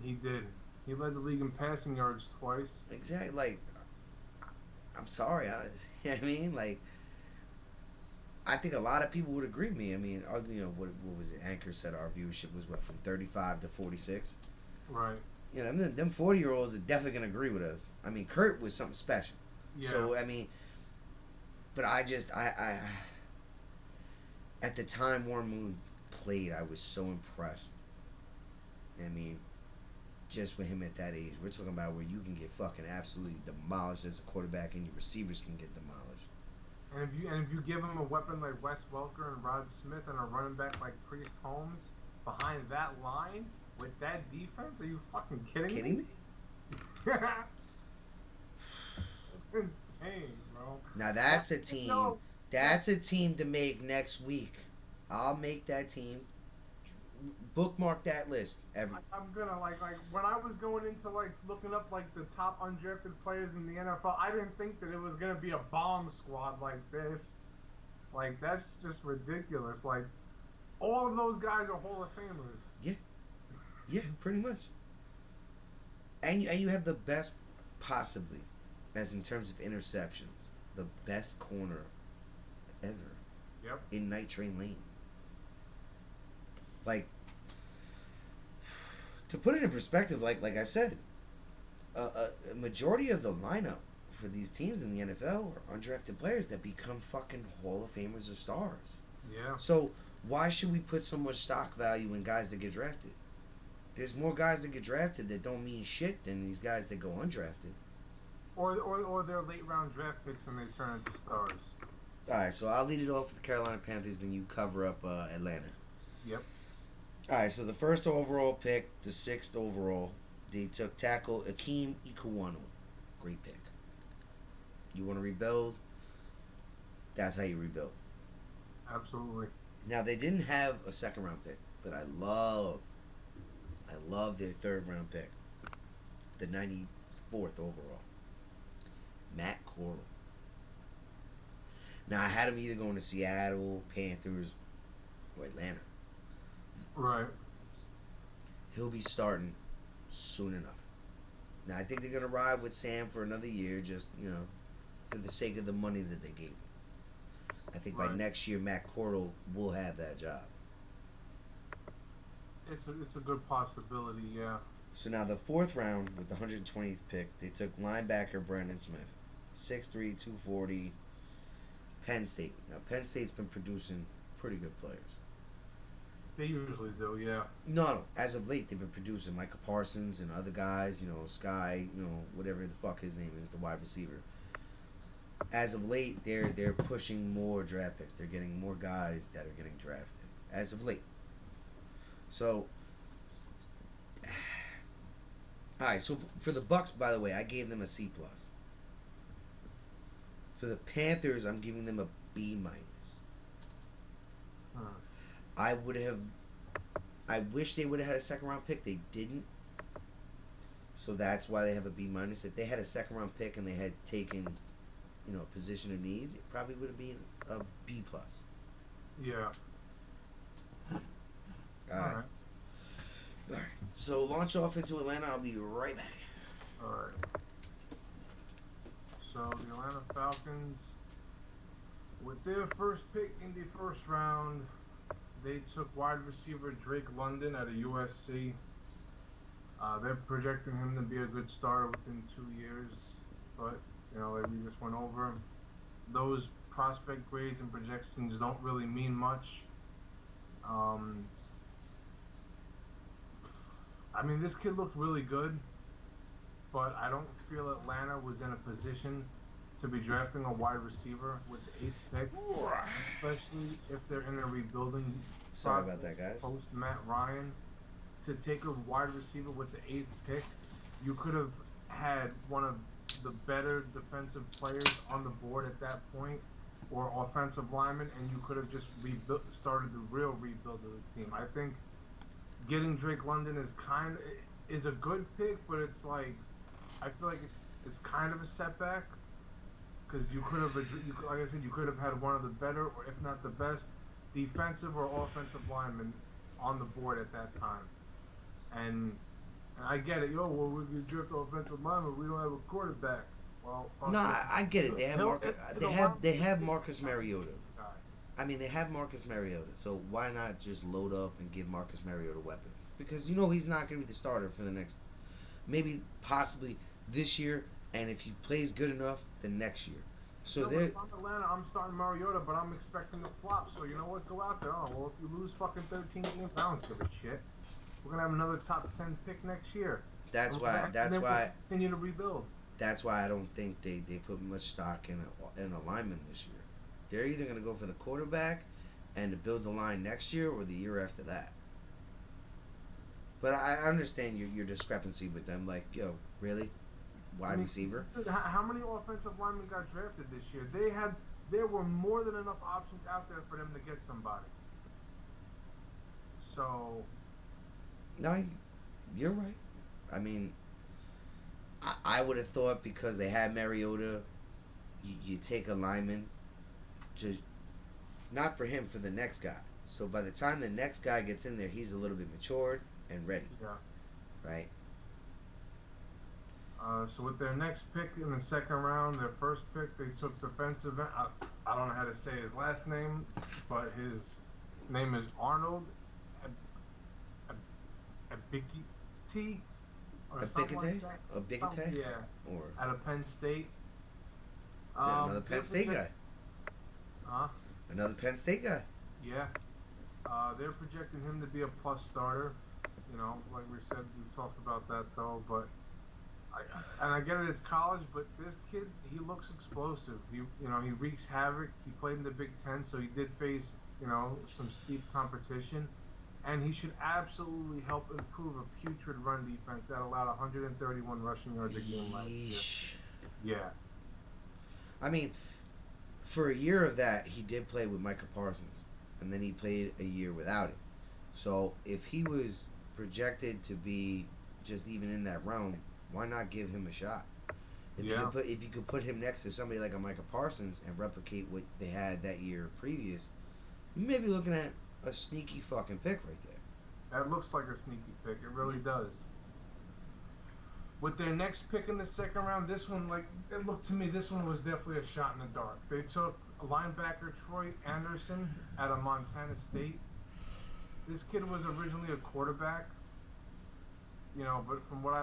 He did. He led the league in passing yards twice. Exactly. Like, I'm sorry. You know what I mean? Like, I think a lot of people would agree with me. I mean, what was it? Anchor said our viewership was from 35 to 46. Right. You know, them 40-year-olds are definitely gonna agree with us. I mean, Kurt was something special. Yeah. So I mean, but I at the time Warren Moon played, I was so impressed. I mean, just with him at that age, we're talking about where you can get fucking absolutely demolished as a quarterback, and your receivers can get demolished. And if you give him a weapon like Wes Welker and Rod Smith and a running back like Priest Holmes behind that line with that defense, are you fucking kidding me? It's insane, bro. Now that's a team. That's a team to make next week. I'll make that team. Bookmark that list. I'm gonna like when I was going into like looking up like the top undrafted players in the NFL, I didn't think that it was gonna be a bomb squad like this. Like that's just ridiculous. Like all of those guys are Hall of Famers. Yeah, pretty much. And you have the best, possibly, as in terms of interceptions, the best corner ever. Yep. In Night Train Lane. Like, to put it in perspective, like I said, a majority of the lineup for these teams in the NFL are undrafted players that become fucking Hall of Famers or stars. Yeah. So why should we put so much stock value in guys that get drafted? There's more guys that get drafted that don't mean shit than these guys that go undrafted. Or they're late round draft picks and they turn into stars. All right, so I'll lead it off with the Carolina Panthers, then you cover up Atlanta. Yep. All right, so the first overall pick, the 6th overall, they took tackle Akeem Ikuwanu. Great pick. You want to rebuild? That's how you rebuild. Absolutely. Now, they didn't have a second-round pick, but I love their third-round pick, the 94th overall, Matt Corral. Now, I had him either going to Seattle, Panthers, or Atlanta. Right. He'll be starting soon enough. Now, I think they're going to ride with Sam for another year, just, for the sake of the money that they gave him. I think by next year, Matt Corral will have that job. it's a good possibility. Yeah. So now the fourth round with the 120th pick, they took linebacker Brandon Smith, 6'3", 240, Penn State. Now Penn State's been producing pretty good players. They usually do. Yeah. No, as of late they've been producing Micah Parsons and other guys. Sky. Whatever the fuck his name is, the wide receiver. As of late, they're pushing more draft picks. They're getting more guys that are getting drafted. As of late. So. Alright, so for the Bucks, by the way, I gave them a C+. For the Panthers, I'm giving them a B-. I wish they would have had a second round pick. They didn't. So that's why they have a B-. If they had a second round pick and they had taken, a position of need, it probably would have been a B+. Yeah. Alright. Alright. So launch off into Atlanta. I'll be right back. All right. So the Atlanta Falcons, with their first pick in the first round, they took wide receiver Drake London out of USC. They're projecting him to be a good starter within 2 years, but like we just went over, those prospect grades and projections don't really mean much. This kid looked really good, but I don't feel Atlanta was in a position to be drafting a wide receiver with the 8th pick, especially if they're in a rebuilding Sorry process about that, guys. post Matt Ryan. To take a wide receiver with the 8th pick, you could have had one of the better defensive players on the board at that point, or offensive lineman, and you could have just started the real rebuild of the team. I think getting Drake London is a good pick, but it's like, I feel like it's kind of a setback, because you could have, like I said, you could have had one of the better, or if not the best, defensive or offensive linemen on the board at that time. And I get it. We can draft offensive linemen. We don't have a quarterback. Well, No, I get it. They have Marcus Mariota. They have Marcus Mariota, so why not just load up and give Marcus Mariota weapons? Because he's not going to be the starter for the next, maybe, possibly this year, and if he plays good enough, the next year. So if I'm Atlanta, I'm starting Mariota, but I'm expecting to flop. So you know what? Go out there. Oh well, if you lose fucking 13 games, I don't give a shit. We're gonna have another top 10 pick next year. That's why we'll continue to rebuild. That's why I don't think they put much stock in a lineman this year. They're either going to go for the quarterback and to build the line next year or the year after that. But I understand your discrepancy with them. Like, really? Wide receiver? How many offensive linemen got drafted this year? There were more than enough options out there for them to get somebody. So... No, you're right. I would have thought because they had Mariota, you take a lineman, just not for him, for the next guy. So by the time the next guy gets in there, he's a little bit matured and ready. Yeah. Right? So with their next pick in the second round, their first pick, they took defensive end. I don't know how to say his last name, but his name is Arnold Abikiti. Or something like that. Abikite? Yeah. Or out of Penn State. another Penn State guy. Huh? Another Penn State guy. Yeah. They're projecting him to be a plus starter. Like we said, we talked about that though. But I get it, it's college, but this kid, he looks explosive. He wreaks havoc. He played in the Big Ten, so he did face some steep competition. And he should absolutely help improve a putrid run defense that allowed 131 rushing yards a game last year. Yeah. For a year of that, he did play with Micah Parsons. And then he played a year without it. So if he was projected to be just even in that realm, why not give him a shot? If you could put him next to somebody like a Micah Parsons and replicate what they had that year previous, you may be looking at a sneaky fucking pick right there. That looks like a sneaky pick. It really does. With their next pick in the second round, this one, it looked to me, this one was definitely a shot in the dark. They took linebacker Troy Anderson out of Montana State. this kid was originally a quarterback, you know, but from what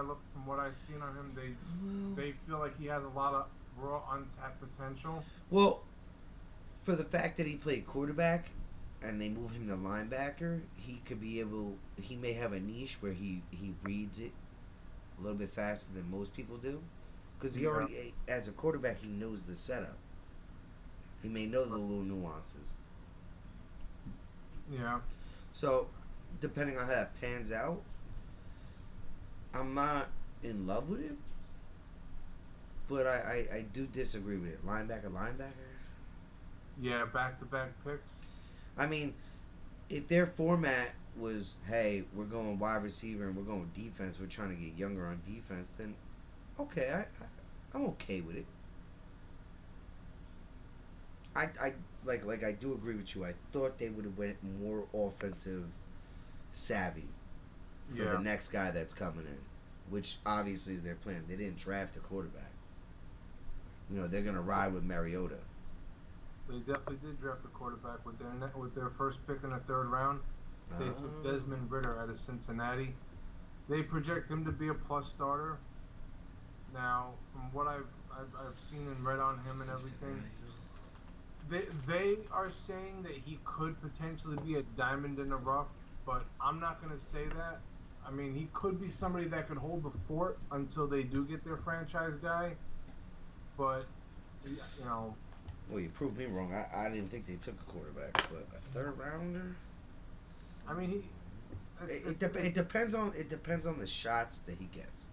I've seen on him, they feel like he has a lot of raw untapped potential. Well, for the fact that he played quarterback and they move him to linebacker, he could be able. He may have a niche where he reads it a little bit faster than most people do, because he Yeah. already, as a quarterback, he knows the setup. He may know the little nuances. Yeah. So, depending on how that pans out, I'm not in love with it, but I do disagree with it. Linebacker. Yeah, back-to-back picks. I mean, if their format was, hey, we're going wide receiver and we're going defense, we're trying to get younger on defense, then okay, I'm okay with it. I like I do agree with you. I thought they would have went more offensive savvy for Yeah. the next guy that's coming in, which obviously is their plan. They didn't draft a quarterback. You know, they're gonna ride with Mariota. They definitely did draft a quarterback with their first pick in the third round. They took Desmond Ritter out of Cincinnati. They project him to be a plus starter. Now, from what I've seen and read on him and everything, they are saying that he could potentially be a diamond in the rough, but I'm not going to say that. I mean, he could be somebody that could hold the fort until they do get their franchise guy. But you know, Well, you proved me wrong. I didn't think they took a quarterback, but a third rounder. I mean, It depends on the shots that he gets.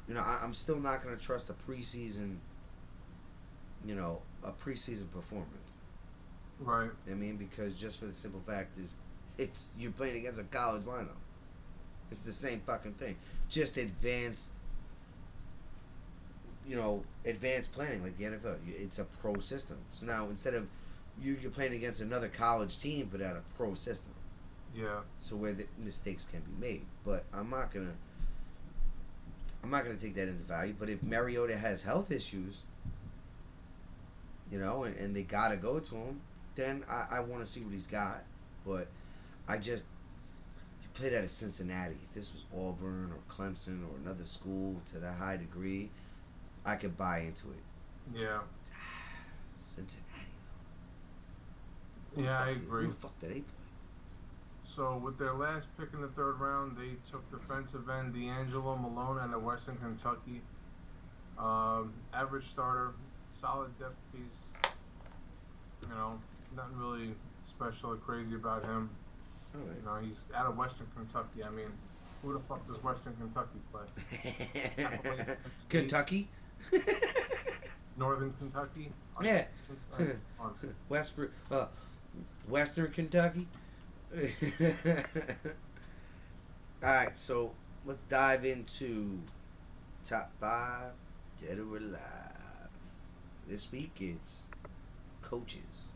You know, I'm still not going to trust a preseason. You know, a preseason performance. right. I mean, because just for the simple fact is, it's you're playing against a college lineup. It's the same fucking thing, just advanced. You know, advanced planning like the NFL. It's a pro system. So now instead of you're playing against another college team, but at a pro system. Yeah. So where the mistakes can be made. But I'm not gonna take that into value. But if Mariota has health issues, you know, and they gotta go to him, then I want to see what he's got. But I just he played out of Cincinnati. If this was Auburn or Clemson or another school to that high degree, I could buy into it. Yeah. Cincinnati. Yeah, I agree. Who the fuck did they play? So with their last pick in the third round, they took defensive end D'Angelo Malone out of Western Kentucky. Average starter, solid depth piece. You know, nothing really special or crazy about him. All You know, he's out of Western Kentucky. I mean, who the fuck does Western Kentucky play? right. Kentucky. Northern Kentucky? Yeah. On. Western Kentucky. Alright, so let's dive into top 5 dead or alive. This week it's coaches.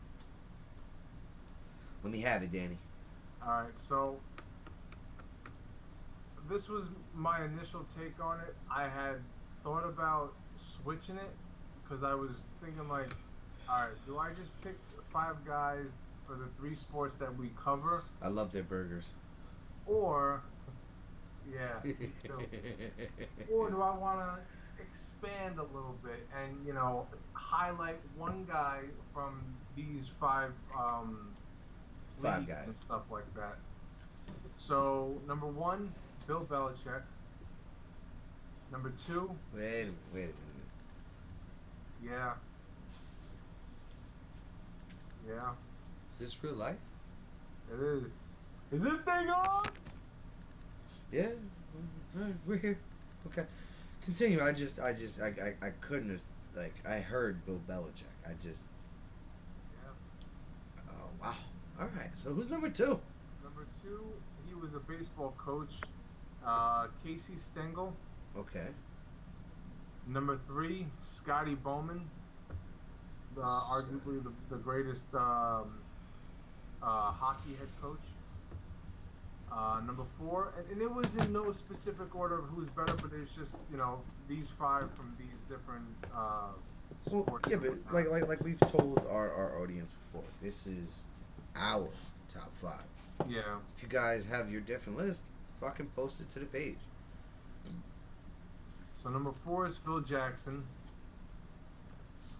Let me have it, Danny. Alright, so this was my initial take on it. I had thought about switching it because I was thinking like, alright, do I just pick 5 guys for the 3 sports that we cover, I love their burgers. or yeah, me too. Or do I want to expand a little bit and, you know, highlight one guy from these 5 5 leagues guys. and stuff like that? So number 1, Bill Belichick. Number 2, Wait a minute. yeah. Is this real life? It is. Is this thing on? Yeah. Alright, we're here. Okay. Continue. I couldn't like I heard Bill Belichick. Yeah. Oh wow. Alright, so who's number 2? Number 2, he was a baseball coach. Casey Stengel. Okay. Number 3, Scotty Bowman. Arguably the greatest hockey head coach. Number 4, and it was in no specific order of who's better, but it's just, you know, these 5 from these different Well, sports. yeah, but like we've told our audience before, this is our top 5. Yeah. If you guys have your different list, fucking post it to the page. So number 4 is Phil Jackson.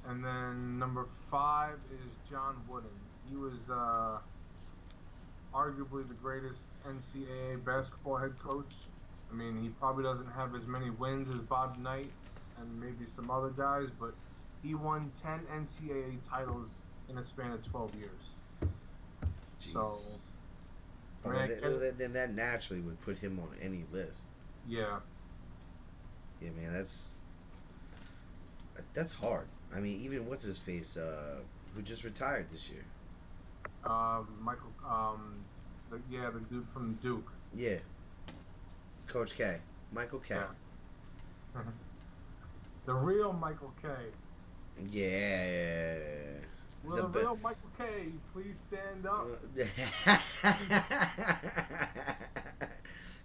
And then number 5 is John Wooden. He was arguably the greatest NCAA basketball head coach. I mean, he probably doesn't have as many wins as Bob Knight and maybe some other guys, but he won 10 NCAA titles in a span of 12 years. Jeez. So, Oh, man, then that naturally would put him on any list. yeah. Yeah, man, that's hard. I mean, even what's his face, who just retired this year. Michael, the dude from Duke. Yeah. Coach K. Michael K. Yeah. The real Michael K. Yeah. Will the real Michael K please stand up?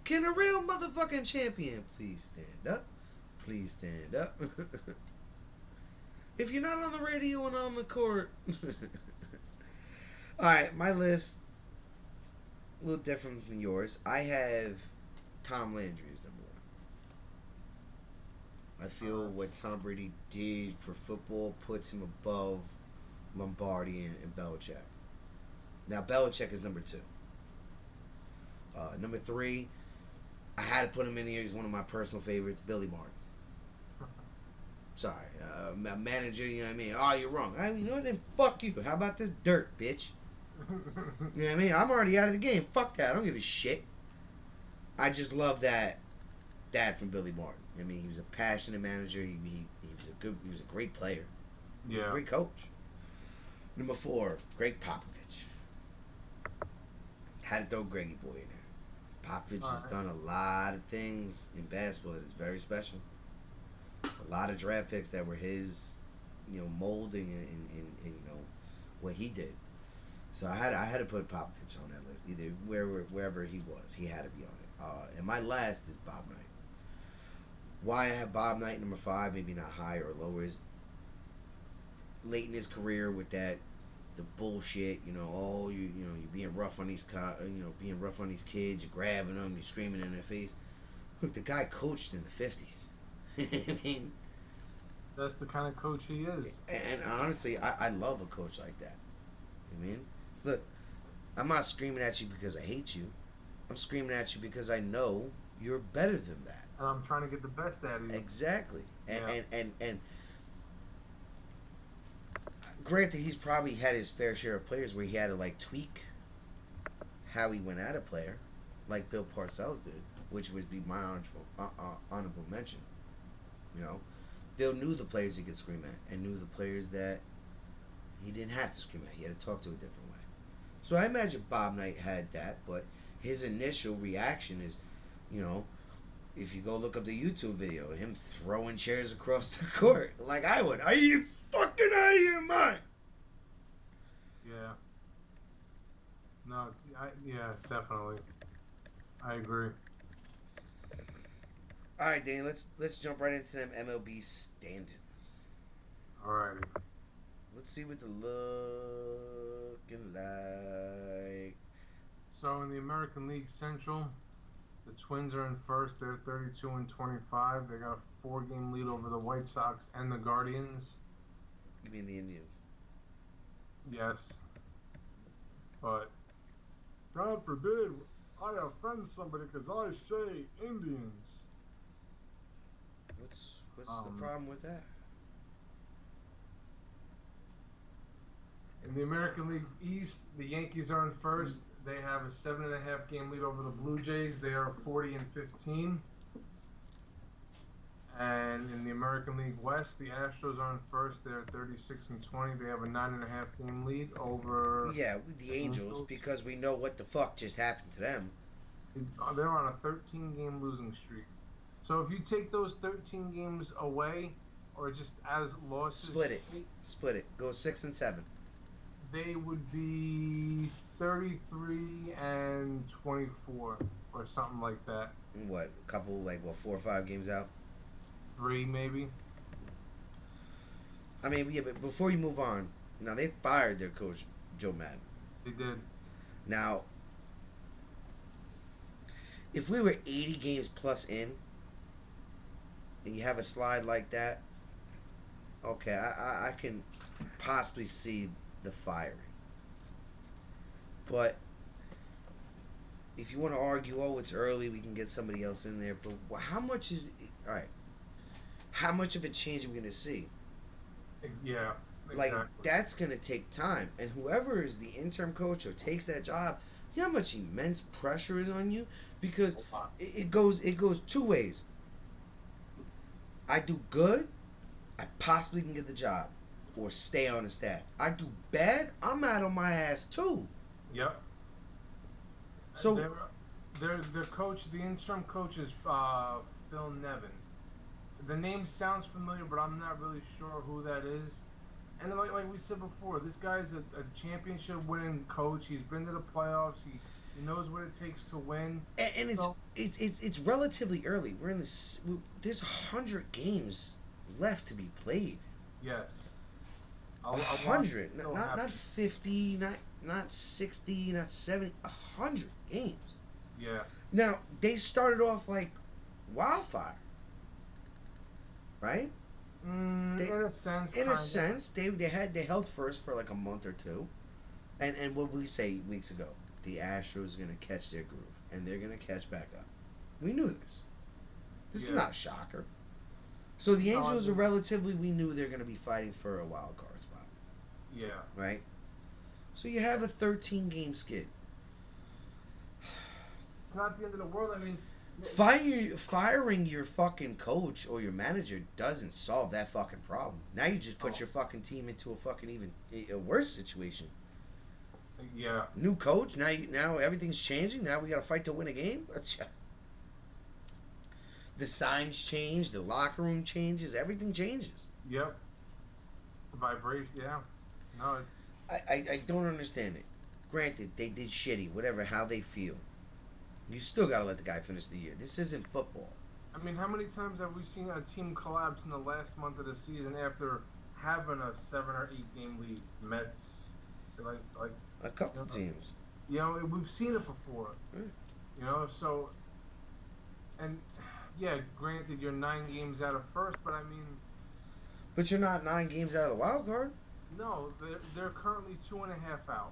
Can a real motherfucking champion please stand up? Please stand up. If you're not on the radio and on the court. Alright, my list a little different than yours. I have Tom Landry as number 1. I feel what Tom Brady did for football puts him above Lombardi and Belichick. Now Belichick is number 2. Number 3, I had to put him in here. He's one of my personal favorites, Billy Martin. Sorry, manager. You know what I mean? Oh, you're wrong. I mean, you know what? Then fuck you. How about this dirt, bitch? You know what I mean? I'm already out of the game. Fuck that. I don't give a shit. I just love that from Billy Martin. I mean, he was a passionate manager. He was a great player. He was a great coach. Number 4, Greg Popovich. Had to throw Greggy Boy in there. Popovich has done a lot of things in basketball that is very special. A lot of draft picks that were his, molding and what he did. So I had to put Popovich on that list. Either wherever he was, he had to be on it. And my last is Bob Knight. Why I have Bob Knight number 5, maybe not higher or lower, is late in his career with the bullshit. You're being rough on these being rough on these kids. You're grabbing them. You're screaming in their face. Look, the guy coached in the 50s. I mean, that's the kind of coach he is. And honestly, I love a coach like that. I mean, look, I'm not screaming at you because I hate you. I'm screaming at you because I know you're better than that. And I'm trying to get the best out of you. Exactly. And granted, he's probably had his fair share of players where he had to tweak how he went at a player, like Bill Parcells did, which would be my honorable mention. Bill knew the players he could scream at and knew the players that he didn't have to scream at. He had to talk to a different way. So I imagine Bob Knight had that, but his initial reaction is, if you go look up the YouTube video, him throwing chairs across the court like I would. Are you fucking out of your mind? Yeah. No, definitely. I agree. All right, Danny, let's jump right into them MLB standings. Alrighty. Let's see what they're looking like. So in the American League Central, the Twins are in first. They're 32-25. They got a 4-game lead over the White Sox and the Guardians. You mean the Indians? Yes. But God forbid I offend somebody because I say Indians. What's the problem with that? In the American League East, the Yankees are in first. They have a 7.5 game lead over the Blue Jays. They are 40-15. And in the American League West, the Astros are in first. They're 36-20. They have a 9.5 game lead over the Angels, because we know what the fuck just happened to them. They're on a 13-game losing streak. So if you take those 13 games away, or just as losses, split it. Go 6-7. They would be 33-24 or something like that. What? A couple 4 or 5 games out? 3 maybe. I mean, but before you move on, they fired their coach Joe Madden. They did. Now, if we were 80 games plus in, and you have a slide like that, okay, I can possibly see the firing. But if you want to argue, oh, it's early, we can get somebody else in there. But how much is all right? How much of a change are we going to see? Yeah. Like Exactly. that's going to take time, and whoever is the interim coach or takes that job, you know how much immense pressure is on you because A lot. it goes two ways. I do good, I possibly can get the job, or stay on the staff. I do bad, I'm out on my ass too. Yep. So their coach, the interim coach is Phil Nevin. The name sounds familiar, but I'm not really sure who that is. And like we said before, this guy's a championship winning coach. He's been to the playoffs. He knows what it takes to win. and it's relatively early. We're in this. There's 100 games left to be played. Yes. 100, not 50, not 60, not 70. 100 games. Yeah. Now they started off like wildfire, right? In a sense. In kinda. a sense, they held first for like a month or two, and what we say weeks ago, the Astros are gonna catch their groove and they're gonna catch back up. We knew this. This is not a shocker. So the Angels are relatively. We knew they're gonna be fighting for a wild card spot. Yeah. Right. So you have a 13-game skid. It's not the end of the world. I mean, Firing your fucking coach or your manager doesn't solve that fucking problem. Now you just put your fucking team into a fucking even a worse situation. yeah. New coach. Now everything's changing. Now we got to fight to win a game. The signs change. The locker room changes. Everything changes. Yep. Vibration. Yeah. No, it's. I don't understand it. Granted, they did shitty. Whatever. How they feel. You still got to let the guy finish the year. This isn't football. I mean, how many times have we seen a team collapse in the last month of the season after having a 7 or 8 game lead? Mets, like A couple teams. you know, we've seen it before. Mm. You know, so and yeah, granted you're 9 games out of first, but I mean, But you're not 9 games out of the wild card. no, they're currently 2.5 out.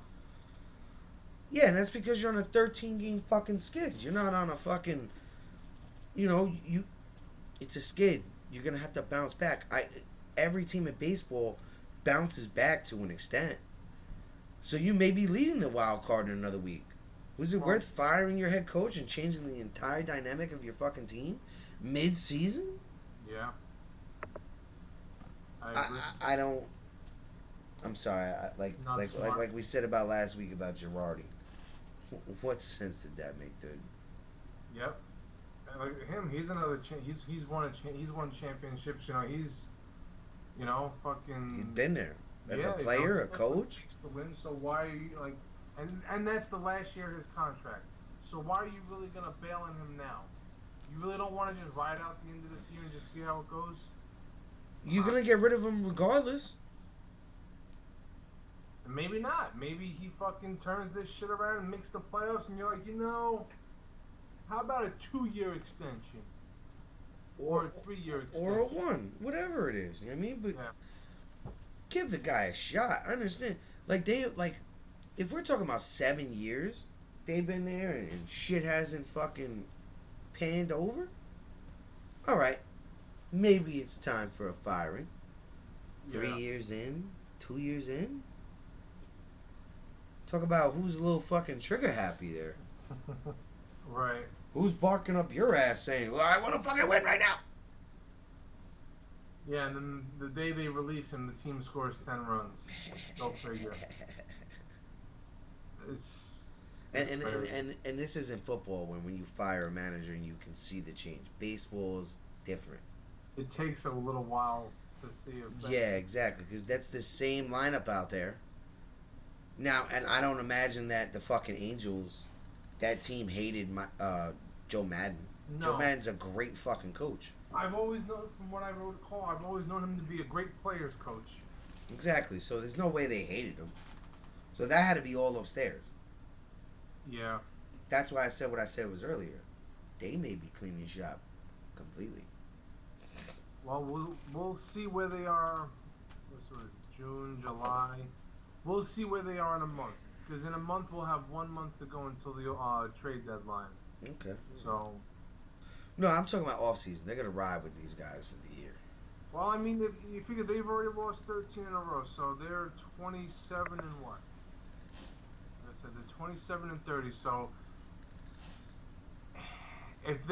Yeah, and that's because you're on a 13-game fucking skid. You're not on a fucking, it's a skid. You're gonna have to bounce back. Every team in baseball bounces back to an extent. So you may be leading the wild card in another week. Was it worth firing your head coach and changing the entire dynamic of your fucking team mid-season? Yeah. I agree. I don't. I'm sorry. Not smart. Like we said about last week about Girardi. What sense did that make, dude? Yep. And like him, he's another. He's won championships. You know, fucking. He'd been there as a Yeah, player, a that's what it coach. takes to win. So why are you like? And that's the last year of his contract. So why are you really gonna bail on him now? You really don't want to just ride out the end of this year and just see how it goes? You're gonna get rid of him regardless. And maybe not. Maybe he fucking turns this shit around and makes the playoffs, and you're like, how about a 2-year extension or a 3-year extension? Or a 1, whatever it is. You know what I mean? But Yeah. give the guy a shot. I understand. If we're talking about 7 years, they've been there and shit hasn't fucking panned over. All right, maybe it's time for a firing. 3 Yeah. years in, 2 years in. Talk about who's a little fucking trigger happy there. Right. Who's barking up your ass saying, well, I want to fucking win right now? Yeah, and then the day they release him, the team scores 10 runs. Go figure. And this isn't football when you fire a manager and you can see the change. Baseball's different. It takes a little while to see it. Yeah, exactly, because that's the same lineup out there. Now, and I don't imagine that the fucking Angels, that team hated Joe Madden. No. Joe Madden's a great fucking coach. I've always known, from what I recall, I've always known him to be a great players coach. Exactly, so there's no way they hated him. So that had to be all upstairs. Yeah. That's why I said what I said was earlier. They may be cleaning shop completely. Well, we'll see where they are. What is it? June, July. We'll see where they are in a month. Because in a month we'll have 1 month to go until the trade deadline. Okay. So, No, I'm talking about off season. They're gonna ride with these guys for the year. well, I mean, if you figure they've already lost 13 in a row, so they're 27 and what? Like I said they're 27 and 30. So, if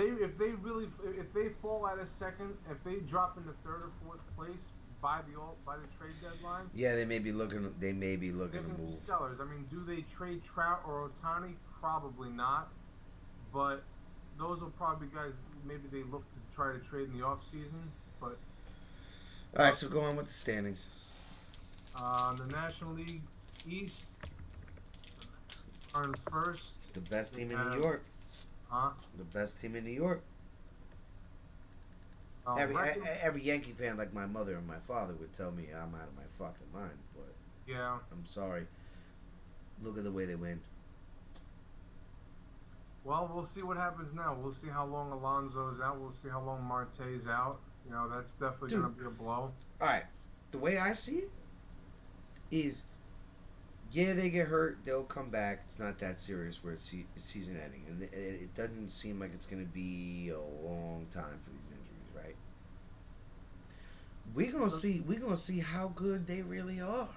they fall out of second, if they drop into third or fourth place by the trade deadline, Yeah, they may be looking. They may be looking they're to going to be move. sellers. I mean, do they trade Trout or Otani? Probably not. But those will probably be guys maybe they look to try to trade in the off season. But All right, so go on with the standings. the National League East are in first. The best team in have- New York. Huh? The best team in New York. Record- Every Yankee fan, like my mother and my father, would tell me I'm out of my fucking mind. But yeah. I'm sorry. Look at the way they win. Well, we'll see what happens now. We'll see how long Alonso's out. We'll see how long Marte's out. You know, that's definitely Dude. going to be a blow. All right, the way I see it is, yeah, they get hurt, they'll come back. It's not that serious where it's season ending, and it doesn't seem like it's going to be a long time for these injuries, right? We're gonna see how good they really are.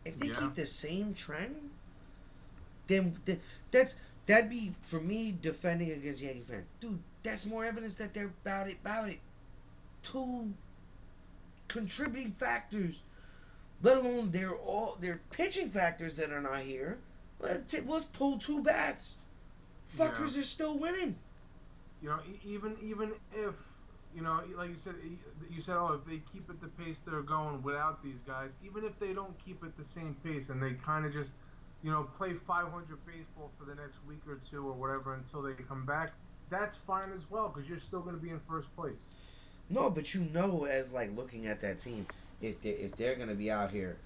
If they Yeah. keep the same trend, then that'd be for me defending against Yankee fans. Dude, that's more evidence that they're about it. Two contributing factors, let alone their pitching factors that are not here. Let's pull two bats. Fuckers are still winning. You know, even if, you know, like you said, oh, if they keep at the pace they're going without these guys, even if they don't keep at the same pace and they kind of just, you know, play 500 baseball for the next week or two or whatever until they come back, that's fine as well because you're still going to be in first place. No, but you know, as like looking at that team, if they're gonna be out here,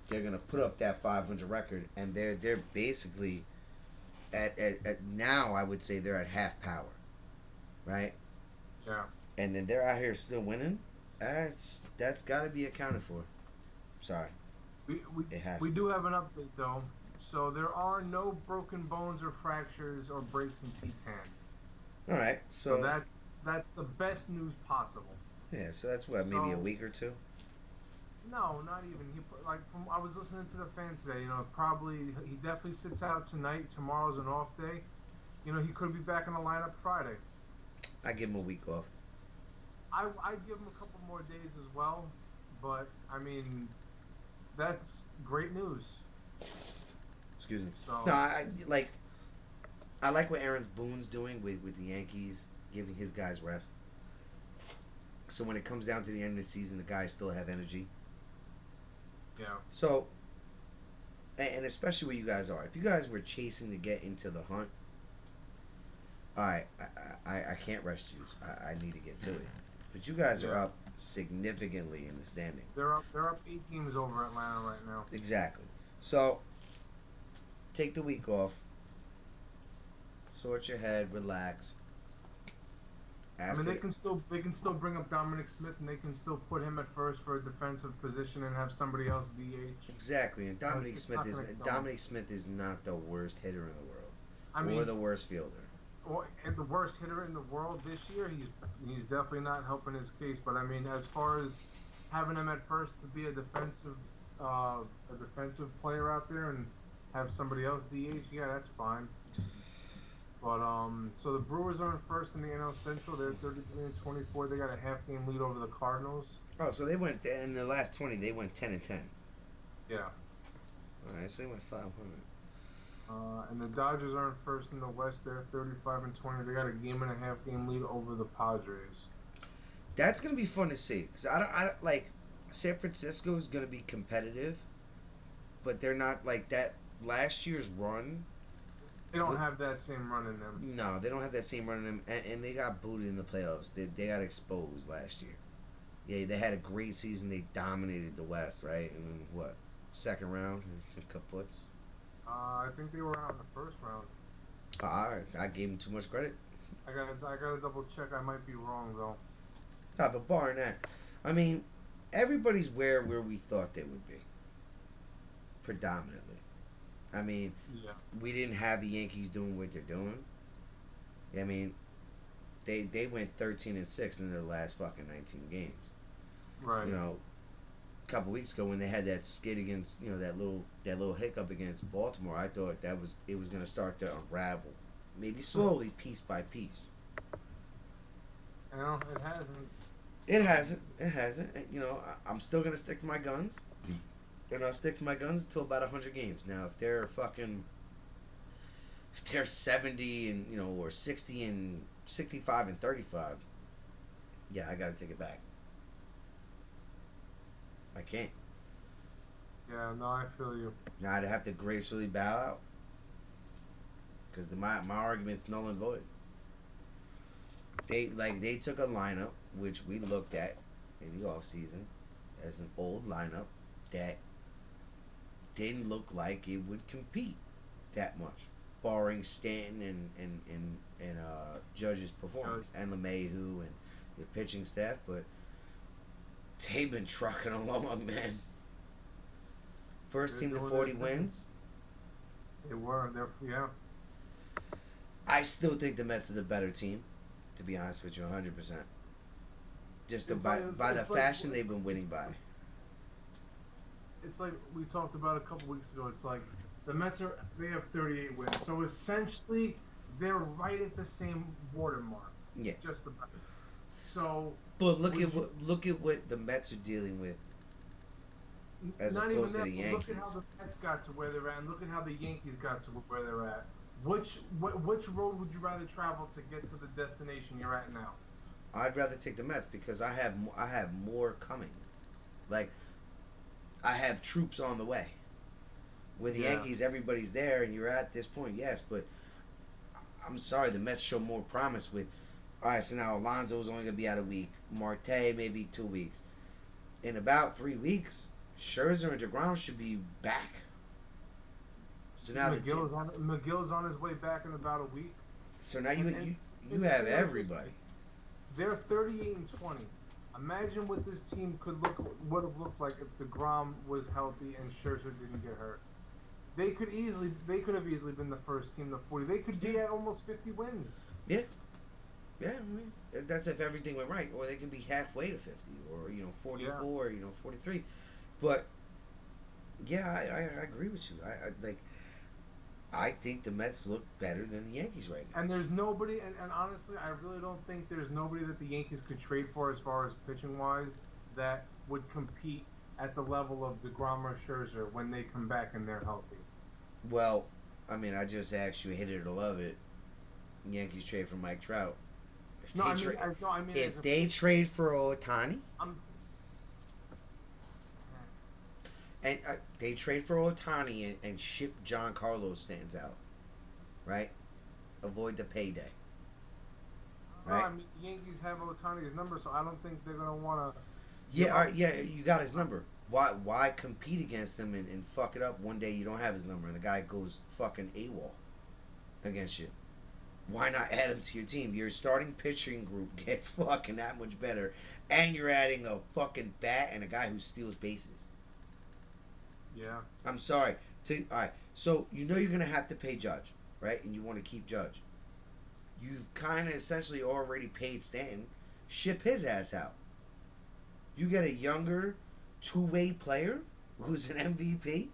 they're gonna put up that 500 record, and they're basically at now I would say they're at half power, right? Yeah. And then they're out here still winning. That's got to be accounted for. Sorry. It has We to. do have an update though. So there are no broken bones or fractures or breaks in Pete's hand. All right, So that's the best news possible. yeah, so that's what, maybe a So- week or two. No, not even. I was listening to the fan today. You know, he definitely sits out tonight. Tomorrow's an off day. You know, he could be back in the lineup Friday. I give him a week off. I'd give him a couple more days as well, but I mean, that's great news. Excuse me. So No, I like what Aaron Boone's doing with the Yankees, giving his guys rest. So when it comes down to the end of the season, the guys still have energy. yeah, So, and especially where you guys are. If you guys were chasing to get into the hunt, all right, I can't rest you. I need to get to it. But you guys are Yeah. up significantly in the standings. they're up 8 games over Atlanta right now. Exactly. So, take the week off. Sort your head, relax. I After mean, they can still bring up Dominic Smith and they can still put him at first for a defensive position and have somebody else DH. exactly, and Dominic it's Smith not is gonna kill him. Dominic Smith is not the worst hitter in the world, I mean, or the worst fielder. and the worst hitter in the world this year, he's definitely not helping his case. But I mean, as far as having him at first to be a defensive player out there and have somebody else DH, yeah, that's fine. But so the Brewers are in first in the NL Central. They're 33 and 24. They got a half game lead over the Cardinals. Oh, so they went in the last 20. They went 10-10. Yeah. All right, so they went 500. And the Dodgers are in first in the West. They're 35 and 20. They got a game and a half game lead over the Padres. That's gonna be fun to see because I don't like San Francisco is gonna be competitive, but they're not like that. Last year's run. They don't have that same run in them. No, they don't have that same run in them, and they got booted in the playoffs. They got exposed last year. Yeah, they had a great season. They dominated the West, right? And then what? Second round, some kaputs. I think they were out in the first round. I gave him too much credit. I gotta double check. I might be wrong though. Nah, but barring that, I mean, everybody's where we thought they would be. Predominantly. I mean, Yeah. we didn't have the Yankees doing what they're doing. I mean, they went 13-6 in their last fucking 19 games. Right. You know, a couple weeks ago when they had that skid against, that little hiccup against Baltimore, I thought it was going to start to unravel, maybe slowly, piece by piece. It hasn't. It hasn't. It hasn't. I'm still going to stick to my guns. And I'll stick to my guns until about 100 games. Now, if they're 70 and or 60 and 65 and 35, yeah, I got to take it back. I can't. Yeah. No, I feel you. Now I'd have to gracefully bow out because my argument's null and void. They took a lineup which we looked at in the offseason as an old lineup that didn't look like it would compete that much, barring Stanton and Judge's performance and LeMahieu and the pitching staff, but they've been trucking along, man. First team to 40 wins. They were. Yeah. I still think the Mets are the better team, to be honest with you, 100%. Just by the fashion they've been winning by. It's like we talked about a couple weeks ago. It's like the Mets they have 38 wins, so essentially they're right at the same watermark. Yeah. Just about. So. But look at what the Mets are dealing with, as not opposed to even the that, Yankees. look at how the Mets got to where they're at, and look at how the Yankees got to where they're at. Which road would you rather travel to get to the destination you're at now? I'd rather take the Mets because I have more coming. Like, I have troops on the way. With the Yankees, everybody's there, and you're at this point, yes, but I'm sorry, the Mets show more promise with. All right, so now Alonso's only going to be out a week. Marte, maybe 2 weeks. In about 3 weeks, Scherzer and DeGrom should be back. So now McGill's on his way back in about a week. So now you have everybody. They're 38-20. Imagine what this team would have looked like if DeGrom was healthy and Scherzer didn't get hurt. They could have easily been the first team to 40. They could be at almost 50 wins. Yeah. Yeah, I mean, that's if everything went right, or they could be halfway to 50, or 44, 43. But yeah, I agree with you. I think the Mets look better than the Yankees right now. And there's nobody, and honestly, I really don't think there's nobody that the Yankees could trade for as far as pitching wise that would compete at the level of DeGrom or Scherzer when they come back and they're healthy. Well, I mean, I just asked you, hit it or love it. Yankees trade for Mike Trout. If they trade for Ohtani, and they trade for Ohtani and ship John Carlos stands out, right? Avoid the payday. Right? No, I mean, the Yankees have Ohtani's number, so I don't think they're gonna want to. Yeah, you got his number. Why compete against him and fuck it up one day you don't have his number and the guy goes fucking AWOL against you? Why not add him to your team? Your starting pitching group gets fucking that much better, and you're adding a fucking bat and a guy who steals bases. Yeah. I'm sorry. All right, so you're gonna have to pay Judge, right? And you want to keep Judge. You've kind of essentially already paid Stanton. Ship his ass out. You get a younger, two-way player who's an MVP,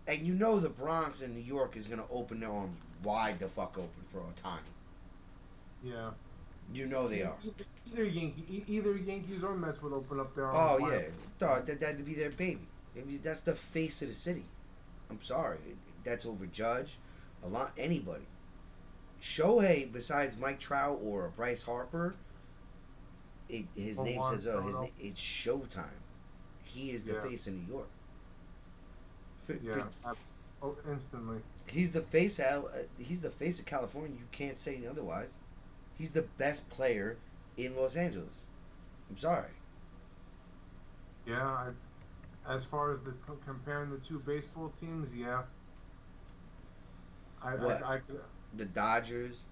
and the Bronx and New York is gonna open their arms wide the fuck open for Ohtani. Yeah. They are. Either Yankees or Mets would open up their arms. Oh yeah, dog. That'd be their baby. I mean, that's the face of the city. I'm sorry, that's over Judge, anybody. Shohei, besides Mike Trout or Bryce Harper, his name says it's Showtime. He is the face of New York. Instantly. He's the face of California. You can't say otherwise. He's the best player in Los Angeles. I'm sorry. Yeah, As far as the comparing the two baseball teams, yeah, What? I could. The Dodgers,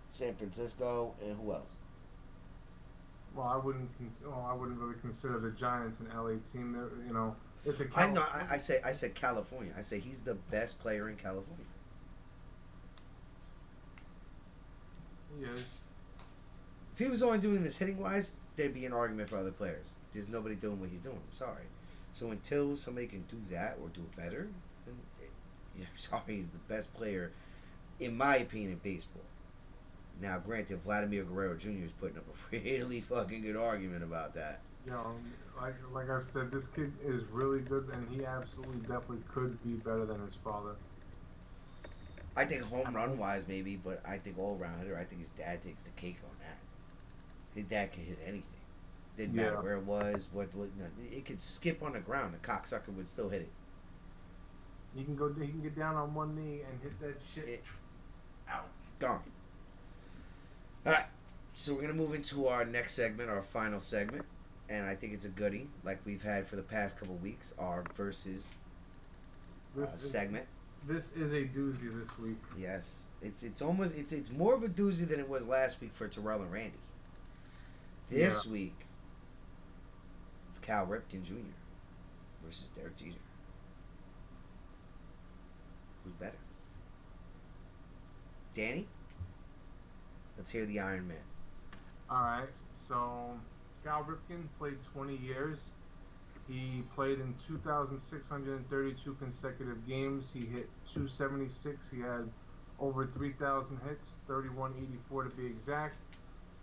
San Francisco, and who else? Well, I wouldn't really consider the Giants an LA team. It's a I know. California. I said California. I say he's the best player in California. He is. If he was only doing this hitting wise, there'd be an argument for other players. There's nobody doing what he's doing. I'm sorry. So until somebody can do that or do it better, then yeah, I'm sorry, he's the best player, in my opinion, in baseball. Now, granted, Vladimir Guerrero Jr. is putting up a really fucking good argument about that. You know, like I've said, this kid is really good, and he absolutely definitely could be better than his father. I think home run wise, maybe, but I think all rounder, I think his dad takes the cake on that. His dad can hit anything. Didn't matter where it was, no, it could skip on the ground. The cocksucker would still hit it. He can go. He can get down on one knee and hit that shit out. Gone. All right, so we're gonna move into our next segment, our final segment, and I think it's a goodie, like we've had for the past couple weeks. Our versus segment. This is a doozy this week. Yes, it's almost it's more of a doozy than it was last week for Terrell and Randy. This week, it's Cal Ripken Jr. versus Derek Jeter. Who's better? Danny? Let's hear the Iron Man. All right. So, Cal Ripken played 20 years. He played in 2,632 consecutive games. He hit 276. He had over 3,000 hits, 3,184 to be exact.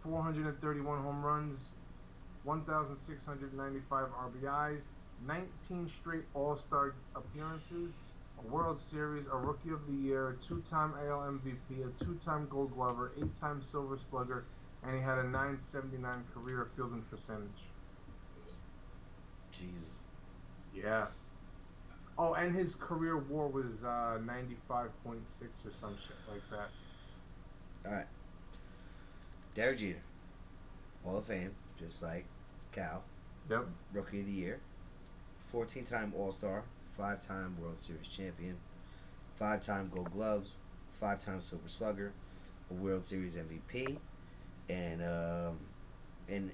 431 home runs, 1,695 RBIs, 19 straight All-Star appearances, a World Series, a Rookie of the Year, a 2-time AL MVP, a 2-time Gold Glover, 8-time Silver Slugger, and he had a 979 career fielding percentage. Jesus. Yeah. Oh, and his career WAR was 95.6 or some shit like that. All right. Derek Jeter, Hall of Fame, just like Cal. Yep. Rookie of the Year, 14-time All-Star, 5-time World Series champion, 5-time Gold Gloves, 5-time Silver Slugger, a World Series MVP, and an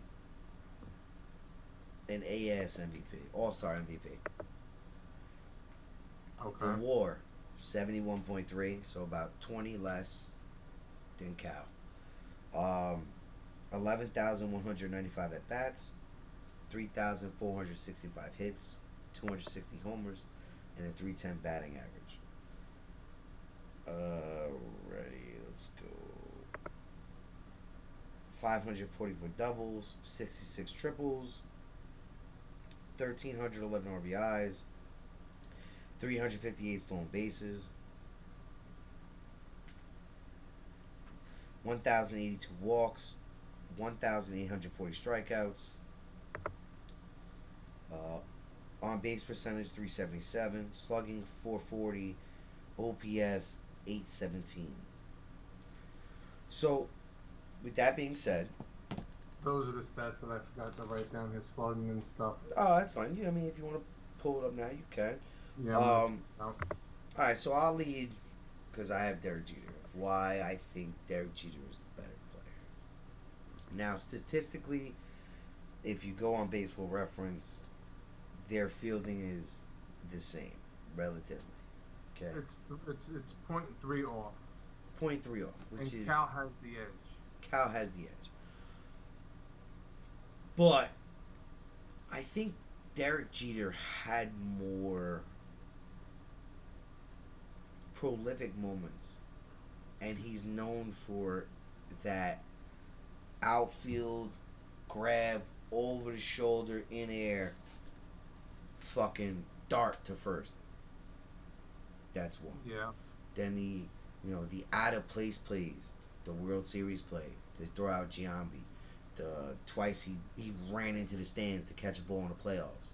AS MVP, All-Star MVP. Okay. The WAR, 71.3, so about 20 less than Cal. 11,195 at bats, 3,465 hits, 260 homers, and a 310 batting average. Alrighty, let's go. 544 doubles, 66 triples, 1,311 RBIs, 358 stolen bases, 1,082 walks, 1,840 strikeouts, on base percentage 377, slugging 440, OPS 817. So, with that being said, Those are the stats that I forgot to write down, his slugging and stuff. oh, that's fine. Yeah, I mean, if you want to pull it up now, you can. Yeah. All right, so I'll lead because I have Derek Jeter. Why I think Derek Jeter is the better player. Now, statistically, if you go on Baseball Reference, their fielding is the same, relatively. Okay. It's 0.3 off. 0.3 off, which And is Cal has the edge. Cal has the edge. But I think Derek Jeter had more prolific moments, and he's known for that outfield grab over the shoulder in air fucking dart to first. That's one. Yeah. Then the out of place plays, the World Series play to throw out Giambi, the twice he ran into the stands to catch a ball in the playoffs.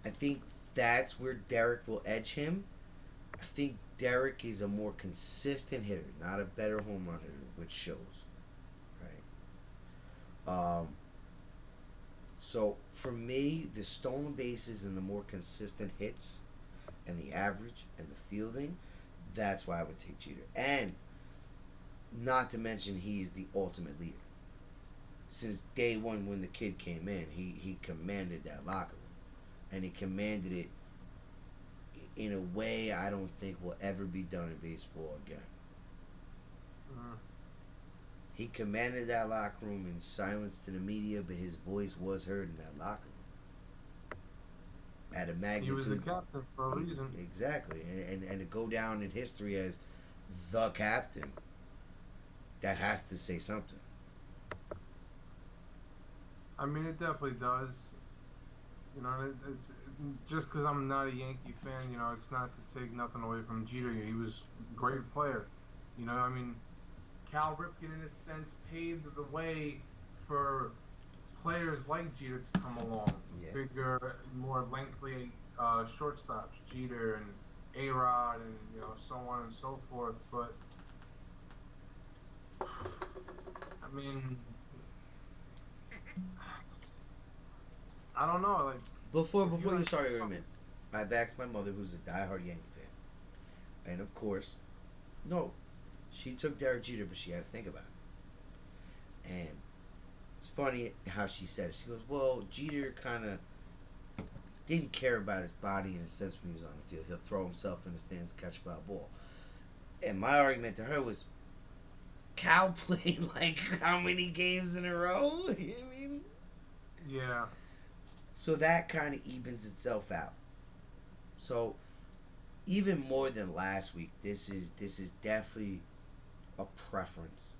I think that's where Derek will edge him. I think Derek is a more consistent hitter, not a better home run hitter, which shows, right? So for me, the stolen bases and the more consistent hits and the average and the fielding, that's why I would take Jeter. And not to mention he's the ultimate leader. Since day one when the kid came in, he commanded that locker room. And he commanded it in a way I don't think will ever be done in baseball again. Mm. He commanded that locker room in silence to the media, but his voice was heard in that locker room. At a magnitude. He was the captain for a reason. Exactly. And to go down in history as the captain, that has to say something. I mean, it definitely does. You know, it's just because I'm not a Yankee fan. You know, it's not to take nothing away from Jeter. He was a great player. You know, I mean, Cal Ripken, in a sense, paved the way for players like Jeter to come along. Yeah. Bigger, more lengthy shortstops, Jeter and A-Rod, and you know, so on and so forth. But I mean, I don't know. Like, Before you start your argument, I've asked my mother, who's a diehard Yankee fan, and of course, no, she took Derek Jeter, but she had to think about it. And it's funny how she said it. She goes, "Well, Jeter kind of didn't care about his body in a sense when he was on the field. He'll throw himself in the stands and catch a foul ball." And my argument to her was, Cal played like how many games in a row? You know what I mean? yeah. So that kind of evens itself out. So even more than last week, this is definitely a preference.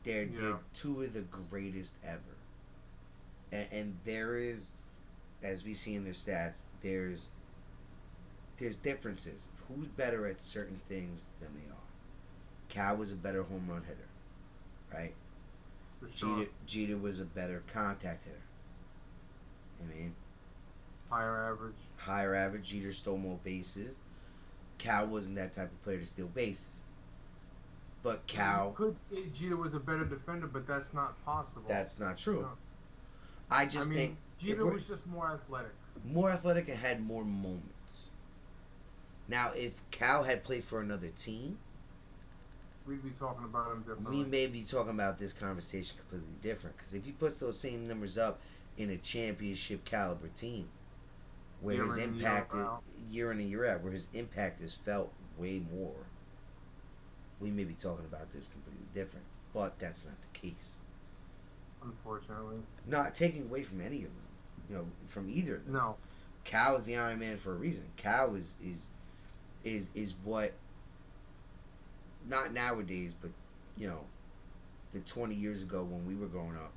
They're two of the greatest ever. And there is, as we see in their stats, there's differences. Who's better at certain things than they are? Cal was a better home run hitter, right? For sure. Jeter was a better contact hitter. I mean, Higher average. Jeter stole more bases. Cal wasn't that type of player to steal bases. But Cal, You could say Jeter was a better defender, but that's not possible. that's not true. No. I just think Jeter was just more athletic. more athletic and had more moments. Now, if Cal had played for another team, We'd be talking about him differently. we may be talking about this conversation completely different. Because if he puts those same numbers up in a championship caliber team, where his impact year in and year out, where his impact is felt way more, we may be talking about this completely different. But that's not the case. Unfortunately. Not taking away from any of them, you know, from either of them. No. Cal is the Iron Man for a reason. Cal is what, not nowadays, but you know, the 20 years ago when we were growing up,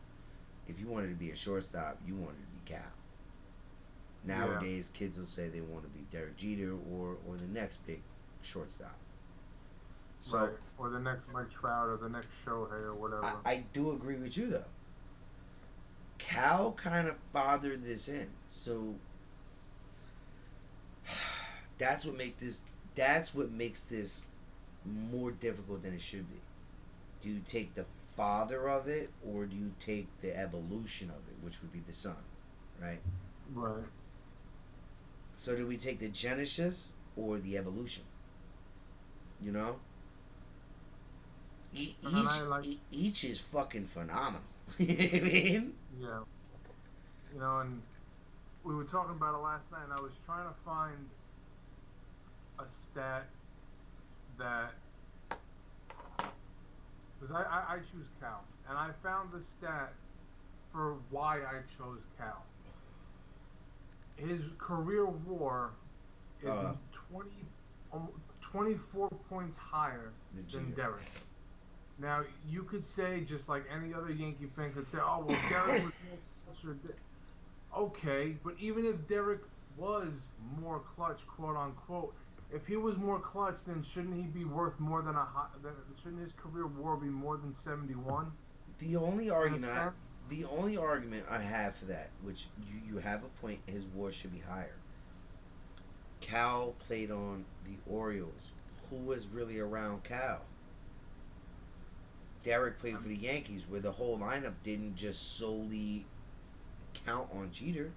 if you wanted to be a shortstop, you wanted to be Cal. Nowadays, kids will say they want to be Derek Jeter or the next big shortstop. So, Right. Or the next Mike Trout or the next Shohei or whatever. I do agree with you though. Cal kind of fathered this in, so that's what makes this more difficult than it should be. Do you take the father of it, or do you take the evolution of it, which would be the son, right? Right. So do we take the genesis or the evolution? You know, each is fucking phenomenal. You know what I mean? Yeah. You know, and we were talking about it last night, and I was trying to find a stat that, because I choose Cal, and I found the stat for why I chose Cal. His career WAR is 24 points higher than Derek. Now, you could say, just like any other Yankee fan could say, oh, well, Derek was more clutch. Okay, but even if Derek was more clutch, quote unquote, if he was more clutch, then shouldn't he be worth more than shouldn't his career WAR be more than 71? The only argument I have for that, which you have a point, his WAR should be higher. Cal played on the Orioles. Who was really around Cal? Derek played for the Yankees, where the whole lineup didn't just solely count on Jeter.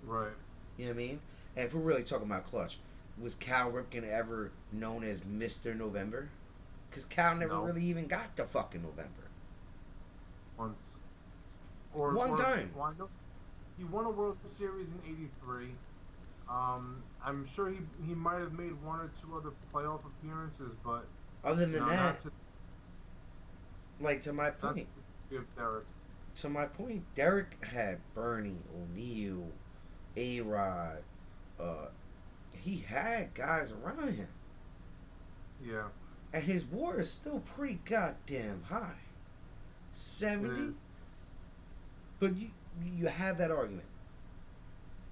Right. You know what I mean? And if we're really talking about clutch, was Cal Ripken ever known as Mr. November? Because Cal never No. really even got to fucking November. Once. One time. Why not? He won a World Series in '83. I'm sure he might have made one or two other playoff appearances, but Other than no, that, like to my not point, to give Derek. Derek had Bernie, O'Neill, A-Rod. He had guys around him. Yeah. And his WAR is still pretty goddamn high. 70? But you have that argument.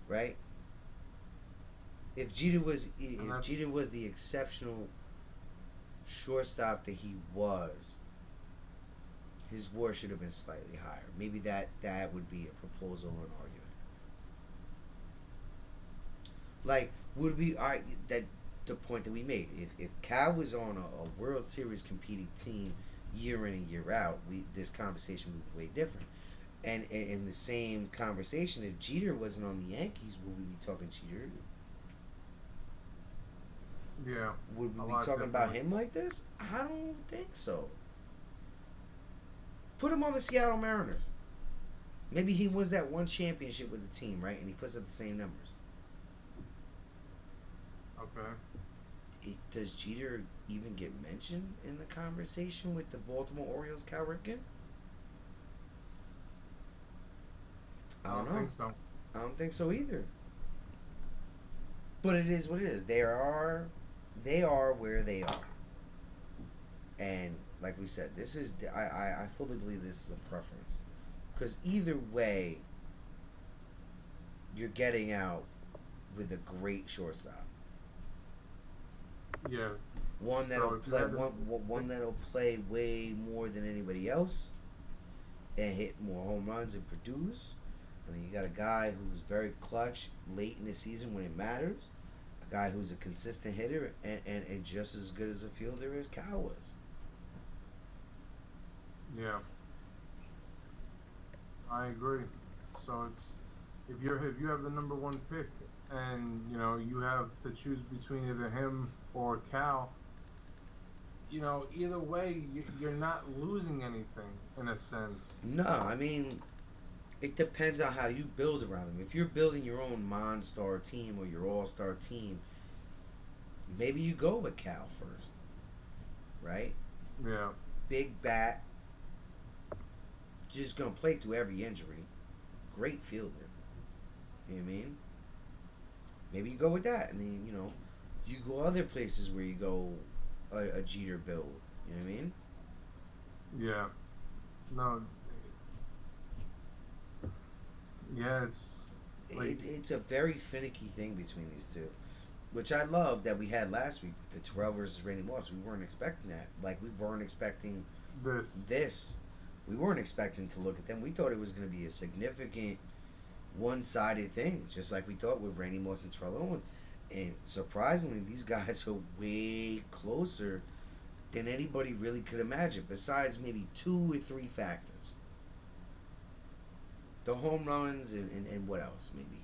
Right? If Jeter was the exceptional shortstop that he was, his WAR should have been slightly higher. Maybe that would be a proposal or an argument. Like, would we argue that the point that we made? If Cal was on a World Series competing team year in and year out, this conversation would be way different. And in the same conversation, if Jeter wasn't on the Yankees, would we be talking Jeter? Yeah. Would we be talking about him like this? I don't think so. Put him on the Seattle Mariners. Maybe he wins that one championship with the team, right? And he puts up the same numbers. Okay. Does Jeter even get mentioned in the conversation with the Baltimore Orioles, Cal Ripken? I don't know. think so. I don't think so either. But it is what it is. They are where they are. And like we said, this is I fully believe this is a preference. Because either way, you're getting out with a great shortstop. Yeah. One that'll play way more than anybody else and hit more home runs and produce. And then you got a guy who's very clutch late in the season when it matters. A guy who's a consistent hitter and just as good as a fielder as Cal was. Yeah. I agree. So it's if you have the number one pick and you have to choose between either him or Cal, either way you're not losing anything in a sense. No, I mean, it depends on how you build around them. If you're building your own Mon-Star team or your All-Star team, maybe you go with Cal first, right? Yeah. Big bat, just gonna play through every injury. Great fielder. You know what I mean? Maybe you go with that, and then you go other places where you go a Jeter build. You know what I mean? Yeah. No. Yeah, it's like, it's a very finicky thing between these two, which I love that we had last week with the Terrell versus Randy Moss. We weren't expecting that. Like, we weren't expecting this. We weren't expecting to look at them. We thought it was going to be a significant one-sided thing, just like we thought with Randy Moss and Terrell Owens. And surprisingly, these guys are way closer than anybody really could imagine, besides maybe 2 or 3 factors. The home runs and what else, maybe?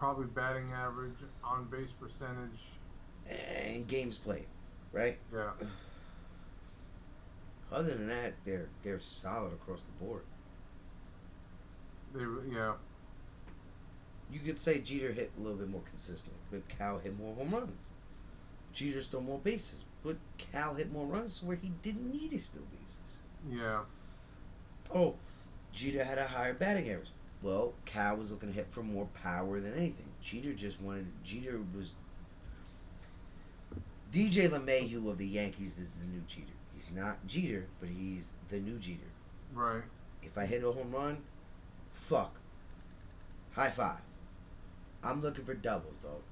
probably batting average, on base percentage, and games played, right? yeah. Other than that, they're solid across the board. Yeah. You could say Jeter hit a little bit more consistently, but Cal hit more home runs. Jeter stole more bases, but Cal hit more runs where he didn't need to steal bases. Yeah. Oh, Jeter had a higher batting average. Well, Cal was looking to hit for more power than anything. Jeter was DJ LeMahieu of the Yankees is the new Jeter. He's not Jeter, but he's the new Jeter. Right. If I hit a home run, fuck. High five. I'm looking for doubles, dog.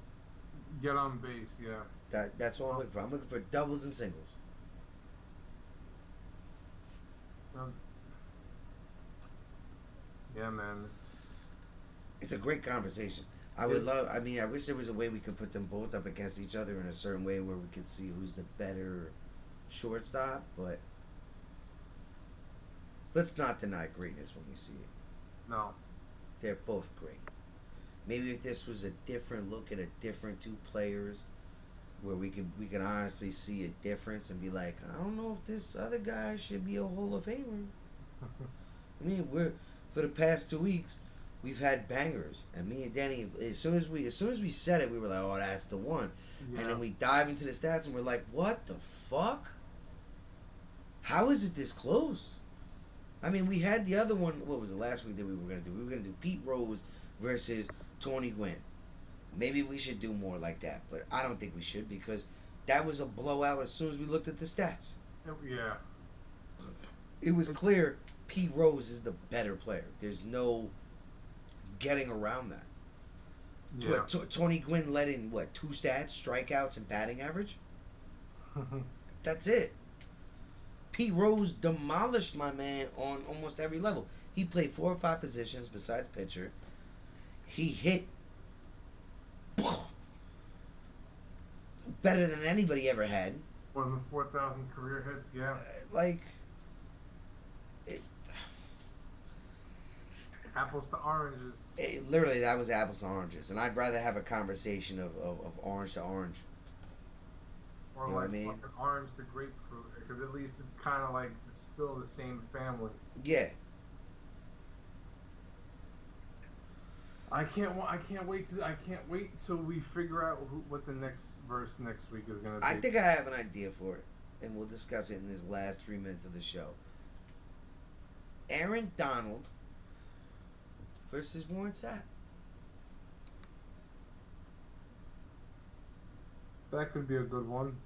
Get on base, yeah. That's all I'm looking for. I'm looking for doubles and singles. Yeah, man. It's a great conversation. I wish there was a way we could put them both up against each other in a certain way where we could see who's the better shortstop, but let's not deny greatness when we see it. No. They're both great. Maybe if this was a different look at a different two players, where we could honestly see a difference and be like, I don't know if this other guy should be a Hall of Famer. I mean, for the past 2 weeks, we've had bangers, and me and Danny, as soon as we said it, we were like, oh, that's the one. Yeah. And then we dive into the stats, and we're like, what the fuck? How is it this close? I mean, we had the other one. What was it last week that we were gonna do? We were gonna do Pete Rose versus Tony Gwynn. Maybe we should do more like that, but I don't think we should because that was a blowout as soon as we looked at the stats. Yeah. It was clear Pete Rose is the better player. There's no getting around that. Yeah. Tony Gwynn led in, 2 stats, strikeouts, and batting average? That's it. Pete Rose demolished my man on almost every level. He played 4 or 5 positions besides pitcher. He hit better than anybody ever had. More than 4,000 career hits, yeah. Apples to oranges. Literally, that was apples to oranges. And I'd rather have a conversation of orange to orange. Or You know like what I mean? fucking orange to grapefruit, because at least it's kind of like it's still the same family. Yeah. I can't wait till we figure out what the next verse next week is gonna be. I think I have an idea for it. And we'll discuss it in this last 3 minutes of the show. Aaron Donald versus Warren Sapp. That could be a good one.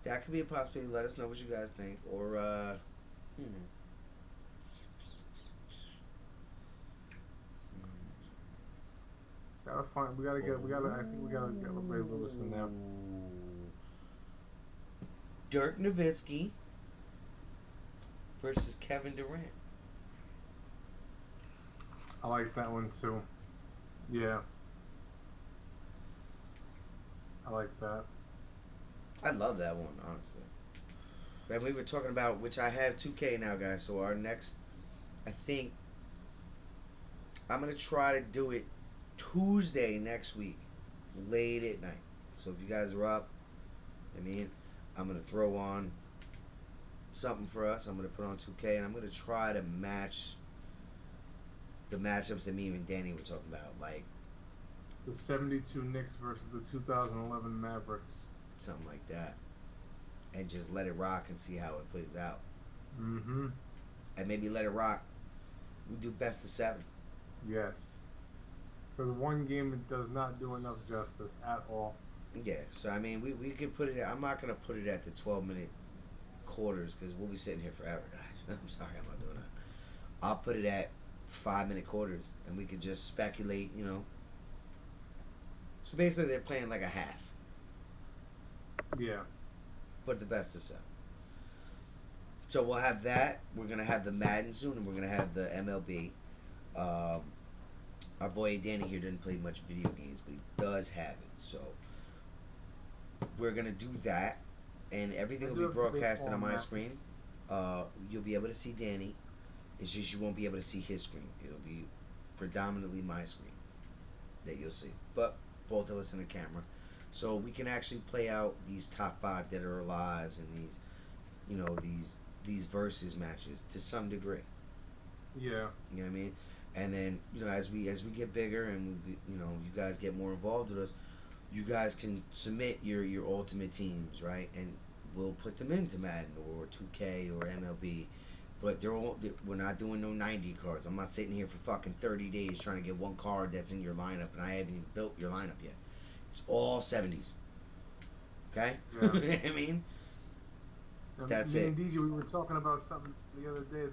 That could be a possibility. Let us know what you guys think. Or, I think we gotta get Ray Lewis in there. Dirk Nowitzki versus Kevin Durant. I like that one too. Yeah. I like that. I love that one, honestly. And we were talking about, which I have 2K now, guys. So our next, I think, I'm going to try to do it Tuesday next week, late at night. So if you guys are up, I'm going to throw on something for us. I'm going to put on 2K, and I'm going to try to match the matchups that me and Danny were talking about. Like, The 72 Knicks versus the 2011 Mavericks. something like that. And just let it rock and see how it plays out. Mm-hmm. And maybe let it rock. We do best of 7. Yes. Because one game it does not do enough justice at all. Yeah, so we could put it at, I'm not going to put it at the 12-minute quarters because we'll be sitting here forever, guys. I'm sorry, I'm not doing that. I'll put it at 5-minute quarters and we could just speculate, So basically they're playing like a half. Yeah. But the best of 7. So we'll have that. We're going to have the Madden soon and we're going to have the MLB. Our boy Danny here didn't play much video games, but he does have it. So we're going to do that. And everything will be broadcasted on my screen. You'll be able to see Danny. It's just you won't be able to see his screen. It'll be predominantly my screen that you'll see. But both of us in the camera. So we can actually play out these top 5 dead or alives and these versus matches to some degree. Yeah. You know what I mean? And then, as we get bigger and you guys get more involved with us, you guys can submit your ultimate teams, right? And we'll put them into Madden or 2K or MLB. But we're not doing no 90 cards. I'm not sitting here for fucking 30 days trying to get one card that's in your lineup, and I haven't even built your lineup yet. It's all 70s. Okay? Yeah. I mean, that's me it. and DJ, we were talking about something the other day.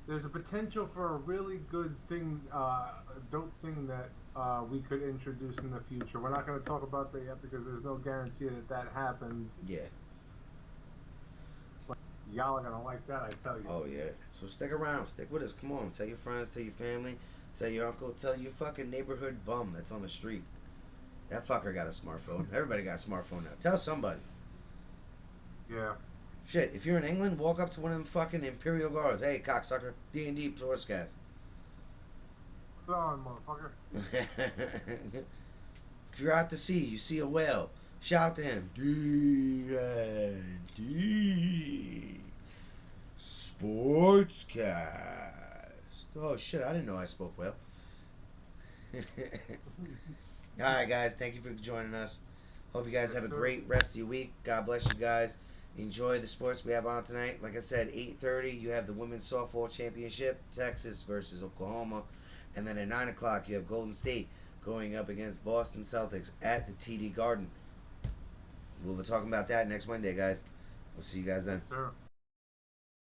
There's a potential for a really good thing, dope thing that we could introduce in the future. We're not going to talk about that yet because there's no guarantee that happens. Yeah. But y'all are going to like that, I tell you. Oh, yeah. So stick around. Stick with us. Come on. Tell your friends. Tell your family. Tell your uncle. Tell your fucking neighborhood bum that's on the street. That fucker got a smartphone. Everybody got a smartphone now. Tell somebody. Yeah. Shit, if you're in England, walk up to one of them fucking Imperial Guards. Hey, cocksucker. D&D Sportscast. Come on, motherfucker. If you're out to sea, you see a whale, shout to him. D&D Sportscast. Oh shit, I didn't know I spoke well. Alright guys, thank you for joining us. Hope you guys have a great rest of your week. God bless you guys. Enjoy the sports we have on tonight. Like I said, 8:30 you have the Women's Softball Championship, Texas versus Oklahoma. And then at 9 o'clock you have Golden State going up against Boston Celtics at the TD Garden. We'll be talking about that next Monday, guys. We'll see you guys then. Yes, sir.